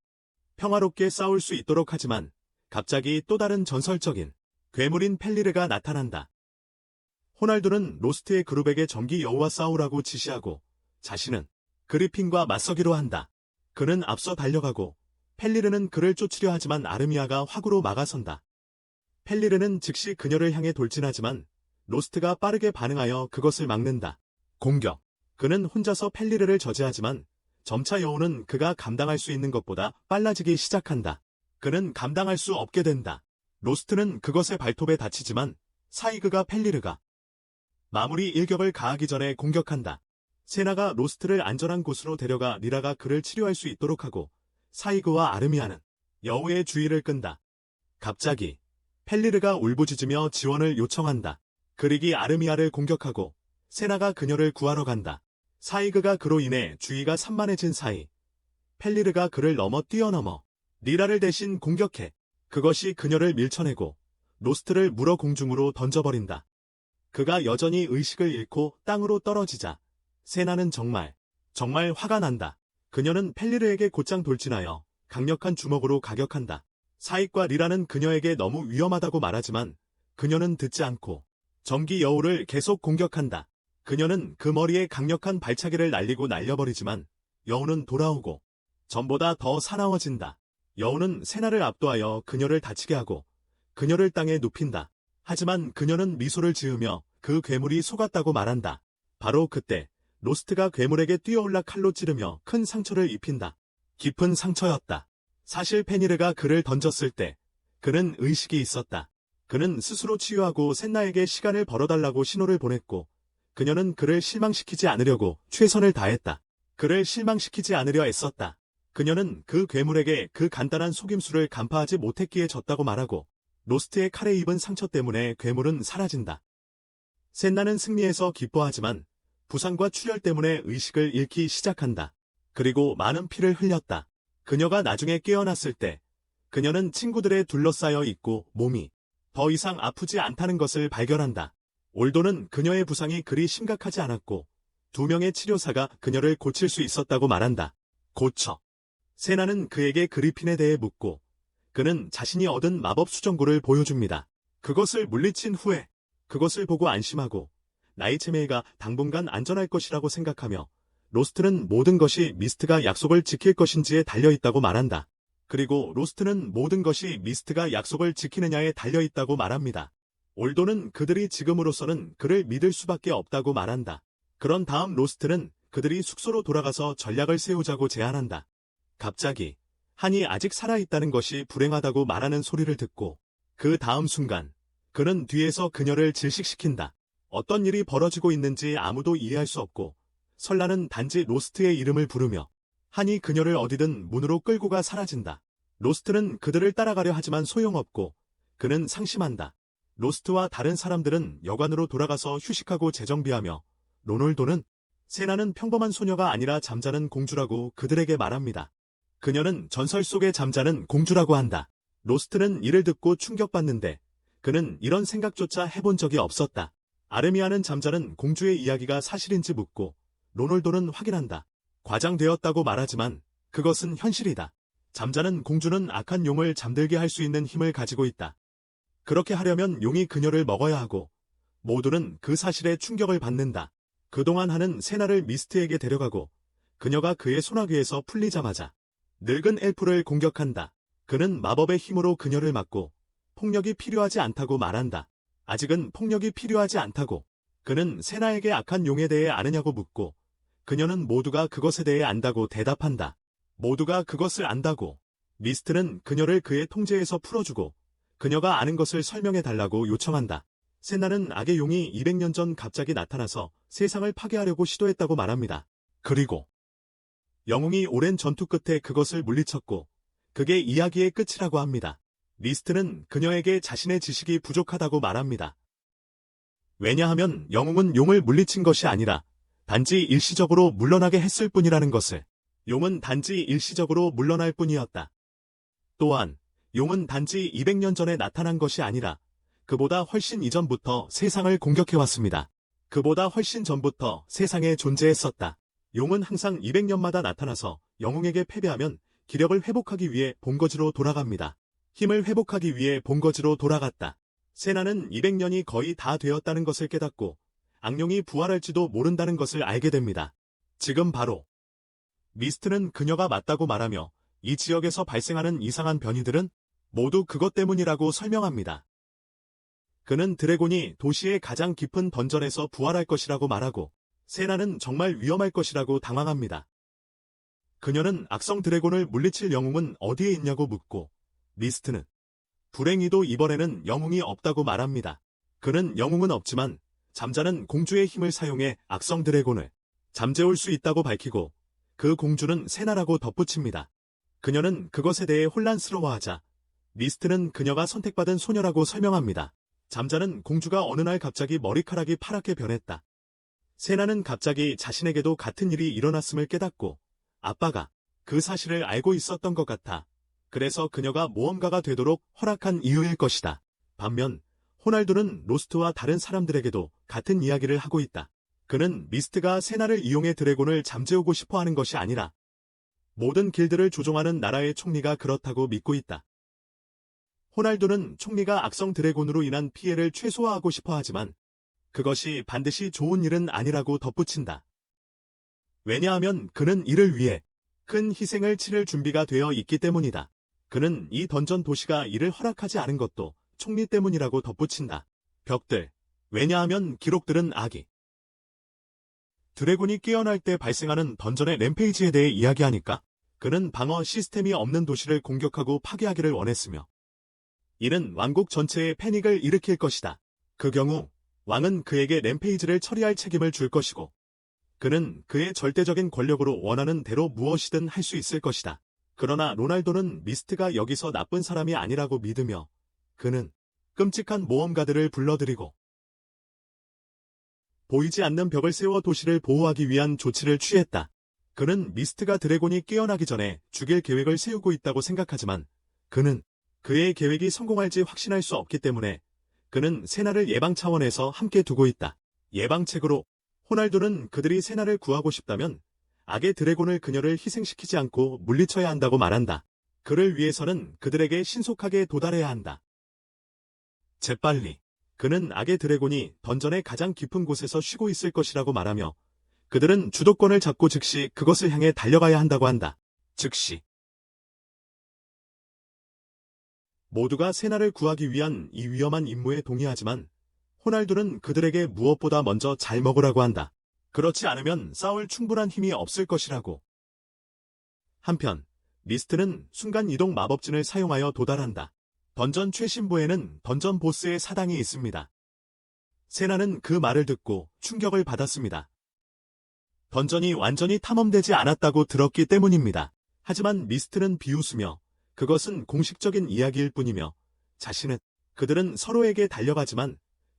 평화롭게 싸울 수 있도록 하지만 갑자기 또 다른 전설적인 괴물인 펠리르가 나타난다. 호날두는 로스트의 그룹에게 전기 여우와 싸우라고 지시하고 자신은 그리핀과 맞서기로 한다. 그는 앞서 달려가고 펠리르는 그를 쫓으려 하지만 아르미아가 화구로 막아선다. 펠리르는 즉시 그녀를 향해 돌진하지만 로스트가 빠르게 반응하여 그것을 막는다. 공격. 그는 혼자서 펠리르를 저지하지만 점차 여우는 그가 감당할 수 있는 것보다 빨라지기 시작한다. 그는 감당할 수 없게 된다. 로스트는 그것의 발톱에 다치지만 사이그가 펠리르가 마무리 일격을 가하기 전에 공격한다. 세나가 로스트를 안전한 곳으로 데려가 리라가 그를 치료할 수 있도록 하고 사이그와 아르미아는 여우의 주의를 끈다. 갑자기 펠리르가 울부짖으며 지원을 요청한다. 그릭이 아르미아를 공격하고 세나가 그녀를 구하러 간다. 사이그가 그로 인해 주의가 산만해진 사이 펠리르가 그를 뛰어넘어 리라를 대신 공격해 그것이 그녀를 밀쳐내고 로스트를 물어 공중으로 던져버린다. 그가 여전히 의식을 잃고 땅으로 떨어지자 세나는 정말 화가 난다. 그녀는 펠리르에게 곧장 돌진하여 강력한 주먹으로 가격한다. 사익과 리라는 그녀에게 너무 위험하다고 말하지만 그녀는 듣지 않고 전기 여우를 계속 공격한다. 그녀는 그 머리에 강력한 발차기를 날리고 날려버리지만 여우는 돌아오고 전보다 더 사나워진다. 여우는 세나를 압도하여 그녀를 다치게 하고 그녀를 땅에 눕힌다. 하지만 그녀는 미소를 지으며 그 괴물이 속았다고 말한다. 바로 그때 로스트가 괴물에게 뛰어올라 칼로 찌르며 큰 상처를 입힌다. 깊은 상처였다. 사실 페니르가 그를 던졌을 때 그는 의식이 있었다. 그는 스스로 치유하고 셋나에게 시간을 벌어달라고 신호를 보냈고 그녀는 그를 실망시키지 않으려고 최선을 다했다. 그를 실망시키지 않으려 애썼다. 그녀는 그 괴물에게 그 간단한 속임수를 간파하지 못했기에 졌다고 말하고 로스트의 칼에 입은 상처 때문에 괴물은 사라진다. 셋나는 승리해서 기뻐하지만 부상과 출혈 때문에 의식을 잃기 시작한다. 그리고 많은 피를 흘렸다. 그녀가 나중에 깨어났을 때 그녀는 친구들에 둘러싸여 있고 몸이 더 이상 아프지 않다는 것을 발견한다. 올도는 그녀의 부상이 그리 심각하지 않았고 2명의 치료사가 그녀를 고칠 수 있었다고 말한다. 고쳐. 세나는 그에게 그리핀에 대해 묻고 그는 자신이 얻은 마법 수정구를 보여줍니다. 그것을 물리친 후에 그것을 보고 안심하고 나이체메이가 당분간 안전할 것이라고 생각하며 로스트는 모든 것이 미스트가 약속을 지킬 것인지에 달려있다고 말한다. 그리고 로스트는 모든 것이 미스트가 약속을 지키느냐에 달려있다고 말합니다. 올도는 그들이 지금으로서는 그를 믿을 수밖에 없다고 말한다. 그런 다음 로스트는 그들이 숙소로 돌아가서 전략을 세우자고 제안한다. 갑자기 한이 아직 살아있다는 것이 불행하다고 말하는 소리를 듣고 그 다음 순간 그는 뒤에서 그녀를 질식시킨다. 어떤 일이 벌어지고 있는지 아무도 이해할 수 없고 설라는 단지 로스트의 이름을 부르며 한이 그녀를 어디든 문으로 끌고 가 사라진다. 로스트는 그들을 따라가려 하지만 소용없고 그는 상심한다. 로스트와 다른 사람들은 여관으로 돌아가서 휴식하고 재정비하며 로놀도는 세나는 평범한 소녀가 아니라 잠자는 공주라고 그들에게 말합니다. 그녀는 전설 속의 잠자는 공주라고 한다. 로스트는 이를 듣고 충격받는데 그는 이런 생각조차 해본 적이 없었다. 아르미아는 잠자는 공주의 이야기가 사실인지 묻고 로놀도는 확인한다. 과장되었다고 말하지만 그것은 현실이다. 잠자는 공주는 악한 용을 잠들게 할 수 있는 힘을 가지고 있다. 그렇게 하려면 용이 그녀를 먹어야 하고 모두는 그 사실에 충격을 받는다. 그동안 한은 세나를 미스트에게 데려가고 그녀가 그의 소나귀에서 풀리자마자 늙은 엘프를 공격한다. 그는 마법의 힘으로 그녀를 막고 폭력이 필요하지 않다고 말한다. 아직은 폭력이 필요하지 않다고. 그는 세나에게 악한 용에 대해 아느냐고 묻고 그녀는 모두가 그것에 대해 안다고 대답한다. 모두가 그것을 안다고. 미스트는 그녀를 그의 통제에서 풀어주고 그녀가 아는 것을 설명해달라고 요청한다. 세나는 악의 용이 200년 전 갑자기 나타나서 세상을 파괴하려고 시도했다고 말합니다. 그리고 영웅이 오랜 전투 끝에 그것을 물리쳤고 그게 이야기의 끝이라고 합니다. 미스트는 그녀에게 자신의 지식이 부족하다고 말합니다. 왜냐하면 영웅은 용을 물리친 것이 아니라 단지 일시적으로 물러나게 했을 뿐이라는 것을. 용은 단지 일시적으로 물러날 뿐이었다. 또한 용은 단지 200년 전에 나타난 것이 아니라 그보다 훨씬 이전부터 세상을 공격해왔습니다. 그보다 훨씬 전부터 세상에 존재했었다. 용은 항상 200년마다 나타나서 영웅에게 패배하면 기력을 회복하기 위해 본거지로 돌아갑니다. 힘을 회복하기 위해 본거지로 돌아갔다. 세나는 200년이 거의 다 되었다는 것을 깨닫고 악령이 부활할지도 모른다는 것을 알게 됩니다. 지금 바로 미스트는 그녀가 맞다고 말하며 이 지역에서 발생하는 이상한 변이들은 모두 그것 때문이라고 설명합니다. 그는 드래곤이 도시의 가장 깊은 던전에서 부활할 것이라고 말하고 세나는 정말 위험할 것이라고 당황합니다. 그녀는 악성 드래곤을 물리칠 영웅은 어디에 있냐고 묻고 미스트는 불행히도 이번에는 영웅이 없다고 말합니다. 그는 영웅은 없지만 잠자는 공주의 힘을 사용해 악성 드래곤을 잠재울 수 있다고 밝히고 그 공주는 세나라고 덧붙입니다. 그녀는 그것에 대해 혼란스러워하자 미스트는 그녀가 선택받은 소녀라고 설명합니다. 잠자는 공주가 어느 날 갑자기 머리카락이 파랗게 변했다. 세나는 갑자기 자신에게도 같은 일이 일어났음을 깨닫고 아빠가 그 사실을 알고 있었던 것 같아. 그래서 그녀가 모험가가 되도록 허락한 이유일 것이다. 반면 호날두는 로스트와 다른 사람들에게도 같은 이야기를 하고 있다. 그는 미스트가 세나를 이용해 드래곤을 잠재우고 싶어 하는 것이 아니라 모든 길드를 조종하는 나라의 총리가 그렇다고 믿고 있다. 호날두는 총리가 악성 드래곤으로 인한 피해를 최소화하고 싶어 하지만 그것이 반드시 좋은 일은 아니라고 덧붙인다. 왜냐하면 그는 이를 위해 큰 희생을 치를 준비가 되어 있기 때문이다. 그는 이 던전 도시가 이를 허락하지 않은 것도 총리 때문이라고 덧붙인다. 벽들. 왜냐하면 기록들은 악이 드래곤이 깨어날 때 발생하는 던전의 램페이지에 대해 이야기하니까 그는 방어 시스템이 없는 도시를 공격하고 파괴하기를 원했으며 이는 왕국 전체에 패닉을 일으킬 것이다. 그 경우 왕은 그에게 램페이지를 처리할 책임을 줄 것이고 그는 그의 절대적인 권력으로 원하는 대로 무엇이든 할 수 있을 것이다. 그러나 로날도는 미스트가 여기서 나쁜 사람이 아니라고 믿으며 그는 끔찍한 모험가들을 불러들이고 보이지 않는 벽을 세워 도시를 보호하기 위한 조치를 취했다. 그는 미스트가 드래곤이 깨어나기 전에 죽일 계획을 세우고 있다고 생각하지만 그는 그의 계획이 성공할지 확신할 수 없기 때문에 그는 세나를 예방 차원에서 함께 두고 있다. 예방책으로 호날두는 그들이 세나를 구하고 싶다면 악의 드래곤을 그녀를 희생시키지 않고 물리쳐야 한다고 말한다. 그를 위해서는 그들에게 신속하게 도달해야 한다. 재빨리. 그는 악의 드래곤이 던전의 가장 깊은 곳에서 쉬고 있을 것이라고 말하며 그들은 주도권을 잡고 즉시 그것을 향해 달려가야 한다고 한다. 즉시. 모두가 세나를 구하기 위한 이 위험한 임무에 동의하지만 호날두는 그들에게 무엇보다 먼저 잘 먹으라고 한다. 그렇지 않으면 싸울 충분한 힘이 없을 것이라고. 한편 미스트는 순간이동 마법진을 사용하여 도달한다. 던전 최신부에는 던전 보스의 사당이 있습니다. 세나는 그 말을 듣고 충격을 받았습니다. 던전이 완전히 탐험되지 않았다고 들었기 때문입니다. 하지만 미스트는 비웃으며 그것은 공식적인 이야기일 뿐이며 자신은 그들은 서로에게 달려가지만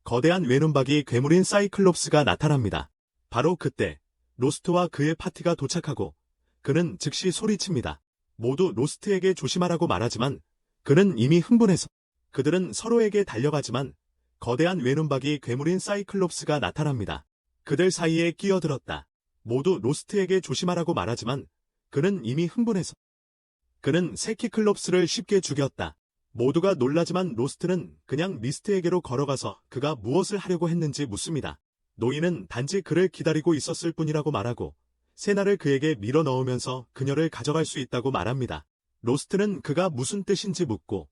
거대한 외눈박이 괴물인 사이클롭스가 나타납니다. 바로 그때 로스트와 그의 파티가 도착하고 그는 즉시 소리칩니다. 모두 로스트에게 조심하라고 말하지만 그는 이미 흥분해서 그들은 서로에게 달려가지만 거대한 외눈박이 괴물인 사이클롭스가 나타납니다. 그들 사이에 끼어들었다. 모두 로스트에게 조심하라고 말하지만 그는 이미 흥분해서 그는 세키클롭스를 쉽게 죽였다. 모두가 놀라지만 로스트는 그냥 미스트에게로 걸어가서 그가 무엇을 하려고 했는지 묻습니다. 노인은 단지 그를 기다리고 있었을 뿐이라고 말하고 세나를 그에게 밀어 넣으면서 그녀를 가져갈 수 있다고 말합니다. 로스트는 그가 무슨 뜻인지 묻고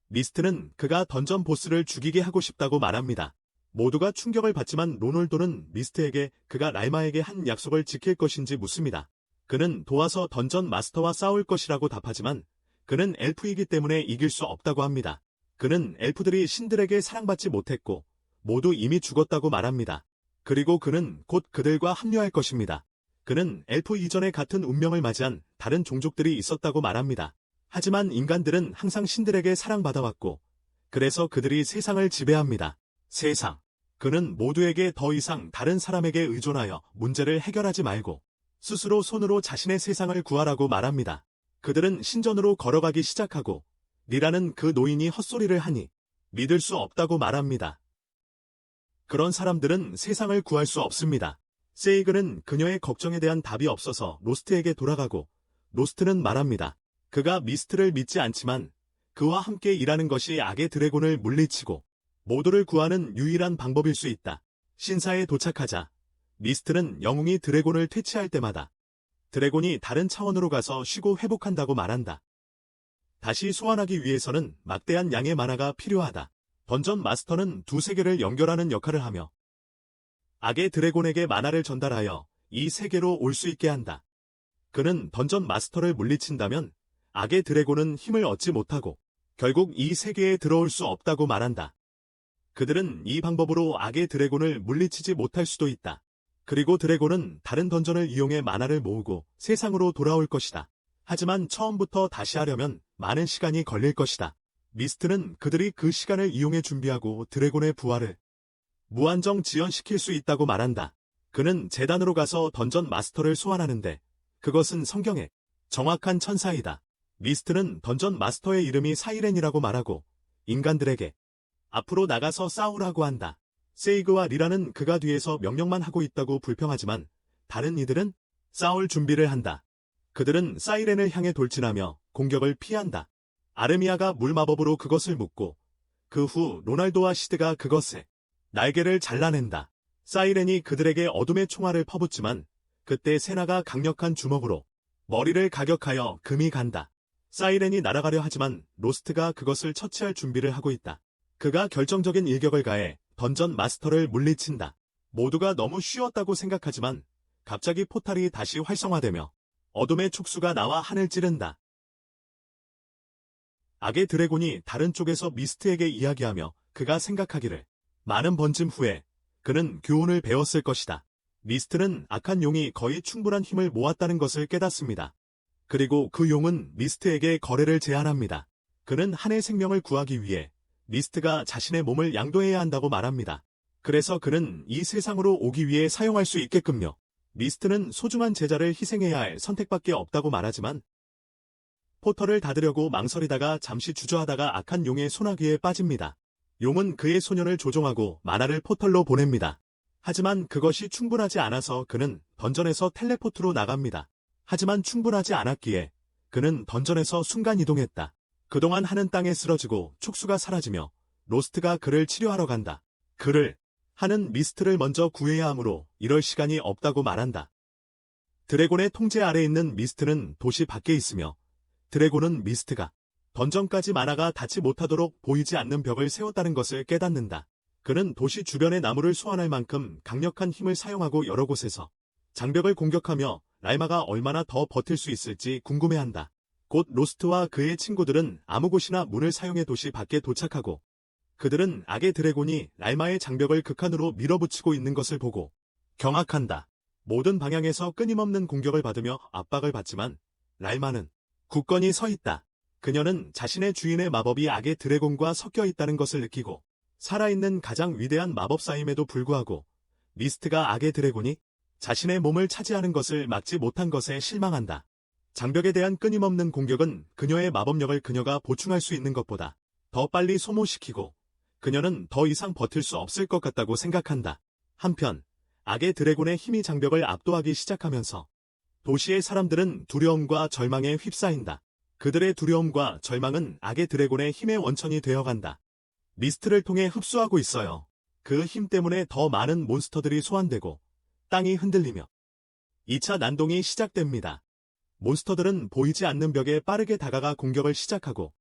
미스트는 그가 던전 보스를 죽이게 하고 싶다고 말합니다. 모두가 충격을 받지만 로널도는 미스트에게 그가 랄마에게 한 약속을 지킬 것인지 묻습니다. 그는 도와서 던전 마스터와 싸울 것이라고 답하지만 그는 엘프이기 때문에 이길 수 없다고 합니다. 그는 엘프들이 신들에게 사랑받지 못했고 모두 이미 죽었다고 말합니다. 그리고 그는 곧 그들과 합류할 것입니다. 그는 엘프 이전에 같은 운명을 맞이한 다른 종족들이 있었다고 말합니다. 하지만 인간들은 항상 신들에게 사랑받아왔고 그래서 그들이 세상을 지배합니다. 세상. 그는 모두에게 더 이상 다른 사람에게 의존하여 문제를 해결하지 말고 스스로 손으로 자신의 세상을 구하라고 말합니다. 그들은 신전으로 걸어가기 시작하고 니라는 그 노인이 헛소리를 하니 믿을 수 없다고 말합니다. 그런 사람들은 세상을 구할 수 없습니다. 세이글은 그녀의 걱정에 대한 답이 없어서 로스트에게 돌아가고 로스트는 말합니다. 그가 미스트를 믿지 않지만 그와 함께 일하는 것이 악의 드래곤을 물리치고 모두를 구하는 유일한 방법일 수 있다. 신사에 도착하자 미스트는 영웅이 드래곤을 퇴치할 때마다 드래곤이 다른 차원으로 가서 쉬고 회복한다고 말한다. 다시 소환하기 위해서는 막대한 양의 마나가 필요하다. 던전 마스터는 두 세계를 연결하는 역할을 하며 악의 드래곤에게 마나를 전달하여 이 세계로 올 수 있게 한다. 그는 던전 마스터를 물리친다면 악의 드래곤은 힘을 얻지 못하고 결국 이 세계에 들어올 수 없다고 말한다. 그들은 이 방법으로 악의 드래곤을 물리치지 못할 수도 있다. 그리고 드래곤은 다른 던전을 이용해 마나를 모으고 세상으로 돌아올 것이다. 하지만 처음부터 다시 하려면 많은 시간이 걸릴 것이다. 미스트는 그들이 그 시간을 이용해 준비하고 드래곤의 부활을 무한정 지연시킬 수 있다고 말한다. 그는 재단으로 가서 던전 마스터를 소환하는데 그것은 성경에 정확한 천사이다. 미스트는 던전 마스터의 이름이 사이렌이라고 말하고 인간들에게 앞으로 나가서 싸우라고 한다. 세이그와 리라는 그가 뒤에서 명령만 하고 있다고 불평하지만 다른 이들은 싸울 준비를 한다. 그들은 사이렌을 향해 돌진하며 공격을 피한다. 아르미아가 물마법으로 그것을 묶고 그 후 로날도와 시드가 그것에 날개를 잘라낸다. 사이렌이 그들에게 어둠의 총알을 퍼붓지만 그때 세나가 강력한 주먹으로 머리를 가격하여 금이 간다. 사이렌이 날아가려 하지만 로스트가 그것을 처치할 준비를 하고 있다. 그가 결정적인 일격을 가해 던전 마스터를 물리친다. 모두가 너무 쉬웠다고 생각하지만 갑자기 포탈이 다시 활성화되며 어둠의 촉수가 나와 하늘 찌른다. 악의 드래곤이 다른 쪽에서 미스트에게 이야기하며 그가 생각하기를 많은 번짐 후에 그는 교훈을 배웠을 것이다. 미스트는 악한 용이 거의 충분한 힘을 모았다는 것을 깨닫습니다. 그리고 그 용은 미스트에게 거래를 제안합니다. 그는 한의 생명을 구하기 위해 미스트가 자신의 몸을 양도해야 한다고 말합니다. 그래서 그는 이 세상으로 오기 위해 사용할 수 있게끔요. 미스트는 소중한 제자를 희생해야 할 선택밖에 없다고 말하지만 포털을 닫으려고 망설이다가 잠시 주저하다가 악한 용의 소나기에 빠집니다. 용은 그의 소년을 조종하고 만화를 포털로 보냅니다. 하지만 그것이 충분하지 않아서 그는 던전에서 텔레포트로 나갑니다. 하지만 충분하지 않았기에 그는 던전에서 순간이동했다. 그동안 하는 땅에 쓰러지고 촉수가 사라지며 로스트가 그를 치료하러 간다. 그를 하는 미스트를 먼저 구해야 하므로 이럴 시간이 없다고 말한다. 드래곤의 통제 아래 있는 미스트는 도시 밖에 있으며 드래곤은 미스트가 던전까지 만화가 닿지 못하도록 보이지 않는 벽을 세웠다는 것을 깨닫는다. 그는 도시 주변의 나무를 소환할 만큼 강력한 힘을 사용하고 여러 곳에서 장벽을 공격하며 라이마가 얼마나 더 버틸 수 있을지 궁금해한다. 곧 로스트와 그의 친구들은 아무 곳이나 문을 사용해 도시 밖에 도착하고 그들은 악의 드래곤이 라이마의 장벽을 극한으로 밀어붙이고 있는 것을 보고 경악한다. 모든 방향에서 끊임없는 공격을 받으며 압박을 받지만 라이마는 굳건히 서 있다. 그녀는 자신의 주인의 마법이 악의 드래곤과 섞여 있다는 것을 느끼고 살아있는 가장 위대한 마법사임에도 불구하고 미스트가 악의 드래곤이 자신의 몸을 차지하는 것을 막지 못한 것에 실망한다. 장벽에 대한 끊임없는 공격은 그녀의 마법력을 그녀가 보충할 수 있는 것보다 더 빨리 소모시키고 그녀는 더 이상 버틸 수 없을 것 같다고 생각한다. 한편 악의 드래곤의 힘이 장벽을 압도하기 시작하면서 도시의 사람들은 두려움과 절망에 휩싸인다. 그들의 두려움과 절망은 악의 드래곤의 힘의 원천이 되어간다. 미스트를 통해 흡수하고 있어요. 그 힘 때문에 더 많은 몬스터들이 소환되고 땅이 흔들리며 2차 난동이 시작됩니다. 몬스터들은 보이지 않는 벽에 빠르게 다가가 공격을 시작하고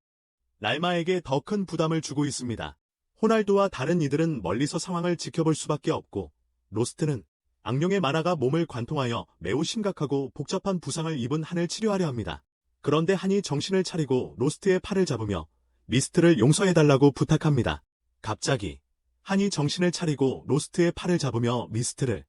랄마에게 더 큰 부담을 주고 있습니다. 호날두와 다른 이들은 멀리서 상황을 지켜볼 수밖에 없고 로스트는 악령의 만화가 몸을 관통하여 매우 심각하고 복잡한 부상을 입은 한을 치료하려 합니다. 그런데 한이 정신을 차리고 로스트의 팔을 잡으며 미스트를 용서해달라고 부탁합니다. 갑자기 한이 정신을 차리고 로스트의 팔을 잡으며 미스트를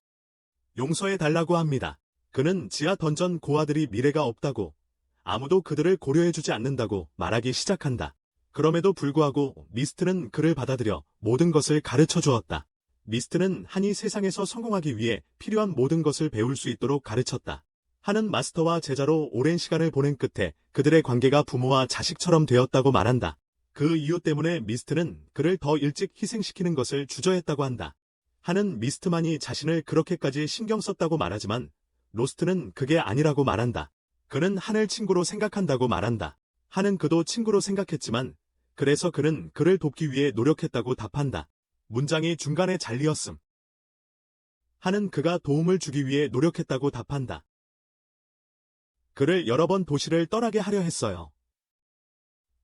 용서해달라고 합니다. 그는 지하 던전 고아들이 미래가 없다고 아무도 그들을 고려해주지 않는다고 말하기 시작한다. 그럼에도 불구하고 미스트는 그를 받아들여 모든 것을 가르쳐 주었다. 미스트는 한이 세상에서 성공하기 위해 필요한 모든 것을 배울 수 있도록 가르쳤다. 한은 마스터와 제자로 오랜 시간을 보낸 끝에 그들의 관계가 부모와 자식처럼 되었다고 말한다. 그 이유 때문에 미스트는 그를 더 일찍 희생시키는 것을 주저했다고 한다. 한은 미스트만이 자신을 그렇게까지 신경 썼다고 말하지만 로스트는 그게 아니라고 말한다. 그는 한을 친구로 생각한다고 말한다. 한은 그도 친구로 생각했지만 그래서 그는 그를 돕기 위해 노력했다고 답한다. 문장이 중간에 잘리었음. 한은 그가 도움을 주기 위해 노력했다고 답한다. 그를 여러 번 도시를 떠나게 하려 했어요.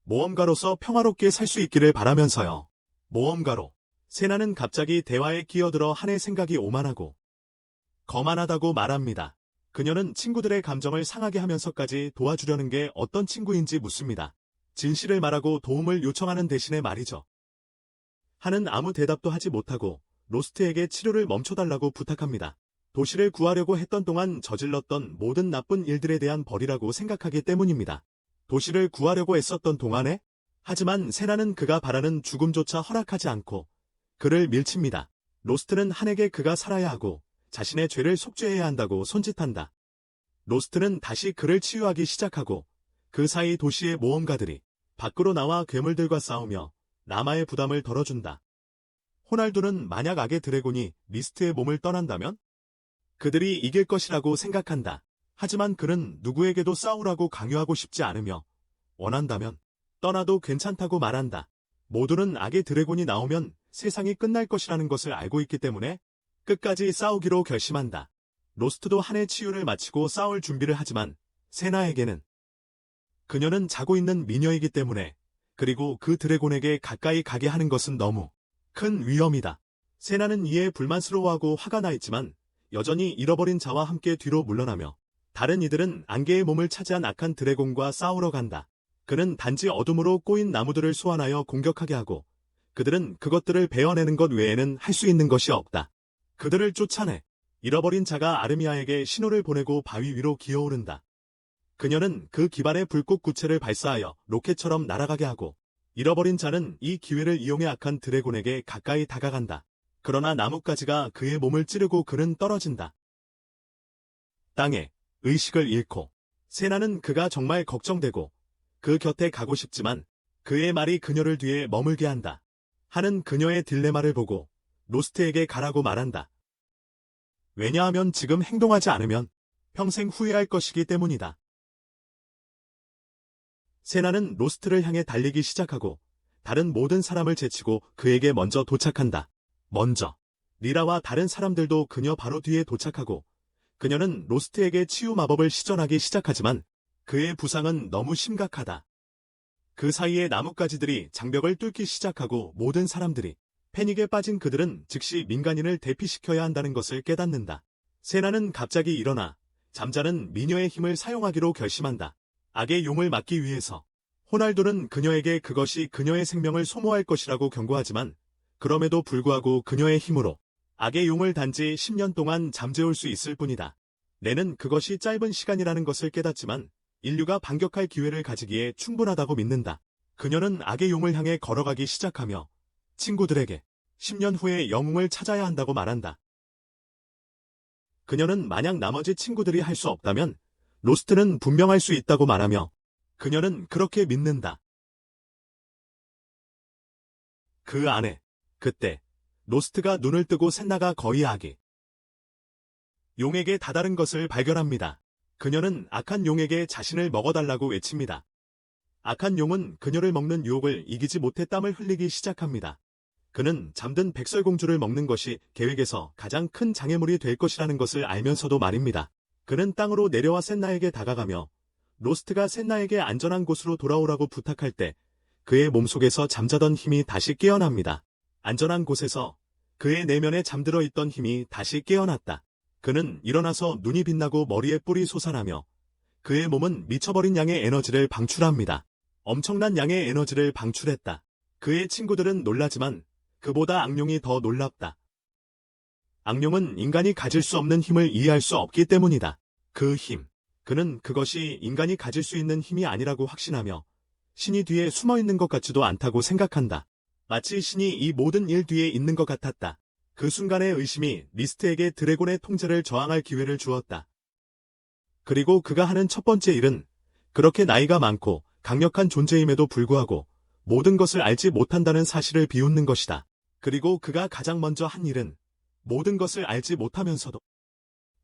모험가로서 평화롭게 살 수 있기를 바라면서요. 모험가로. 세나는 갑자기 대화에 끼어들어 한의 생각이 오만하고 거만하다고 말합니다. 그녀는 친구들의 감정을 상하게 하면서까지 도와주려는 게 어떤 친구인지 묻습니다. 진실을 말하고 도움을 요청하는 대신에 말이죠. 한은 아무 대답도 하지 못하고 로스트에게 치료를 멈춰달라고 부탁합니다. 도시를 구하려고 했던 동안 저질렀던 모든 나쁜 일들에 대한 벌이라고 생각하기 때문입니다. 도시를 구하려고 애썼던 동안에? 하지만 세나는 그가 바라는 죽음조차 허락하지 않고 그를 밀칩니다. 로스트는 한에게 그가 살아야 하고 자신의 죄를 속죄해야 한다고 손짓한다. 로스트는 다시 그를 치유하기 시작하고 그 사이 도시의 모험가들이 밖으로 나와 괴물들과 싸우며 라마의 부담을 덜어준다. 호날두는 만약 악의 드래곤이 미스트의 몸을 떠난다면 그들이 이길 것이라고 생각한다. 하지만 그는 누구에게도 싸우라고 강요하고 싶지 않으며 원한다면 떠나도 괜찮다고 말한다. 모두는 악의 드래곤이 나오면 세상이 끝날 것이라는 것을 알고 있기 때문에 끝까지 싸우기로 결심한다. 로스트도 한해 치유를 마치고 싸울 준비를 하지만 세나에게는 그녀는 자고 있는 미녀이기 때문에 그리고 그 드래곤에게 가까이 가게 하는 것은 너무 큰 위험이다. 세나는 이에 불만스러워하고 화가 나 있지만 여전히 잃어버린 자와 함께 뒤로 물러나며 다른 이들은 안개의 몸을 차지한 악한 드래곤과 싸우러 간다. 그는 단지 어둠으로 꼬인 나무들을 소환하여 공격하게 하고 그들은 그것들을 베어내는 것 외에는 할 수 있는 것이 없다. 그들을 쫓아내 잃어버린 자가 아르미아에게 신호를 보내고 바위 위로 기어오른다. 그녀는 그 기반에 불꽃 구체를 발사하여 로켓처럼 날아가게 하고 잃어버린 자는 이 기회를 이용해 악한 드래곤에게 가까이 다가간다. 그러나 나뭇가지가 그의 몸을 찌르고 그는 떨어진다. 땅에 의식을 잃고 세나는 그가 정말 걱정되고 그 곁에 가고 싶지만 그의 말이 그녀를 뒤에 머물게 한다. 하는 그녀의 딜레마를 보고 로스트에게 가라고 말한다. 왜냐하면 지금 행동하지 않으면 평생 후회할 것이기 때문이다. 세나는 로스트를 향해 달리기 시작하고 다른 모든 사람을 제치고 그에게 먼저 도착한다. 먼저 리라와 다른 사람들도 그녀 바로 뒤에 도착하고 그녀는 로스트에게 치유 마법을 시전하기 시작하지만 그의 부상은 너무 심각하다. 그 사이에 나뭇가지들이 장벽을 뚫기 시작하고 모든 사람들이 패닉에 빠진 그들은 즉시 민간인을 대피시켜야 한다는 것을 깨닫는다. 세나는 갑자기 일어나 잠자는 미녀의 힘을 사용하기로 결심한다. 악의 용을 막기 위해서. 호날두는 그녀에게 그것이 그녀의 생명을 소모할 것이라고 경고하지만 그럼에도 불구하고 그녀의 힘으로 악의 용을 단지 10년 동안 잠재울 수 있을 뿐이다. 내는 그것이 짧은 시간이라는 것을 깨닫지만 인류가 반격할 기회를 가지기에 충분하다고 믿는다. 그녀는 악의 용을 향해 걸어가기 시작하며 친구들에게 10년 후에 영웅을 찾아야 한다고 말한다. 그녀는 만약 나머지 친구들이 할 수 없다면 로스트는 분명 할 수 있다고 말하며 그녀는 그렇게 믿는다. 그 안에 그때 로스트가 눈을 뜨고 샌나가 거의 악의 용에게 다다른 것을 발견합니다. 그녀는 악한 용에게 자신을 먹어달라고 외칩니다. 악한 용은 그녀를 먹는 유혹을 이기지 못해 땀을 흘리기 시작합니다. 그는 잠든 백설공주를 먹는 것이 계획에서 가장 큰 장애물이 될 것이라는 것을 알면서도 말입니다. 그는 땅으로 내려와 샌나에게 다가가며 로스트가 샌나에게 안전한 곳으로 돌아오라고 부탁할 때 그의 몸속에서 잠자던 힘이 다시 깨어납니다. 안전한 곳에서 그의 내면에 잠들어 있던 힘이 다시 깨어났다. 그는 일어나서 눈이 빛나고 머리에 뿔이 솟아나며 그의 몸은 미쳐버린 양의 에너지를 방출합니다. 엄청난 양의 에너지를 방출했다. 그의 친구들은 놀라지만 그보다 악룡이 더 놀랍다. 악룡은 인간이 가질 수 없는 힘을 이해할 수 없기 때문이다. 그 힘. 그는 그것이 인간이 가질 수 있는 힘이 아니라고 확신하며 신이 뒤에 숨어 있는 것 같지도 않다고 생각한다. 마치 신이 이 모든 일 뒤에 있는 것 같았다. 그 순간의 의심이 리스트에게 드래곤의 통제를 저항할 기회를 주었다. 그리고 그가 하는 첫 번째 일은 그렇게 나이가 많고 강력한 존재임에도 불구하고 모든 것을 알지 못한다는 사실을 비웃는 것이다. 그리고 그가 가장 먼저 한 일은 모든 것을 알지 못하면서도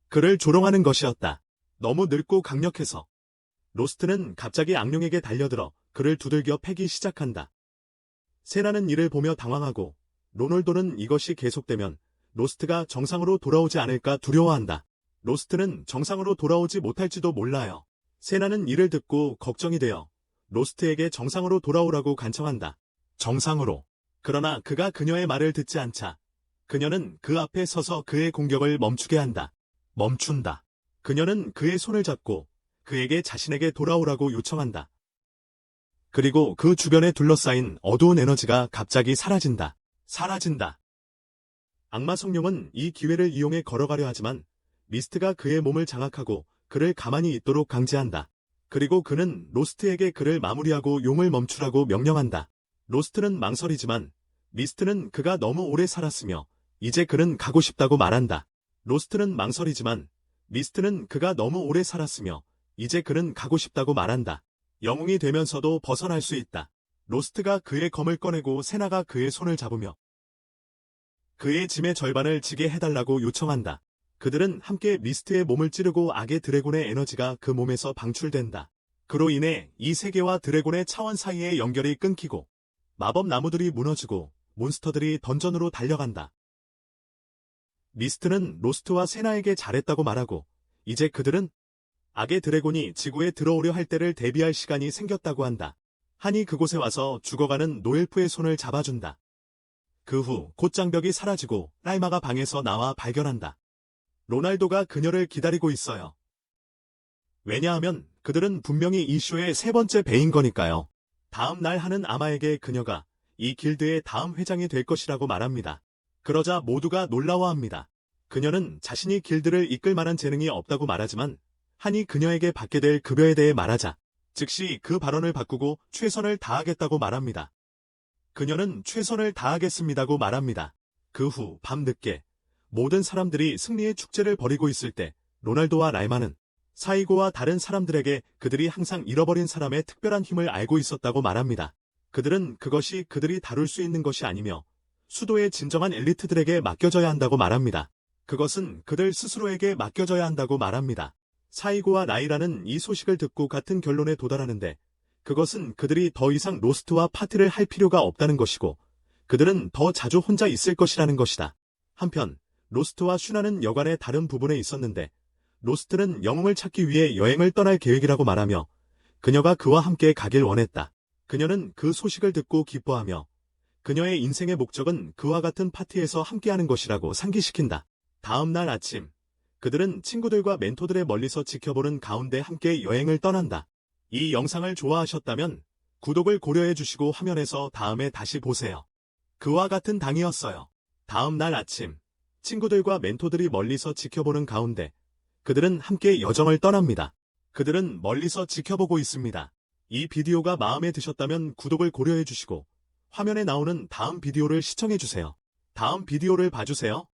그를 조롱하는 것이었다. 너무 늙고 강력해서. 로스트는 갑자기 악룡에게 달려들어 그를 두들겨 패기 시작한다. 세나는 이를 보며 당황하고 로널도는 이것이 계속되면 로스트가 정상으로 돌아오지 않을까 두려워한다. 로스트는 정상으로 돌아오지 못할지도 몰라요. 세나는 이를 듣고 걱정이 되어 로스트에게 정상으로 돌아오라고 간청한다. 정상으로. 그러나 그가 그녀의 말을 듣지 않자 그녀는 그 앞에 서서 그의 공격을 멈추게 한다. 멈춘다. 그녀는 그의 손을 잡고 그에게 자신에게 돌아오라고 요청한다. 그리고 그 주변에 둘러싸인 어두운 에너지가 갑자기 사라진다. 사라진다. 악마 성룡은 이 기회를 이용해 걸어가려 하지만 미스트가 그의 몸을 장악하고 그를 가만히 있도록 강제한다. 그리고 그는 로스트에게 그를 마무리하고 용을 멈추라고 명령한다. 로스트는 망설이지만 미스트는 그가 너무 오래 살았으며 이제 그는 가고 싶다고 말한다. 로스트는 망설이지만 미스트는 그가 너무 오래 살았으며 이제 그는 가고 싶다고 말한다. 영웅이 되면서도 벗어날 수 있다. 로스트가 그의 검을 꺼내고 세나가 그의 손을 잡으며 그의 짐의 절반을 지게 해달라고 요청한다. 그들은 함께 미스트의 몸을 찌르고 악의 드래곤의 에너지가 그 몸에서 방출된다. 그로 인해 이 세계와 드래곤의 차원 사이의 연결이 끊기고 마법 나무들이 무너지고 몬스터들이 던전으로 달려간다. 미스트는 로스트와 세나에게 잘했다고 말하고 이제 그들은 악의 드래곤이 지구에 들어오려 할 때를 대비할 시간이 생겼다고 한다. 한이 그곳에 와서 죽어가는 노엘프의 손을 잡아준다. 그 후 곧장벽이 사라지고 라이마가 방에서 나와 발견한다. 로날도가 그녀를 기다리고 있어요. 왜냐하면 그들은 분명히 이 쇼의 세 번째 배인 거니까요. 다음 날 하는 아마에게 그녀가 이 길드의 다음 회장이 될 것이라고 말합니다. 그러자 모두가 놀라워합니다. 그녀는 자신이 길드를 이끌 만한 재능이 없다고 말하지만 한이 그녀에게 받게 될 급여에 대해 말하자 즉시 그 발언을 바꾸고 최선을 다하겠다고 말합니다. 그녀는 최선을 다하겠습니다고 말합니다. 그 후 밤늦게 모든 사람들이 승리의 축제를 벌이고 있을 때 로날도와 라이마는 사이고와 다른 사람들에게 그들이 항상 잃어버린 사람의 특별한 힘을 알고 있었다고 말합니다. 그들은 그것이 그들이 다룰 수 있는 것이 아니며 수도의 진정한 엘리트들에게 맡겨져야 한다고 말합니다. 그것은 그들 스스로에게 맡겨져야 한다고 말합니다. 사이고와 라이라는 이 소식을 듣고 같은 결론에 도달하는데 그것은 그들이 더 이상 로스트와 파티를 할 필요가 없다는 것이고 그들은 더 자주 혼자 있을 것이라는 것이다. 한편 로스트와 슈나는 여관의 다른 부분에 있었는데 로스트는 영웅을 찾기 위해 여행을 떠날 계획이라고 말하며 그녀가 그와 함께 가길 원했다. 그녀는 그 소식을 듣고 기뻐하며 그녀의 인생의 목적은 그와 같은 파티에서 함께하는 것이라고 상기시킨다. 다음 날 아침 그들은 친구들과 멘토들의 멀리서 지켜보는 가운데 함께 여행을 떠난다. 이 영상을 좋아하셨다면 구독을 고려해 주시고 화면에서 다음에 다시 보세요. 그와 같은 당이었어요. 다음 날 아침 친구들과 멘토들이 멀리서 지켜보는 가운데 그들은 함께 여정을 떠납니다. 그들은 멀리서 지켜보고 있습니다. 이 비디오가 마음에 드셨다면 구독을 고려해 주시고 화면에 나오는 다음 비디오를 시청해 주세요. 다음 비디오를 봐주세요.